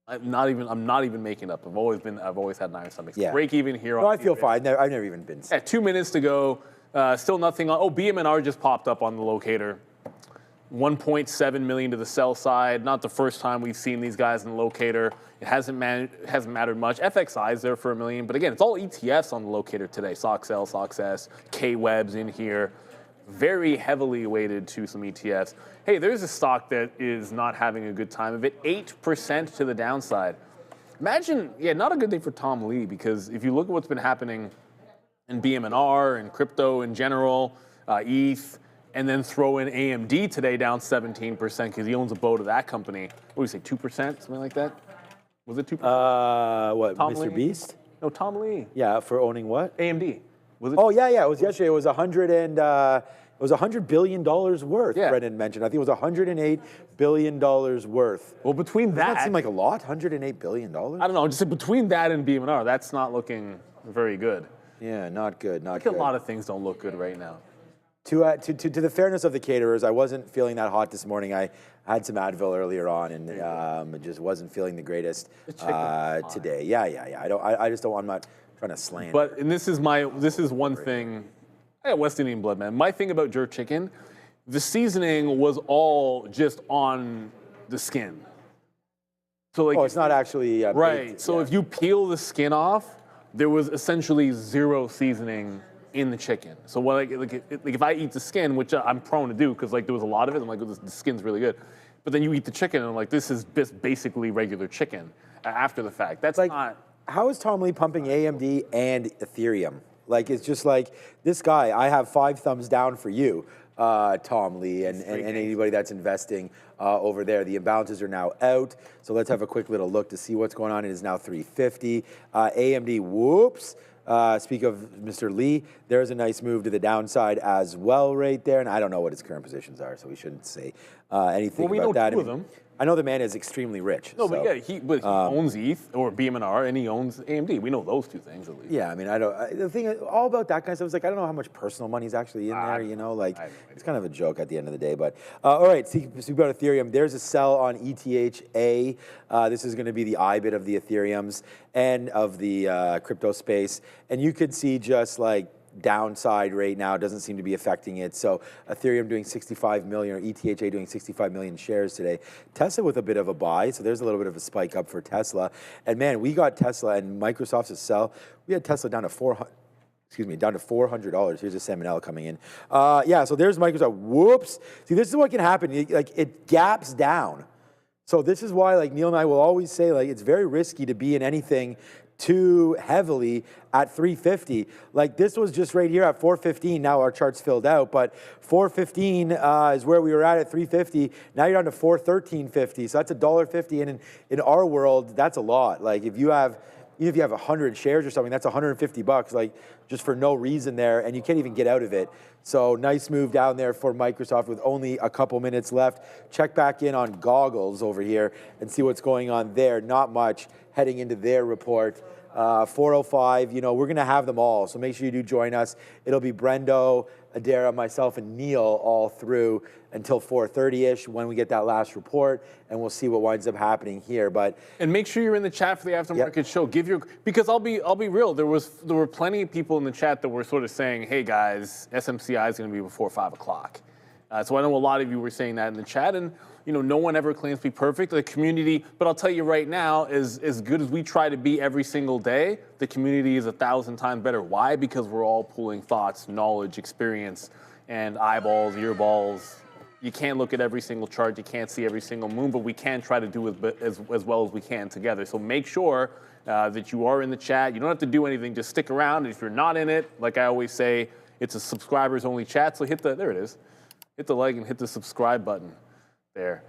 I'm not even making up. I've always had an iron stomach. So break even here. No, I feel fine. I've never even been sick. 2 minutes to go. Still nothing on. Oh, BM&R just popped up on the locator. 1.7 million to the sell side. Not the first time we've seen these guys in the locator. It hasn't mattered much. FXI is there for $1 million, but again, it's all ETFs on the locator today. SOXL, SOXS, K-Web's in here. Very heavily weighted to some ETFs. Hey, there's a stock that is not having a good time of it. 8% to the downside. Imagine, not a good day for Tom Lee, because if you look at what's been happening in BM&R and crypto in general, ETH, and then throw in AMD today down 17% because he owns a boat of that company. What do you say, 2%, something like that? Was it 2%? What, Tom Mr. Lee? Beast? No, Tom Lee. Yeah, for owning what? AMD. Was it? Oh, yeah, it was yesterday. It was $100 billion worth, Yeah. Brendan mentioned. I think it was $108 billion worth. Well, between Doesn't that, that seem like a lot? $108 billion? I don't know, just between that and BM&R, that's not looking very good. Yeah, not good, not I think good. a lot of things don't look good right now. To the fairness of the caterers, I wasn't feeling that hot this morning. I had some Advil earlier on, and just wasn't feeling the greatest today. Yeah. I'm not trying to slam. But and this is one thing. I got West Indian blood, man. My thing about jerk chicken, the seasoning was all just on the skin. So like, it's not actually right. baked, So if you peel the skin off, there was essentially zero seasoning in the chicken. So what, like if I eat the skin, which I'm prone to do because like there was a lot of it, I'm like, the skin's really good. But then you eat the chicken, and I'm like, this is just basically regular chicken after the fact. That's like, not. How is Tom Lee pumping AMD and Ethereum? Like, it's just like, this guy, I have 5 thumbs down for you, Tom Lee, and anybody that's investing over there. The imbalances are now out, so let's have a quick little look to see what's going on. It is now 350. AMD, whoops. Speak of Mr. Lee, there's a nice move to the downside as well right there, and I don't know what his current positions are, so we shouldn't say anything Well, we about know that. two of them. I know the man is extremely rich. No, so, but he owns ETH or BM&R, and he owns AMD. We know those two things at least. Yeah, I mean, the thing all about that kind of stuff is like, I don't know how much personal money's actually in there, you know, like it's kind of a joke at the end of the day. But all right, speak about Ethereum. There's a sell on ETHA. This is going to be the IBIT of the Ethereums and of the crypto space. And you could see just like downside right now doesn't seem to be affecting it. So Ethereum doing 65 million, or ETHA doing 65 million shares today. Tesla with a bit of a buy, so there's a little bit of a spike up for Tesla. And man, we got Tesla and Microsoft's sell. We had Tesla down to $400. Here's a Salmonella coming in. So there's Microsoft. Whoops. See, this is what can happen. It gaps down. So this is why, like Neil and I will always say, like it's very risky to be in anything too heavily at 350. Like this was just right here at 415. Now our chart's filled out, but 415 is where we were at 350. Now you're down to 413.50. So that's $1.50. And in our world, that's a lot. Like if you have, even if you have 100 shares or something, that's $150, like just for no reason there, and you can't even get out of it. So nice move down there for Microsoft with only a couple minutes left. Check back in on Goggles over here and see what's going on there. Not much heading into their report. 405, you know, we're going to have them all. So make sure you do join us. It'll be Brendo, Adara, myself, and Neil all through until 4:30-ish when we get that last report, and we'll see what winds up happening here. And make sure you're in the chat for the aftermarket show. Because I'll be real. There were plenty of people in the chat that were sort of saying, "Hey guys, SMCI is going to be before 5 o'clock." So I know a lot of you were saying that in the chat, and you know, no one ever claims to be perfect. The community, but I'll tell you right now, as good as we try to be every single day, the community is 1,000 times better. Why? Because we're all pooling thoughts, knowledge, experience, and eyeballs, earballs. You can't look at every single chart, you can't see every single move, but we can try to do as well as we can together. So make sure that you are in the chat. You don't have to do anything, just stick around. If you're not in it, like I always say, it's a subscribers only chat, so there it is. Hit the like and hit the subscribe button there.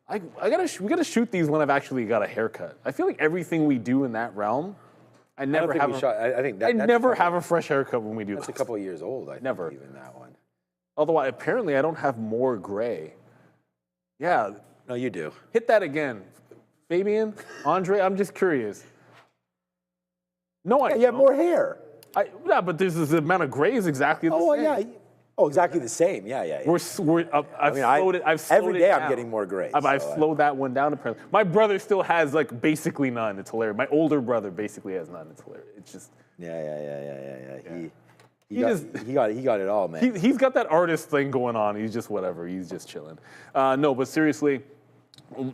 We gotta shoot these when I've actually got a haircut. I feel like everything we do in that realm, I never have a fresh haircut when we do that's this. a couple of years old, I think, never. even that one. Although apparently I don't have more gray. Yeah. No, you do. Hit that again. Fabian, Andre, I'm just curious. No, you have more hair. Yeah, but this amount of gray is exactly the same. Oh, yeah. Oh, exactly the same. Yeah. I've slowed every day it I'm down. getting more gray. I've slowed that one down apparently. My brother still has like basically none. It's hilarious. My older brother basically has none. It's hilarious. It's just. Yeah. He got it all, man. He's got that artist thing going on. He's just whatever. He's just chilling. No, but seriously,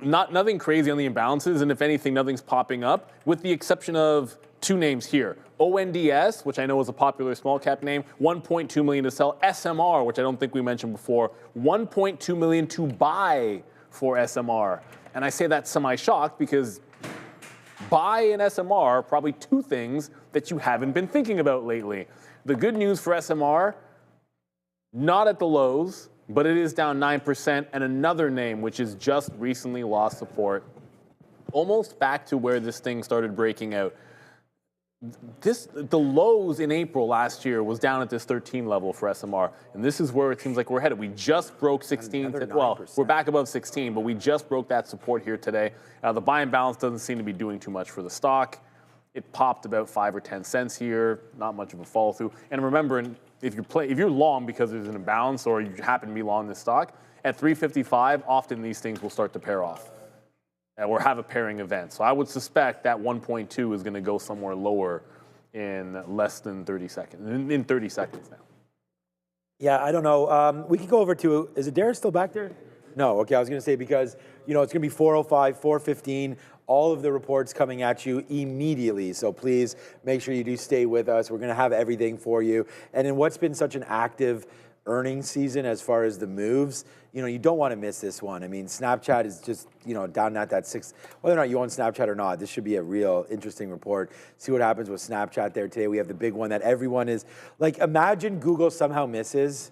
nothing crazy on the imbalances, and if anything, nothing's popping up, with the exception of two names here. ONDS, which I know is a popular small cap name, 1.2 million to sell. SMR, which I don't think we mentioned before, 1.2 million to buy for SMR. And I say that semi-shocked because buy an SMR, probably two things that you haven't been thinking about lately. The good news for SMR, not at the lows, but it is down 9%, and another name which has just recently lost support, almost back to where this thing started breaking out. The lows in April last year was down at this 13 level for SMR, and this is where it seems like we're headed. We just broke 16. Well, we're back above 16, but we just broke that support here today. The buy and balance doesn't seem to be doing too much for the stock. It popped about 5 or 10 cents here, not much of a follow through. And remember, if you're long because there's an imbalance or you happen to be long this stock, at 355, often these things will start to pair off or have a pairing event. So I would suspect that 1.2 is going to go somewhere lower in less than 30 seconds, in 30 seconds now. Yeah, I don't know. We could go over to, is it Darius still back there? No, okay, I was going to say because, it's going to be 4:05, 4:15, all of the reports coming at you immediately. So please make sure you do stay with us. We're going to have everything for you. And in what's been such an active earnings season as far as the moves, you don't want to miss this one. I mean, Snapchat is just, down at that 6, whether or not you own Snapchat or not, this should be a real interesting report. See what happens with Snapchat there today. We have the big one that everyone is, imagine Google somehow misses.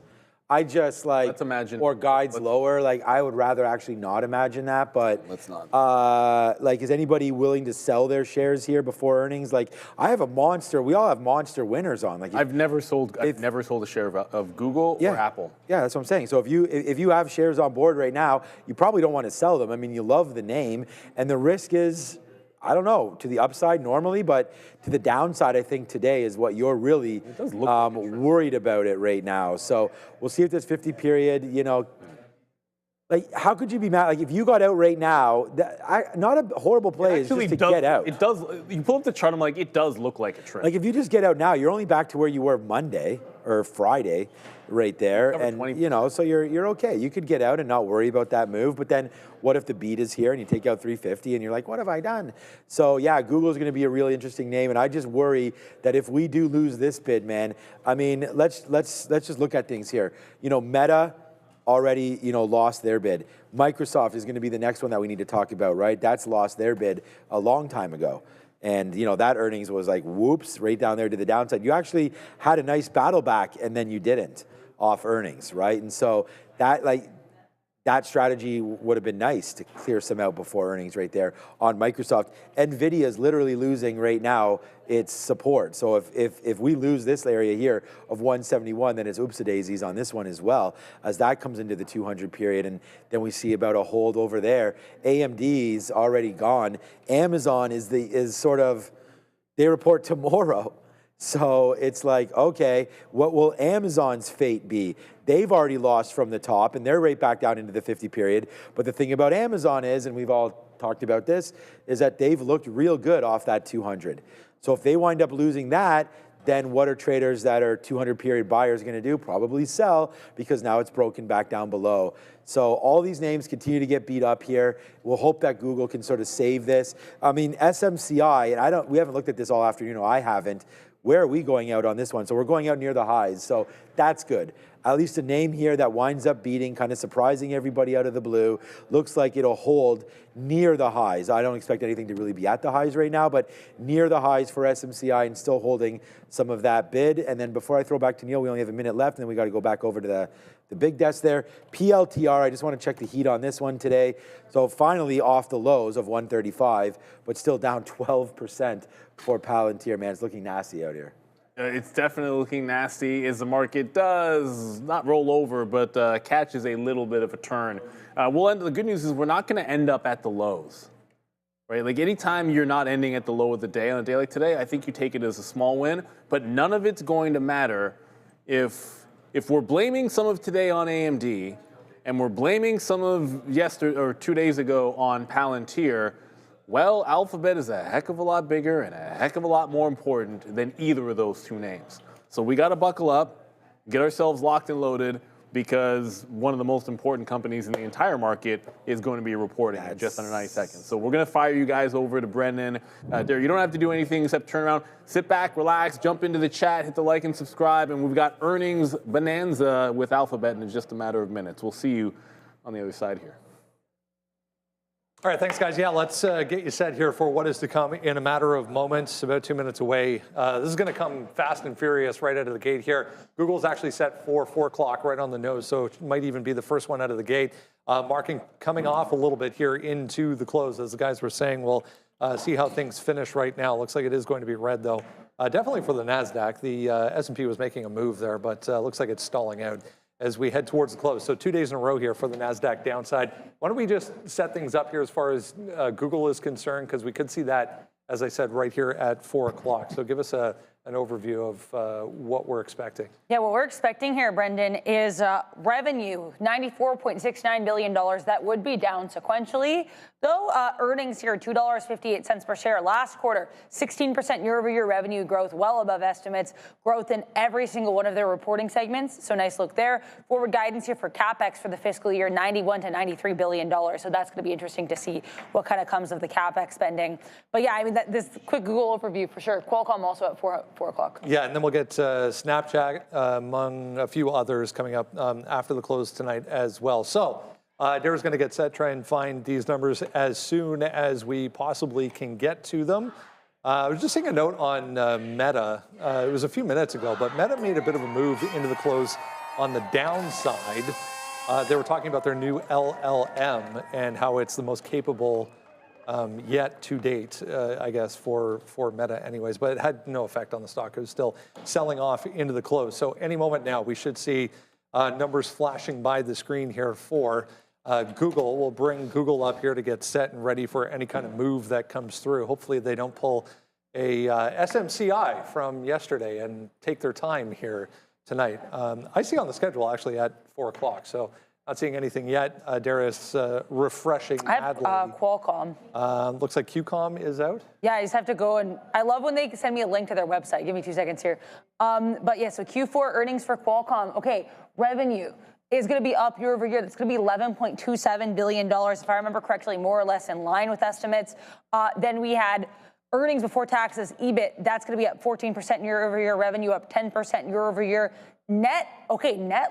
I just let's imagine, or guides lower. I would rather actually not imagine that, but let's not. Is anybody willing to sell their shares here before earnings? I have a monster. We all have monster winners on. I've never sold a share of Google or Apple. Yeah, that's what I'm saying. So if you have shares on board right now, you probably don't want to sell them. I mean, you love the name, and the risk is, I don't know, to the upside normally, but to the downside, I think today is what you're really worried about it right now. So we'll see if this 50 period, how could you be mad? If you got out right now, not a horrible play is just to get out. It does. You pull up the chart, I'm like, it does look like a trend. If you just get out now, you're only back to where you were Monday or Friday right there. And, so you're okay. You could get out and not worry about that move. But then what if the beat is here and you take out 350 and you're like, what have I done? So, yeah, Google is going to be a really interesting name. And I just worry that if we do lose this bid, man, I mean, let's just look at things here. Meta already, lost their bid. Microsoft is going to be the next one that we need to talk about, right? That's lost their bid a long time ago. And, that earnings was like, whoops, right down there to the downside. You actually had a nice battle back, and then you didn't off earnings, right? And so that strategy would have been nice to clear some out before earnings right there on Microsoft. Nvidia is literally losing right now its support. So if we lose this area here of 171, then it's oops-a-daisies on this one as well, as that comes into the 200 period, and then we see about a hold over there. AMD's already gone. Amazon is sort of, they report tomorrow. So it's like, okay, what will Amazon's fate be? They've already lost from the top, and they're right back down into the 50 period. But the thing about Amazon is, and we've all talked about this, is that they've looked real good off that 200. So if they wind up losing that, then what are traders that are 200 period buyers going to do? Probably sell, because now it's broken back down below. So all these names continue to get beat up here. We'll hope that Google can sort of save this. I mean, SMCI, and we haven't looked at this all afternoon. I haven't. Where are we going out on this one? So we're going out near the highs. So that's good. At least a name here that winds up beating, kind of surprising everybody out of the blue. Looks like it'll hold near the highs. I don't expect anything to really be at the highs right now, but near the highs for SMCI and still holding some of that bid. And then before I throw back to Neil, we only have a minute left, and then we got to go back over to the big desk there. PLTR, I just want to check the heat on this one today. So finally off the lows of 135, but still down 12% for Palantir. Man, it's looking nasty out here. It's definitely looking nasty as the market does not roll over, but catches a little bit of a turn. The good news is we're not going to end up at the lows, right? Anytime you're not ending at the low of the day on a day like today, I think you take it as a small win, but none of it's going to matter if we're blaming some of today on AMD and we're blaming some of yesterday or 2 days ago on Palantir. Well, Alphabet is a heck of a lot bigger and a heck of a lot more important than either of those two names. So we got to buckle up, get ourselves locked and loaded, because one of the most important companies in the entire market is going to be reporting in just under 90 seconds. So we're going to fire you guys over to Brendan. There, you don't have to do anything except turn around, sit back, relax, jump into the chat, hit the like and subscribe, and we've got earnings bonanza with Alphabet in just a matter of minutes. We'll see you on the other side here. All right, thanks, guys. Yeah, let's get you set here for what is to come in a matter of moments, about 2 minutes away. This is going to come fast and furious right out of the gate here. Google's actually set for 4 o'clock right on the nose, so it might even be the first one out of the gate. Marking coming off a little bit here into the close, as the guys were saying. We'll see how things finish right now. Looks like it is going to be red, though. Definitely for the Nasdaq. The S&P was making a move there, but looks like it's stalling out as we head towards the close. So 2 days in a row here for the Nasdaq downside. Why don't we just set things up here as far as Google is concerned, because we could see that, as I said, right here at 4 o'clock. So give us an overview of what we're expecting. Yeah, what we're expecting here, Brendan, is revenue, $94.69 billion. That would be down sequentially. Though earnings here, $2.58 per share. Last quarter, 16% year-over-year revenue growth, well above estimates. Growth in every single one of their reporting segments. So nice look there. Forward guidance here for Capex for the fiscal year, $91 to $93 billion. So that's going to be interesting to see what kind of comes of the Capex spending. But yeah, I mean, this quick Google overview for sure. Qualcomm also at 4 o'clock. Yeah, and then we'll get Snapchat among a few others coming up after the close tonight as well. So Dara's going to get set, try and find these numbers as soon as we possibly can get to them. I was just seeing a note on Meta. It was a few minutes ago, but Meta made a bit of a move into the close on the downside. They were talking about their new LLM and how it's the most capable yet to date, I guess, for Meta anyways, but it had no effect on the stock. It was still selling off into the close. So any moment now, we should see numbers flashing by the screen here for Google. We'll bring Google up here to get set and ready for any kind of move that comes through. Hopefully they don't pull a SMCI from yesterday and take their time here tonight. I see on the schedule actually at 4 o'clock, so not seeing anything yet. Darius refreshing. I have Qualcomm. Looks like QCOM is out. Yeah, I just have to go, and I love when they send me a link to their website. Give me 2 seconds here. But yeah, so Q4 earnings for Qualcomm. Okay, revenue is going to be up year over year. That's going to be $11.27 billion, if I remember correctly, more or less in line with estimates. Then we had earnings before taxes, EBIT. That's going to be up 14% year over year. Revenue up 10% year over year. Net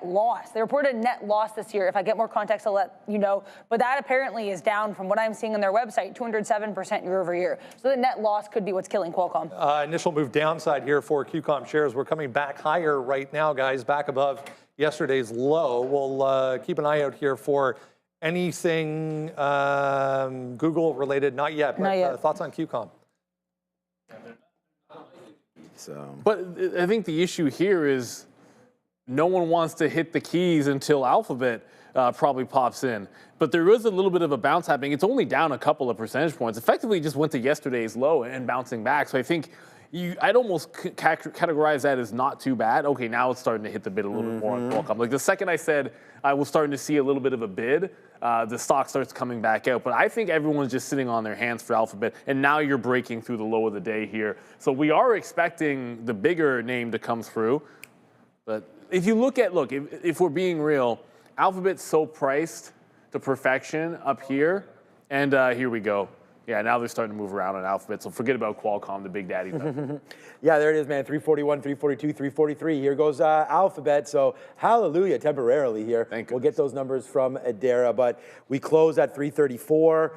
loss. They reported a net loss this year. If I get more context, I'll let you know. But that apparently is down from what I'm seeing on their website, 207% year over year. So the net loss could be what's killing Qualcomm. Initial move downside here for QCOM shares. We're coming back higher right now, guys, back above yesterday's low. We'll keep an eye out here for anything Google related. Not yet, but thoughts on QCOM? But I think the issue here is no one wants to hit the keys until Alphabet probably pops in. But there is a little bit of a bounce happening. It's only down a couple of percentage points. Effectively just went to yesterday's low and bouncing back. So I think I'd almost categorize that as not too bad. Okay, now it's starting to hit the bid a little bit more on Qualcomm. Like the second I said I was starting to see a little bit of a bid, the stock starts coming back out. But I think everyone's just sitting on their hands for Alphabet, and now you're breaking through the low of the day here. So we are expecting the bigger name to come through. But if you look, if we're being real, Alphabet's so priced to perfection up here, and here we go. Yeah, now they're starting to move around on Alphabet, so forget about Qualcomm, the big daddy. Yeah, there it is, man. 341, 342, 343. Here goes Alphabet. So hallelujah temporarily here. We'll get those numbers from Adara, but we close at 334.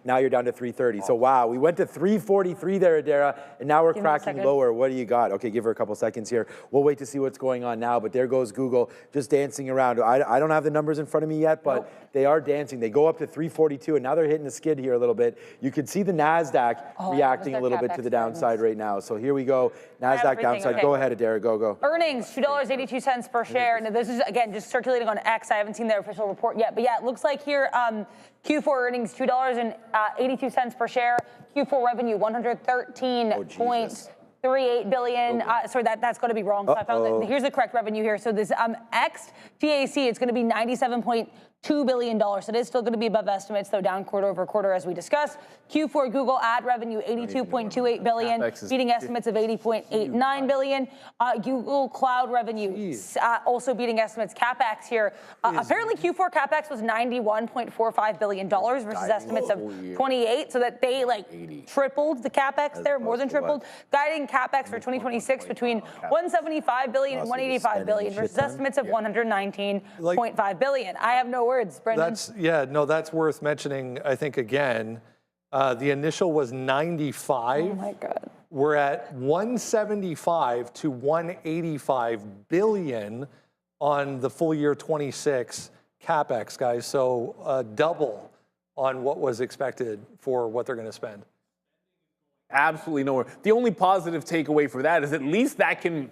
Now you're down to 330. So wow, we went to 343 there, Adara, and now we're cracking lower. What do you got? Okay, give her a couple seconds here. We'll wait to see what's going on now, but there goes Google just dancing around. I don't have the numbers in front of me yet, but they are dancing. They go up to 342, and now they're hitting the skid here a little bit. You can see the Nasdaq reacting a little bit to the downside right now. So here we go. Nasdaq downside. Okay. Go ahead, Adara. Go. Earnings, $2.82 per share. Now, this is, again, just circulating on X. I haven't seen their official report yet. But yeah, it looks like here, Q4 earnings, $2.82 per share. Q4 revenue, $113.38 billion. Sorry, that's going to be wrong. So I found that. Here's the correct revenue here. So this ex-TAC, it's going to be $97.2 $2 billion. It is still going to be above estimates, though down quarter over quarter, as we discussed. Q4 Google ad revenue, $82.28 billion, beating estimates of $80.89 billion. Google Cloud revenue also beating estimates. Capex here, apparently Q4 Capex was $91.45 billion versus estimates of 28, so that they tripled the Capex there, more than tripled. Guiding Capex for 2026 between $175 billion and $185 billion versus estimates of $119.5 billion. I have no words, Brendan. That's worth mentioning, I think, again. The initial was 95. Oh my God. We're at 175 to 185 billion on the full year 26 Capex, guys. So double on what was expected for what they're going to spend. Absolutely nowhere. The only positive takeaway for that is at least okay,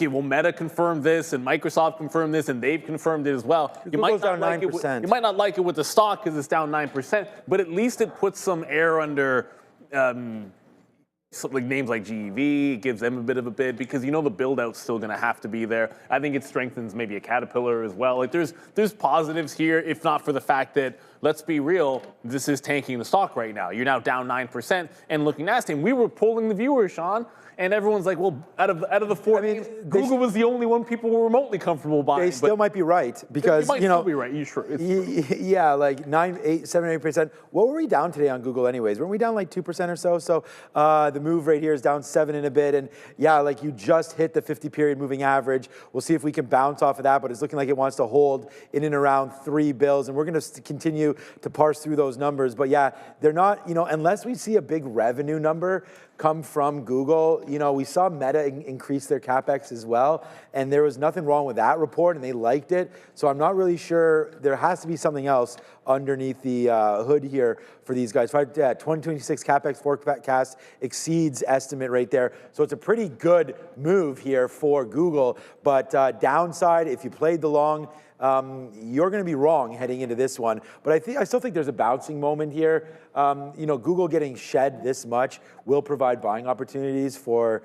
well, Meta confirmed this and Microsoft confirmed this and they've confirmed it as well. You might not like it. You might not like it with the stock because it's down 9%, but at least it puts some air under names like GEV. It gives them a bit of a bid because the build out's still going to have to be there. I think it strengthens maybe a Caterpillar as well. There's positives here, if not for the fact that, let's be real, this is tanking the stock right now. You're now down 9%. And looking nasty. We were polling the viewers, Sean, and everyone's like, well, out of the four, Google was the only one people were remotely comfortable buying. They still might be right because you might still be right. You sure? Yeah, like 9, 8, 7, 8%. What were we down today on Google, anyways? Weren't we down like 2% or so? So the move right here is down 7 and a bit, and yeah, like you just hit the 50-period moving average. We'll see if we can bounce off of that, but it's looking like it wants to hold in and around 3 bills, and we're going to continue to parse through those numbers. But yeah, they're not, unless we see a big revenue number come from Google. We saw Meta increase their Capex as well, and there was nothing wrong with that report, and they liked it. So I'm not really sure. There has to be something else underneath the hood here for these guys. 2026 Capex forecast exceeds estimate right there. So it's a pretty good move here for Google. But downside, if you played the long, you're going to be wrong heading into this one. But I still think there's a bouncing moment here. Google getting shed this much will provide buying opportunities for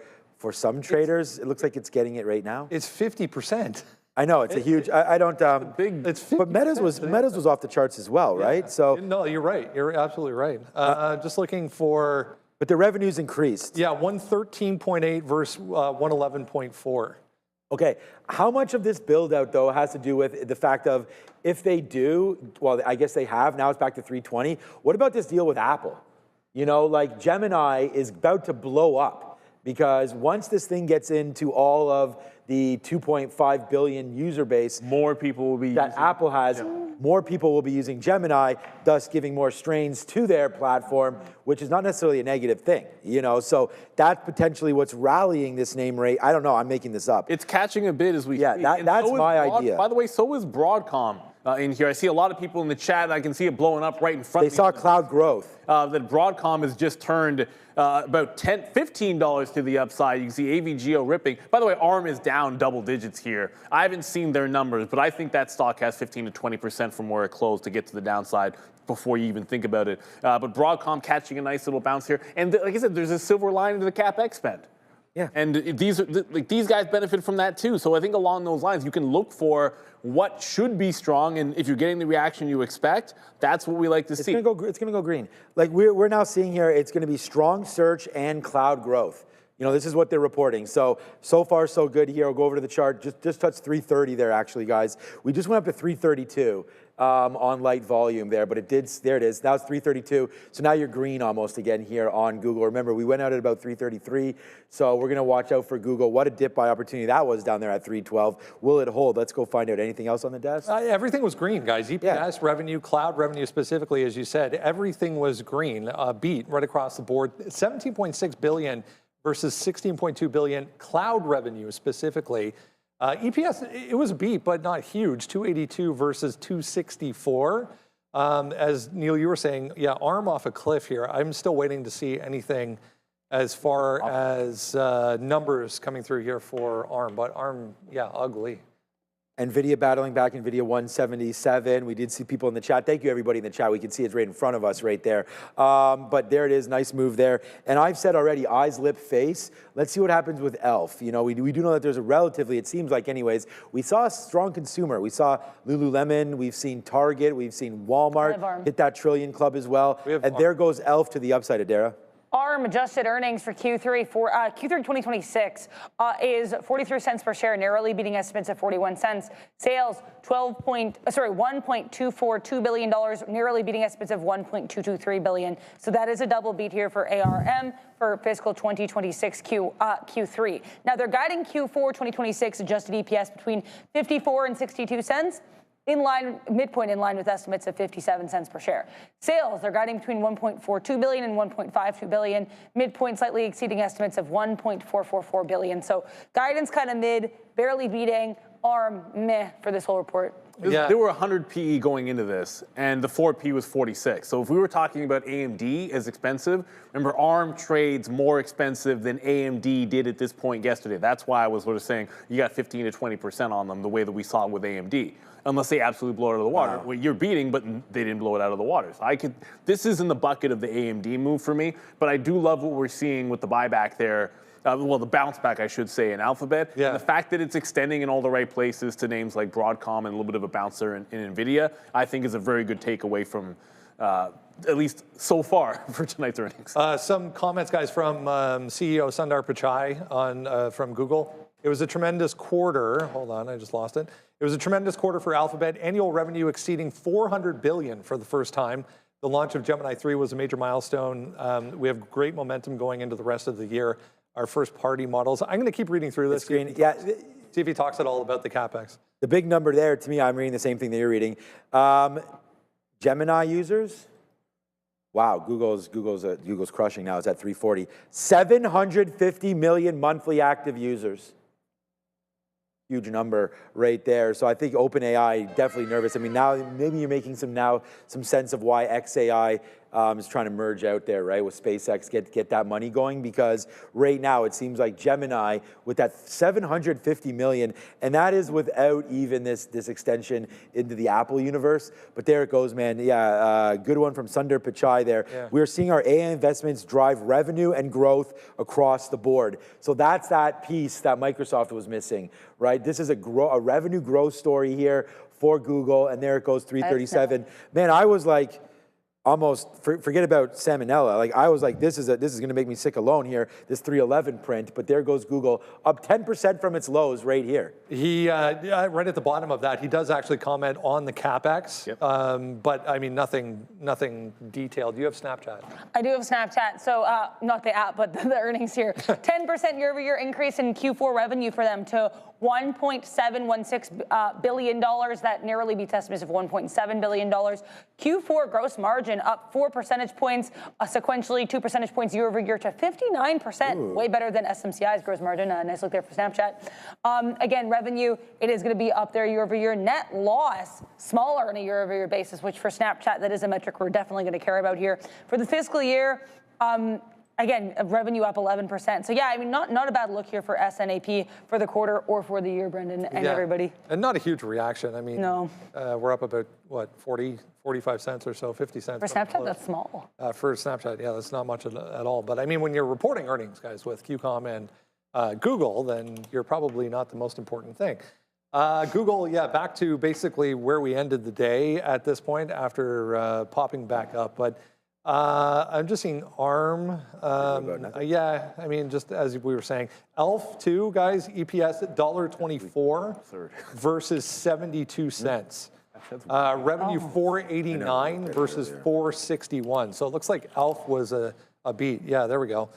some traders. It looks like it's getting it right now. It's 50%. I know it's a huge. I don't. But Meta's was off the charts as well, right? So no, you're right. You're absolutely right. Just looking for. But the revenues increased. Yeah, 113.8 versus 111.4. Okay, how much of this build out though has to do with the fact of if they do, well, I guess they have, now it's back to 320. What about this deal with Apple? Like Gemini is about to blow up because once this thing gets into all of the 2.5 billion user base, more people will be that Apple has, more people will be using Gemini, thus giving more strains to their platform, which is not necessarily a negative thing, So that's potentially what's rallying this name rate. I don't know. I'm making this up. It's catching a bit as we speak. That's my idea. By the way, so is Broadcom in here. I see a lot of people in the chat. I can see it blowing up right in front of me. They saw cloud growth. That Broadcom has just turned about $15 to the upside. You can see AVGO ripping. By the way, ARM is down double digits here. I haven't seen their numbers, but I think that stock has 15 to 20% from where it closed to get to the downside before you even think about it. But Broadcom catching a nice little bounce here. And like I said, there's a silver lining to the Capex spend. Yeah. And these guys benefit from that too. So I think along those lines, you can look for what should be strong, and if you're getting the reaction you expect, that's what we like to see. It's going to go green. Like we're now seeing here, it's going to be strong search and cloud growth. This is what they're reporting. So far so good here. We'll go over to the chart. Just touched 330 there, actually, guys. We just went up to 332 on light volume there, but there it is. Now it's 332. So now you're green almost again here on Google. Remember, we went out at about 333. So we're going to watch out for Google. What a dip by opportunity that was down there at 312. Will it hold? Let's go find out. Anything else on the desk? Everything was green, guys. EPS, revenue, cloud revenue specifically, as you said, everything was green. Beat right across the board. 17.6 billion versus 16.2 billion cloud revenue specifically. EPS, it was a beat, but not huge. 282 versus 264. As Neil, you were saying, ARM off a cliff here. I'm still waiting to see anything as far as numbers coming through here for ARM. But ARM, ugly. Nvidia battling back, Nvidia 177. We did see people in the chat. Thank you, everybody in the chat. We can see it's right in front of us right there. But there it is, nice move there. And I've said already, eyes, lip, face. Let's see what happens with ELF. You know, we do know that there's a relatively, it seems like anyways, we saw a strong consumer. We saw Lululemon, we've seen Target, we've seen Walmart hit that trillion club as well. And there goes ELF to the upside, Adara. ARM adjusted earnings for Q3 2026 is 43 cents per share, narrowly beating estimates of 41 cents. Sales $1.242 billion, narrowly beating estimates of $1.223 billion. So that is a double beat here for ARM for fiscal 2026 Q3. Now they're guiding Q4 2026 adjusted EPS between 54 and 62 cents. Midpoint in line with estimates of 57 cents per share. Sales, they're guiding between 1.42 billion and 1.52 billion. Midpoint slightly exceeding estimates of 1.444 billion. So guidance kind of mid, barely beating. ARM, meh for this whole report. Yeah. There were 100 PE going into this, and the 4P was 46. So if we were talking about AMD as expensive, remember ARM trades more expensive than AMD did at this point yesterday. That's why I was sort of saying you got 15 to 20% on them the way that we saw with AMD. Unless they absolutely blow it out of the water. Wow. Well, you're beating, but they didn't blow it out of the water. So this is in the bucket of the AMD move for me, but I do love what we're seeing with the buyback there. Well, the bounce back, I should say, in Alphabet. Yeah. And the fact that it's extending in all the right places to names like Broadcom and a little bit of a bouncer in Nvidia, I think is a very good takeaway from, at least so far, for tonight's earnings. Some comments, guys, from CEO Sundar Pichai from Google. It was a tremendous quarter. Hold on, I just lost it. It was a tremendous quarter for Alphabet. Annual revenue exceeding $400 billion for the first time. The launch of Gemini 3 was a major milestone. We have great momentum going into the rest of the year. Our first party models. I'm going to keep reading through this. See if he talks at all about the Capex. The big number there, to me, I'm reading the same thing that you're reading. Gemini users. Wow, Google's crushing now. It's at 340. 750 million monthly active users. Huge number right there. So I think OpenAI definitely nervous. I mean, now maybe you're making some sense of why XAI is trying to merge out there, right, with SpaceX, get that money going, because right now it seems like Gemini with that 750 million, and that is without even this extension into the Apple universe. But there it goes, man. Yeah, good one from Sundar Pichai there. Yeah. We're seeing our AI investments drive revenue and growth across the board. So that's that piece that Microsoft was missing, right? This is a revenue growth story here for Google, and there it goes, 337. Man, I was like, almost forget about salmonella. Like I was like, this is going to make me sick alone here. This 311 print, but there goes Google up 10% from its lows right here. He right at the bottom of that, he does actually comment on the Capex, yep. But I mean nothing detailed. Do you have Snapchat? I do have Snapchat. So not the app, but the earnings here. 10% year-over-year increase in Q4 revenue for them to $1.716 billion. That narrowly beats estimates of $1.7 billion. Q4 gross margin up 4 percentage points, sequentially 2 percentage points year over year to 59%. Ooh. Way better than SMCI's gross margin. Nice look there for Snapchat. Again, revenue, it is going to be up there year over year. Net loss, smaller on a year over year basis, which for Snapchat, that is a metric we're definitely going to care about here. For the fiscal year, again, revenue up 11%. So yeah, I mean, not a bad look here for SNAP for the quarter or for the year, Brendan, and everybody. And not a huge reaction. I mean, no. We're up about, what, 40, 45 cents or so, 50 cents. For Snapchat, that's small. For Snapchat, yeah, that's not much at all. But I mean, when you're reporting earnings, guys, with QCOM and Google, then you're probably not the most important thing. Google, yeah, back to basically where we ended the day at this point after popping back up. But I'm just seeing ARM. Yeah, I mean, just as we were saying, ELF too, guys, EPS at $1.24 versus 72 cents. Revenue 489 versus 461. So it looks like ELF was a beat. Yeah, there we go.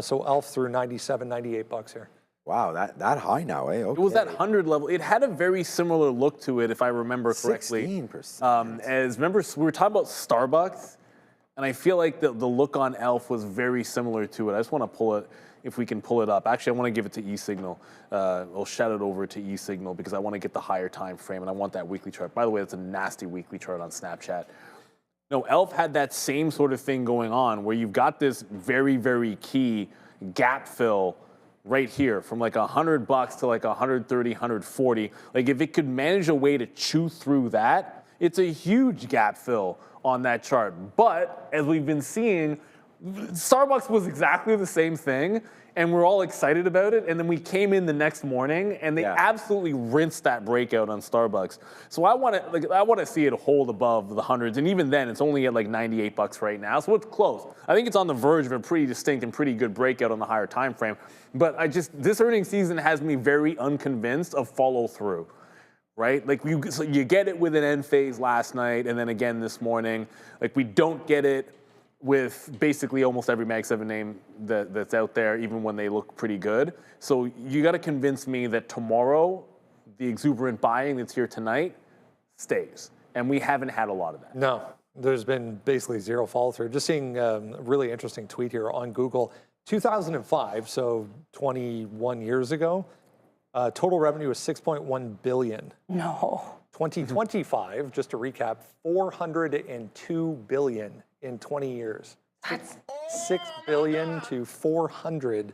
So ELF through 97, 98 bucks here. Wow, that high now, eh? Okay. It was that 100 level. It had a very similar look to it, if I remember correctly. 16%. As remember, we were talking about Starbucks, and I feel like the look on ELF was very similar to it. I just want to pull it, if we can pull it up. Actually, I want to give it to eSignal. I'll shout it over to eSignal because I want to get the higher time frame, and I want that weekly chart. By the way, that's a nasty weekly chart on Snapchat. No, ELF had that same sort of thing going on where you've got this very, very key gap fill right here from like $100 to like 130, 140. Like if it could manage a way to chew through that, it's a huge gap fill on that chart. But as we've been seeing, Starbucks was exactly the same thing, and we're all excited about it. And then we came in the next morning, and they absolutely rinsed that breakout on Starbucks. So I want to see it hold above the hundreds, and even then, it's only at like $98 right now. So it's close. I think it's on the verge of a pretty distinct and pretty good breakout on the higher time frame. But this earnings season has me very unconvinced of follow through. Right? Like so you get it with an end phase last night, and then again this morning. Like we don't get it with basically almost every Mag 7 name that's out there, even when they look pretty good. So you got to convince me that tomorrow, the exuberant buying that's here tonight stays. And we haven't had a lot of that. No, there's been basically zero follow through. Just seeing a really interesting tweet here on Google. 2005, so 21 years ago, total revenue was $6.1 billion. No. 2025, just to recap, $402 billion in 20 years. That's $6 billion to $402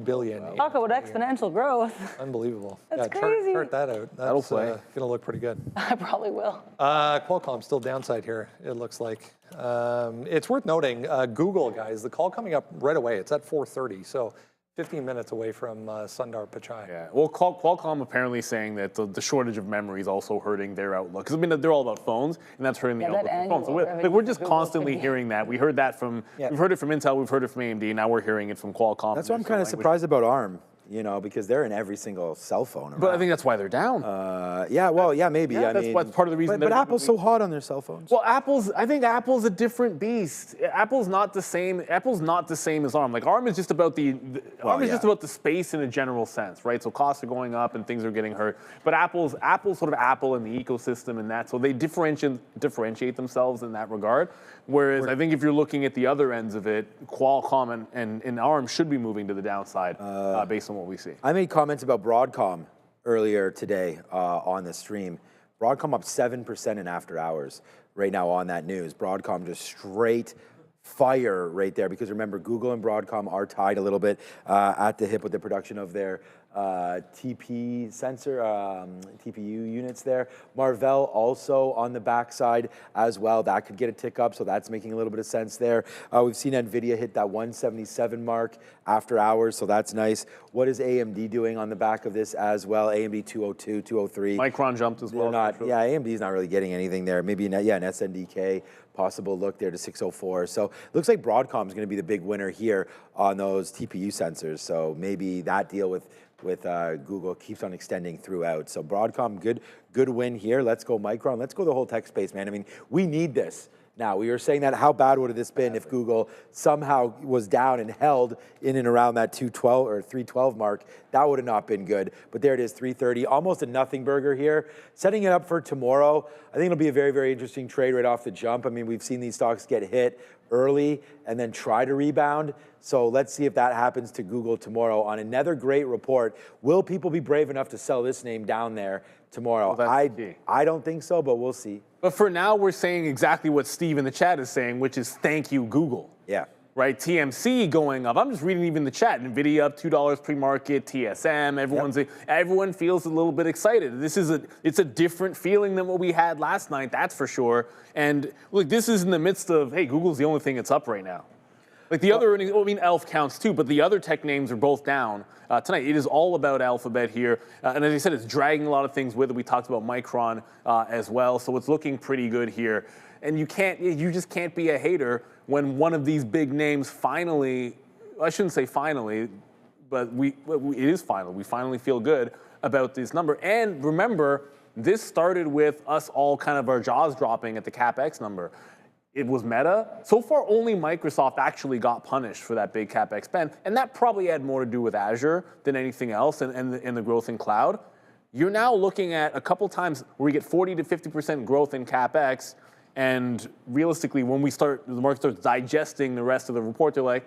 billion. Talk about exponential growth. Unbelievable. That's crazy. Chart that out. That'll That's play. going to look pretty good. I probably will. Qualcomm still downside here, it looks like. It's worth noting, Google, guys, the call coming up right away. It's at 4:30, so 15 minutes away from Sundar Pichai. Yeah, well, Qualcomm apparently saying that the shortage of memory is also hurting their outlook. Because I mean, they're all about phones, and that's hurting the outlook of phones. So we're just constantly hearing that. We heard that from, we've heard it from Intel, we've heard it from AMD, now we're hearing it from Qualcomm. That's why I'm kind of surprised about ARM, you know, because they're in every single cell phone around. But I think that's why they're down. Yeah, well, yeah, maybe. Yeah, I that's mean, part of the reason. But Apple's so hot on their cell phones. Well, I think Apple's a different beast. Apple's not the same as ARM. Like ARM is just about ARM is just about the space in a general sense, right? So costs are going up and things are getting hurt. But Apple's sort of Apple in the ecosystem and that, so they differentiate themselves in that regard. Whereas I think if you're looking at the other ends of it, Qualcomm and ARM should be moving to the downside based on what we see. I made comments about Broadcom earlier today on the stream. Broadcom up 7% in after hours right now on that news. Broadcom just straight fire right there, because remember, Google and Broadcom are tied a little bit at the hip with the production of their TP sensor, TPU units there. Marvell also on the backside as well. That could get a tick up, so that's making a little bit of sense there. We've seen Nvidia hit that 177 mark after hours, so that's nice. What is AMD doing on the back of this as well? AMD 202, 203. Micron jumped as well. AMD's not really getting anything there. Maybe an SNDK possible look there to 604. So looks like Broadcom is going to be the big winner here on those TPU sensors. So maybe that deal with Google keeps on extending throughout. So Broadcom, good win here. Let's go Micron. Let's go the whole tech space, man. I mean, we need this. Now, we were saying that how bad would have this been if Google somehow was down and held in and around that 212 or 312 mark? That would have not been good. But there it is, 330, almost a nothing burger here. Setting it up for tomorrow, I think it'll be a very, very interesting trade right off the jump. I mean, we've seen these stocks get hit early and then try to rebound. So let's see if that happens to Google tomorrow on another great report. Will people be brave enough to sell this name down there tomorrow? Well, I don't think so, but we'll see. But for now, we're saying exactly what Steve in the chat is saying, which is thank you, Google. Yeah. Right, TMC going up. I'm just reading even the chat. Nvidia up $2 pre-market. TSM. Everyone feels a little bit excited. It's a different feeling than what we had last night. That's for sure. And look, this is in the midst of Google's the only thing that's up right now. Like the other earnings, ELF counts too, but the other tech names are both down tonight. It is all about Alphabet here. And as I said, it's dragging a lot of things with it. We talked about Micron as well. So it's looking pretty good here. And you just can't be a hater when one of these big names finally, I shouldn't say finally, but it is final. We finally feel good about this number. And remember, this started with us all kind of our jaws dropping at the Capex number. It was Meta. So far, only Microsoft actually got punished for that big Capex spend, and that probably had more to do with Azure than anything else and the growth in cloud. You're now looking at a couple times where we get 40 to 50% growth in Capex, and realistically, when the market starts digesting the rest of the report, they're like,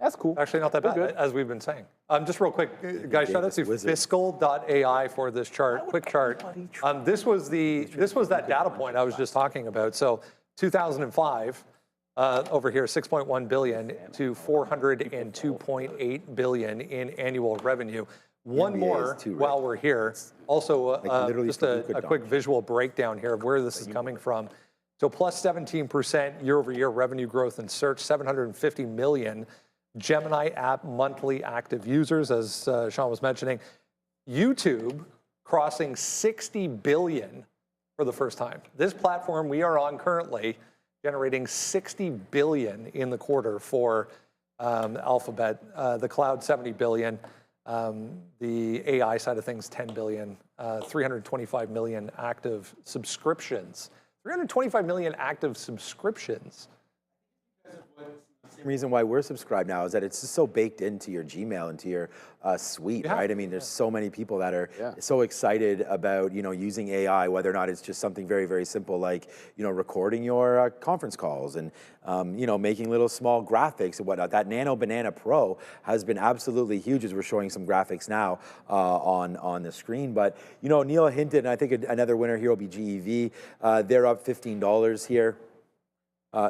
that's cool. Actually, not that bad, as we've been saying. Just real quick, guys, shout out to fiscal.ai for this chart, quick chart. This was that data point I was just talking about. So 2005, over here, 6.1 billion to 402.8 billion in annual revenue. One more while we're here. Also, just a quick visual breakdown here of where this is coming from. So plus 17% year-over-year revenue growth in search, 750 million Gemini app monthly active users, as Sean was mentioning. YouTube crossing 60 billion for the first time. This platform we are on currently generating 60 billion in the quarter for Alphabet, the cloud 70 billion, the AI side of things 10 billion, 325 million active subscriptions. 325 million active subscriptions. The reason why we're subscribed now is that it's just so baked into your Gmail, into your suite, right? I mean, there's so many people that are so excited about, using AI, whether or not it's just something very, very simple like, recording your conference calls and, making little small graphics and whatnot. That Nano Banana Pro has been absolutely huge, as we're showing some graphics now on the screen. But, Neil hinted, and I think another winner here will be GEV. They're up $15 here.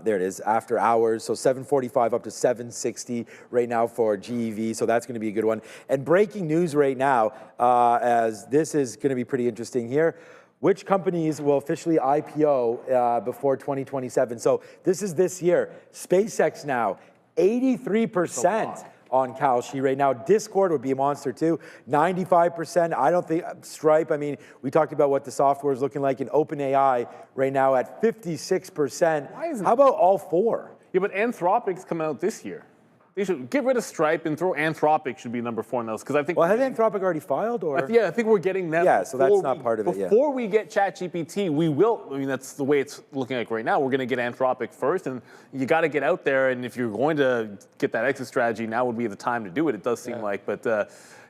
There it is, after hours. So 745 up to 760 right now for GEV. So that's going to be a good one. And breaking news right now, as this is going to be pretty interesting here. Which companies will officially IPO before 2027? So this is this year. SpaceX now, 83%. On Kalshi right now. Discord would be a monster too, 95%. I don't think Stripe, I mean, we talked about what the software is looking like in OpenAI right now at 56%. How about all four? Yeah, but Anthropic's coming out this year. They should get rid of Stripe and throw Anthropic should be number 4 on those, because I think. Well, has Anthropic already filed, or? Yeah, I think we're getting them. Yeah, so that's not part of it. Before we get ChatGPT, we will. I mean, that's the way it's looking like right now. We're going to get Anthropic first, and you got to get out there. And if you're going to get that exit strategy, now would be the time to do it. It does seem like, but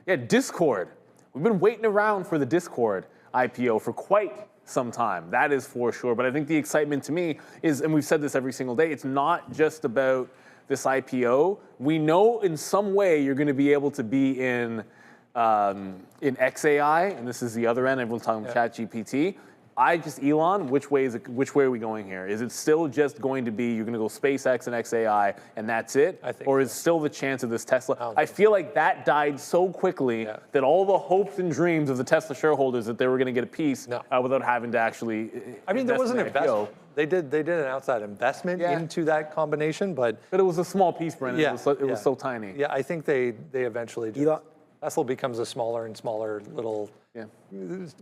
yeah, Discord. We've been waiting around for the Discord IPO for quite some time. That is for sure. But I think the excitement to me is, and we've said this every single day, it's not just about this IPO. We know in some way you're going to be able to be in XAI, and this is the other end. Everyone's talking about ChatGPT. Elon, which way are we going here? Is it still just going to be you're going to go SpaceX and XAI and that's it? I think or is still the chance of this Tesla? I feel like that died so quickly that all the hopes and dreams of the Tesla shareholders that they were going to get a piece without having to actually. I mean, there was an investment. They did an outside investment into that combination, but it was a small piece, Brendan. It was so tiny. Yeah, I think they eventually do. Tesla becomes a smaller and smaller little. I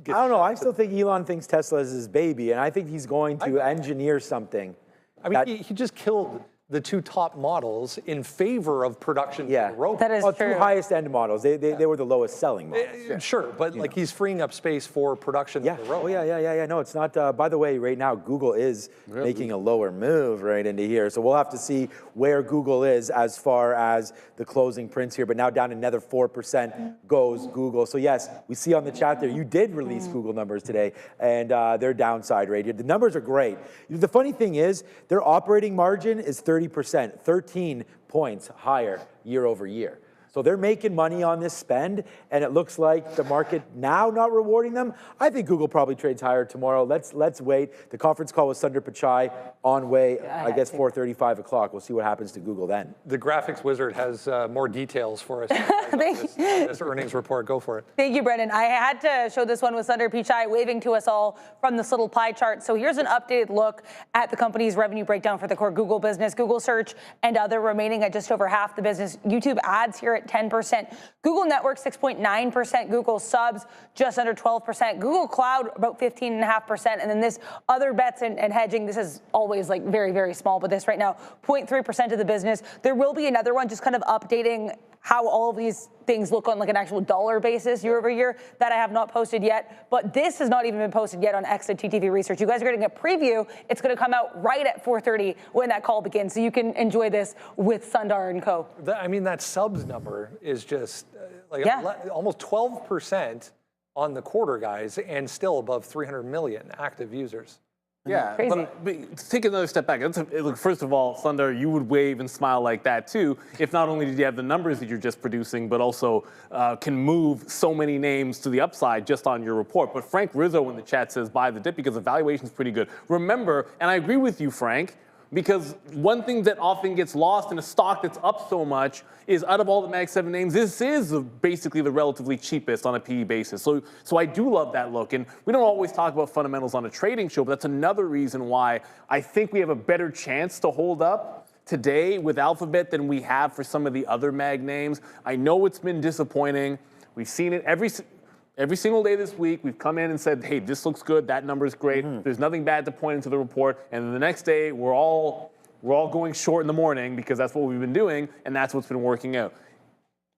don't know. I still think Elon thinks Tesla is his baby, and I think he's going to engineer something. I mean, he just killed the 2 top models in favor of production. That is true. 2 highest end models. They were the lowest selling models. Sure, but like he's freeing up space for production. Yeah. Oh yeah. No, it's not. By the way, right now Google is making a lower move right into here, so we'll have to see where Google is as far as the closing prints here. But now down another 4% goes Google. So yes, we see on the chat there you did release Google numbers today, and their downside right here. The numbers are great. The funny thing is their operating margin is 30%, 13 points higher year over year. So they're making money on this spend, and it looks like the market now not rewarding them. I think Google probably trades higher tomorrow. Let's wait. The conference call with Sundar Pichai on way, I guess 4:35 o'clock. We'll see what happens to Google then. The graphics wizard has more details for us. This earnings report. Go for it. Thank you, Brendan. I had to show this one with Sundar Pichai waving to us all from this little pie chart. So here's an updated look at the company's revenue breakdown for the core Google business. Google Search and other remaining at just over half the business. YouTube ads here at 10%. Google Network 6.9%. Google Subs just under 12%. Google Cloud about 15.5%. And then this other bets and hedging, this is always like very, very small, but this right now 0.3% of the business. There will be another one just kind of updating how all of these things look on like an actual dollar basis year over year that I have not posted yet. But this has not even been posted yet on Exit TTV Research. You guys are getting a preview. It's going to come out right at 4:30 when that call begins. So you can enjoy this with Sundar and co. I mean, that subs number is just almost 12% on the quarter, guys, and still above 300 million active users. Yeah, but take another step back. Look, first of all, Thunder, you would wave and smile like that too, if not only did you have the numbers that you're just producing, but also can move so many names to the upside just on your report. But Frank Rizzo in the chat says buy the dip because the valuation's pretty good. Remember, and I agree with you, Frank, Because one thing that often gets lost in a stock that's up so much is out of all the Mag 7 names, this is basically the relatively cheapest on a PE basis. So I do love that look. And we don't always talk about fundamentals on a trading show, but that's another reason why I think we have a better chance to hold up today with Alphabet than we have for some of the other Mag names. I know it's been disappointing. We've seen it every single day this week. We've come in and said, hey, this looks good, that number's great. There's nothing bad to point into the report. And then the next day, we're all going short in the morning because that's what we've been doing, and that's what's been working out.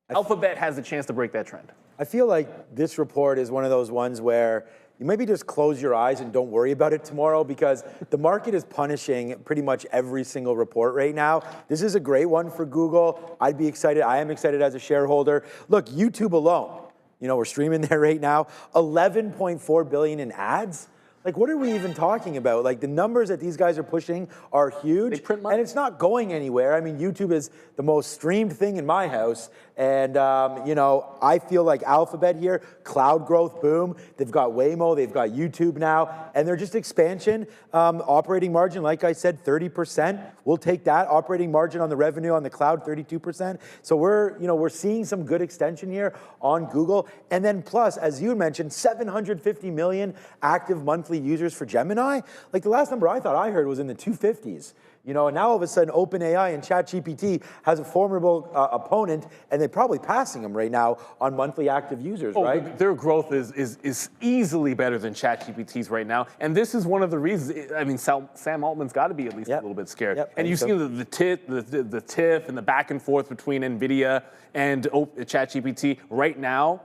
Alphabet has a chance to break that trend. I feel like this report is one of those ones where you maybe just close your eyes and don't worry about it tomorrow, because the market is punishing pretty much every single report right now. This is a great one for Google. I'd be excited. I am excited as a shareholder. Look, YouTube alone, we're streaming there right now. 11.4 billion in ads. Like, what are we even talking about? Like, the numbers that these guys are pushing are huge, they print money. and it's not going anywhere. I mean, YouTube is the most streamed thing in my house, and I feel like Alphabet here, cloud growth, boom. They've got Waymo, they've got YouTube now, and they're just expansion. Operating margin, like I said, 30%. We'll take that. Operating margin on the revenue on the cloud, 32%. So we're seeing some good extension here on Google, and then plus, as you mentioned, 750 million active monthly users for Gemini. Like, the last number I thought I heard was in the 250s. And now all of a sudden OpenAI and ChatGPT has a formidable opponent, and they're probably passing them right now on monthly active users, right? Their growth is easily better than ChatGPT's right now, and this is one of the reasons. I mean, Sam Altman's got to be at least a little bit scared. And you've seen the tiff and the back and forth between Nvidia and ChatGPT right now.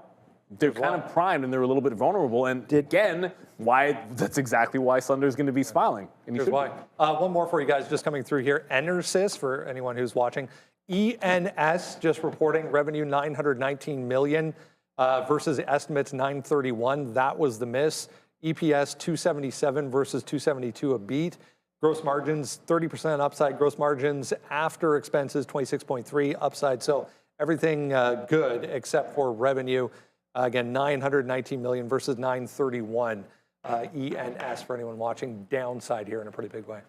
They're kind of primed and they're a little bit vulnerable. And again, that's exactly why Sunder's going to be smiling. And here's why. One more for you guys just coming through here. Enersys, for anyone who's watching. ENS just reporting revenue 919 million versus estimates 931. That was the miss. EPS 277 versus 272, a beat. Gross margins 30% upside. Gross margins after expenses 26.3 upside. So everything good except for revenue. Again, 919 million versus 931. ENS for anyone watching, downside here in a pretty big way.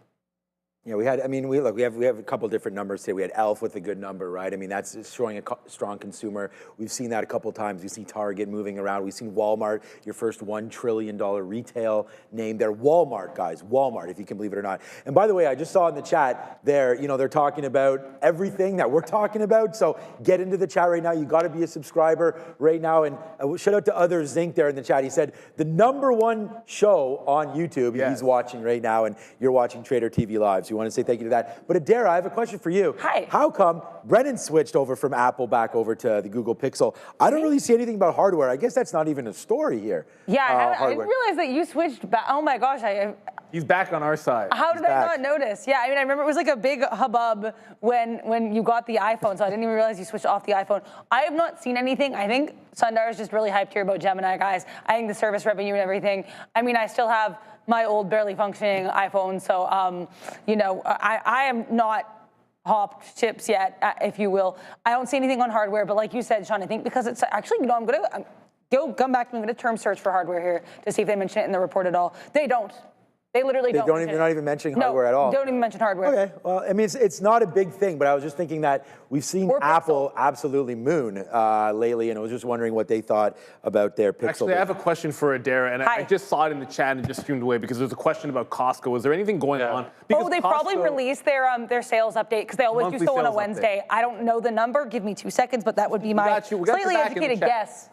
Yeah, we have a couple different numbers here. We had Elf with a good number, right? I mean, that's showing a strong consumer. We've seen that a couple times. We've seen Target moving around. We've seen Walmart, your first $1 trillion retail name there. Walmart, guys, Walmart, if you can believe it or not. And by the way, I just saw in the chat there, they're talking about everything that we're talking about. So get into the chat right now. You got to be a subscriber right now. And shout out to Other Zinc there in the chat. He said the #1 show on YouTube, he's watching right now, and you're watching Trader TV Live. So you want to say thank you to that. But Adara, I have a question for you. Hi. How come Brennan switched over from Apple back over to the Google Pixel? I don't really see anything about hardware. I guess that's not even a story here. Yeah, I didn't realize that you switched back. Oh my gosh, he's back on our side. How did I not notice? Yeah, I mean, I remember it was like a big hubbub when you got the iPhone, so I didn't even realize you switched off the iPhone. I have not seen anything. I think Sundar is just really hyped here about Gemini, guys. I think the service revenue and everything. I mean, I still have my old barely functioning iPhone, so I am not hopped chips yet, if you will. I don't see anything on hardware, but like you said, Sean, I think because it's actually, I'm gonna come back to me. I'm gonna term search for hardware here to see if they mention it in the report at all. They don't. They literally don't. They're not even mentioning hardware at all. Don't even mention hardware. Okay, well, I mean, it's not a big thing, but I was just thinking that we've seen Apple absolutely moon lately, and I was just wondering what they thought about their Pixel. Actually, I have a question for Adara, and I just saw it in the chat and just streamed away because there's a question about Costco. Is there anything going on? Because they probably released their sales update because they always do so on a Wednesday. I don't know the number. Give me 2 seconds, but that would be my slightly educated guess.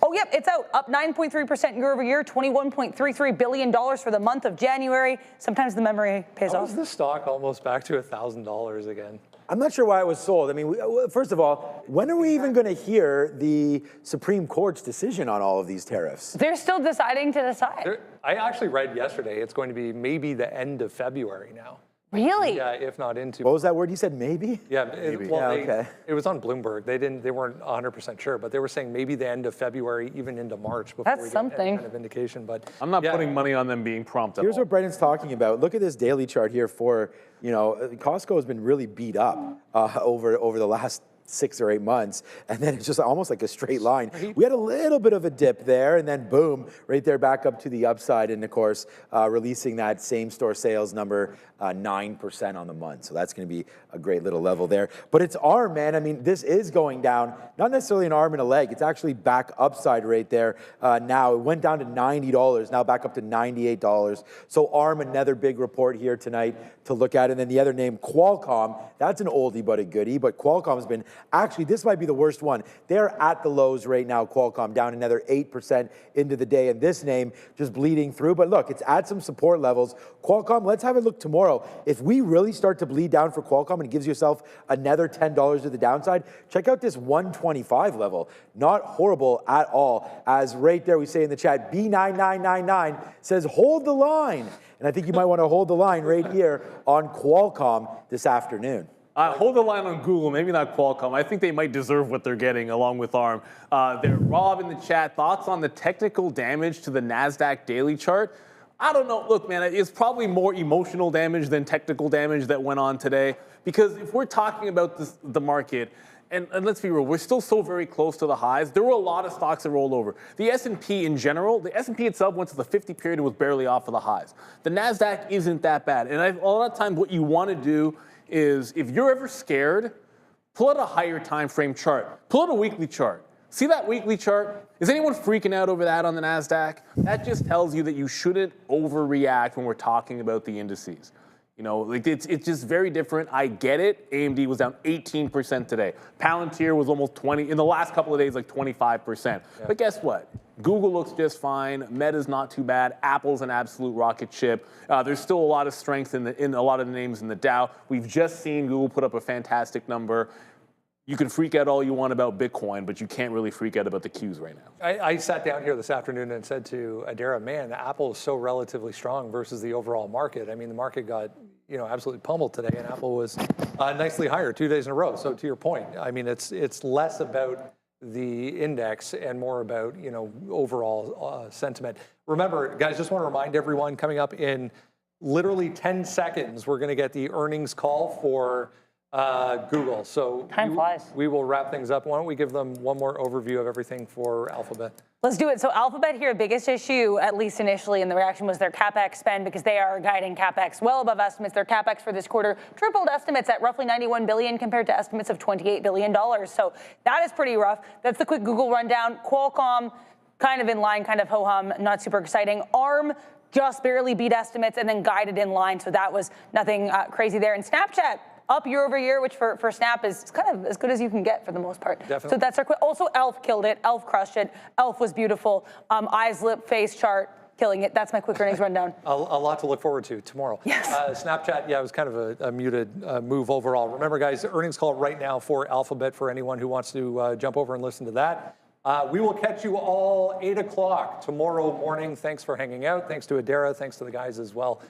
Oh, yep, it's out. Up 9.3% year over year, $21.33 billion for the month of January. Sometimes the memory pays off. Is the stock almost back to $1,000 again? I'm not sure why it was sold. I mean, first of all, when are we even going to hear the Supreme Court's decision on all of these tariffs? They're still deciding to decide. I actually read yesterday it's going to be maybe the end of February now. Really? Yeah, if not into. What was that word you said? Maybe. Yeah. Maybe. Okay. It was on Bloomberg. They weren't 100% sure, but they were saying maybe the end of February, even into March. Before That's we get something. any kind of indication, but I'm not putting money on them being prompt. Here's what Brendan's talking about. Look at this daily chart here for Costco has been really beat up over the last 6 or 8 months, and then it's just almost like a straight line. We had a little bit of a dip there, and then boom, right there back up to the upside, and of course, releasing that same-store sales number, 9% on the month. So that's going to be a great little level there. But it's ARM, man. I mean, this is going down, not necessarily an arm and a leg. It's actually back upside right there now. It went down to $90, now back up to $98. So ARM, another big report here tonight to look at. And then the other name, Qualcomm, that's an oldie but a goodie. But Qualcomm's been, actually, this might be the worst one. They're at the lows right now, Qualcomm, down another 8% into the day. And this name just bleeding through. But look, it's at some support levels. Qualcomm, let's have a look tomorrow. If we really start to bleed down for Qualcomm and it gives yourself another $10 to the downside, check out this 125 level. Not horrible at all. As right there we say in the chat, B9999 says hold the line. And I think you might want to hold the line right here on Qualcomm this afternoon. Hold the line on Google, maybe not Qualcomm. I think they might deserve what they're getting along with ARM. There, Rob in the chat, thoughts on the technical damage to the Nasdaq daily chart? I don't know. Look, man, it's probably more emotional damage than technical damage that went on today. Because if we're talking about the market, and let's be real, we're still so very close to the highs. There were a lot of stocks that rolled over. The S&P in general, the S&P itself went to the 50 period and was barely off of the highs. The Nasdaq isn't that bad. And a lot of times what you want to do is, if you're ever scared, pull out a higher time frame chart. Pull out a weekly chart. See that weekly chart? Is anyone freaking out over that on the Nasdaq? That just tells you that you shouldn't overreact when we're talking about the indices. You know, like it's just very different. I get it. AMD was down 18% today. Palantir was almost 20, in the last couple of days, like 25%. Yeah. But guess what? Google looks just fine. Meta's not too bad. Apple's an absolute rocket ship. There's still a lot of strength in a lot of the names in the Dow. We've just seen Google put up a fantastic number. You can freak out all you want about Bitcoin, but you can't really freak out about the Qs right now. I sat down here this afternoon and said to Adara, man, Apple is so relatively strong versus the overall market. I mean, the market got absolutely pummeled today, and Apple was nicely higher 2 days in a row. So to your point, I mean, it's less about the index and more about overall sentiment. Remember, guys, just want to remind everyone, coming up in literally 10 seconds, we're going to get the earnings call for Google. So time flies. We will wrap things up. Why don't we give them one more overview of everything for Alphabet? Let's do it. So Alphabet here, biggest issue, at least initially in the reaction, was their Capex spend, because they are guiding Capex well above estimates. Their Capex for this quarter tripled estimates at roughly $91 billion compared to estimates of $28 billion. So that is pretty rough. That's the quick Google rundown. Qualcomm, kind of in line, kind of ho-hum, not super exciting. ARM just barely beat estimates and then guided in line. So that was nothing crazy there. And Snapchat, up year over year, which for Snap is kind of as good as you can get for the most part. Definitely. So that's our quick. Also, Elf killed it. Elf crushed it. Elf was beautiful. Eyes, lip, face chart, killing it. That's my quick earnings rundown. A lot to look forward to tomorrow. Yes. Snapchat, it was kind of a muted move overall. Remember, guys, earnings call right now for Alphabet for anyone who wants to jump over and listen to that. We will catch you all 8 o'clock tomorrow morning. Thanks for hanging out. Thanks to Adara. Thanks to the guys as well.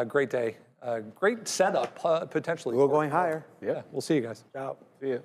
Great day. Great setup, potentially. We're going higher. Yeah, we'll see you guys. Ciao. See you.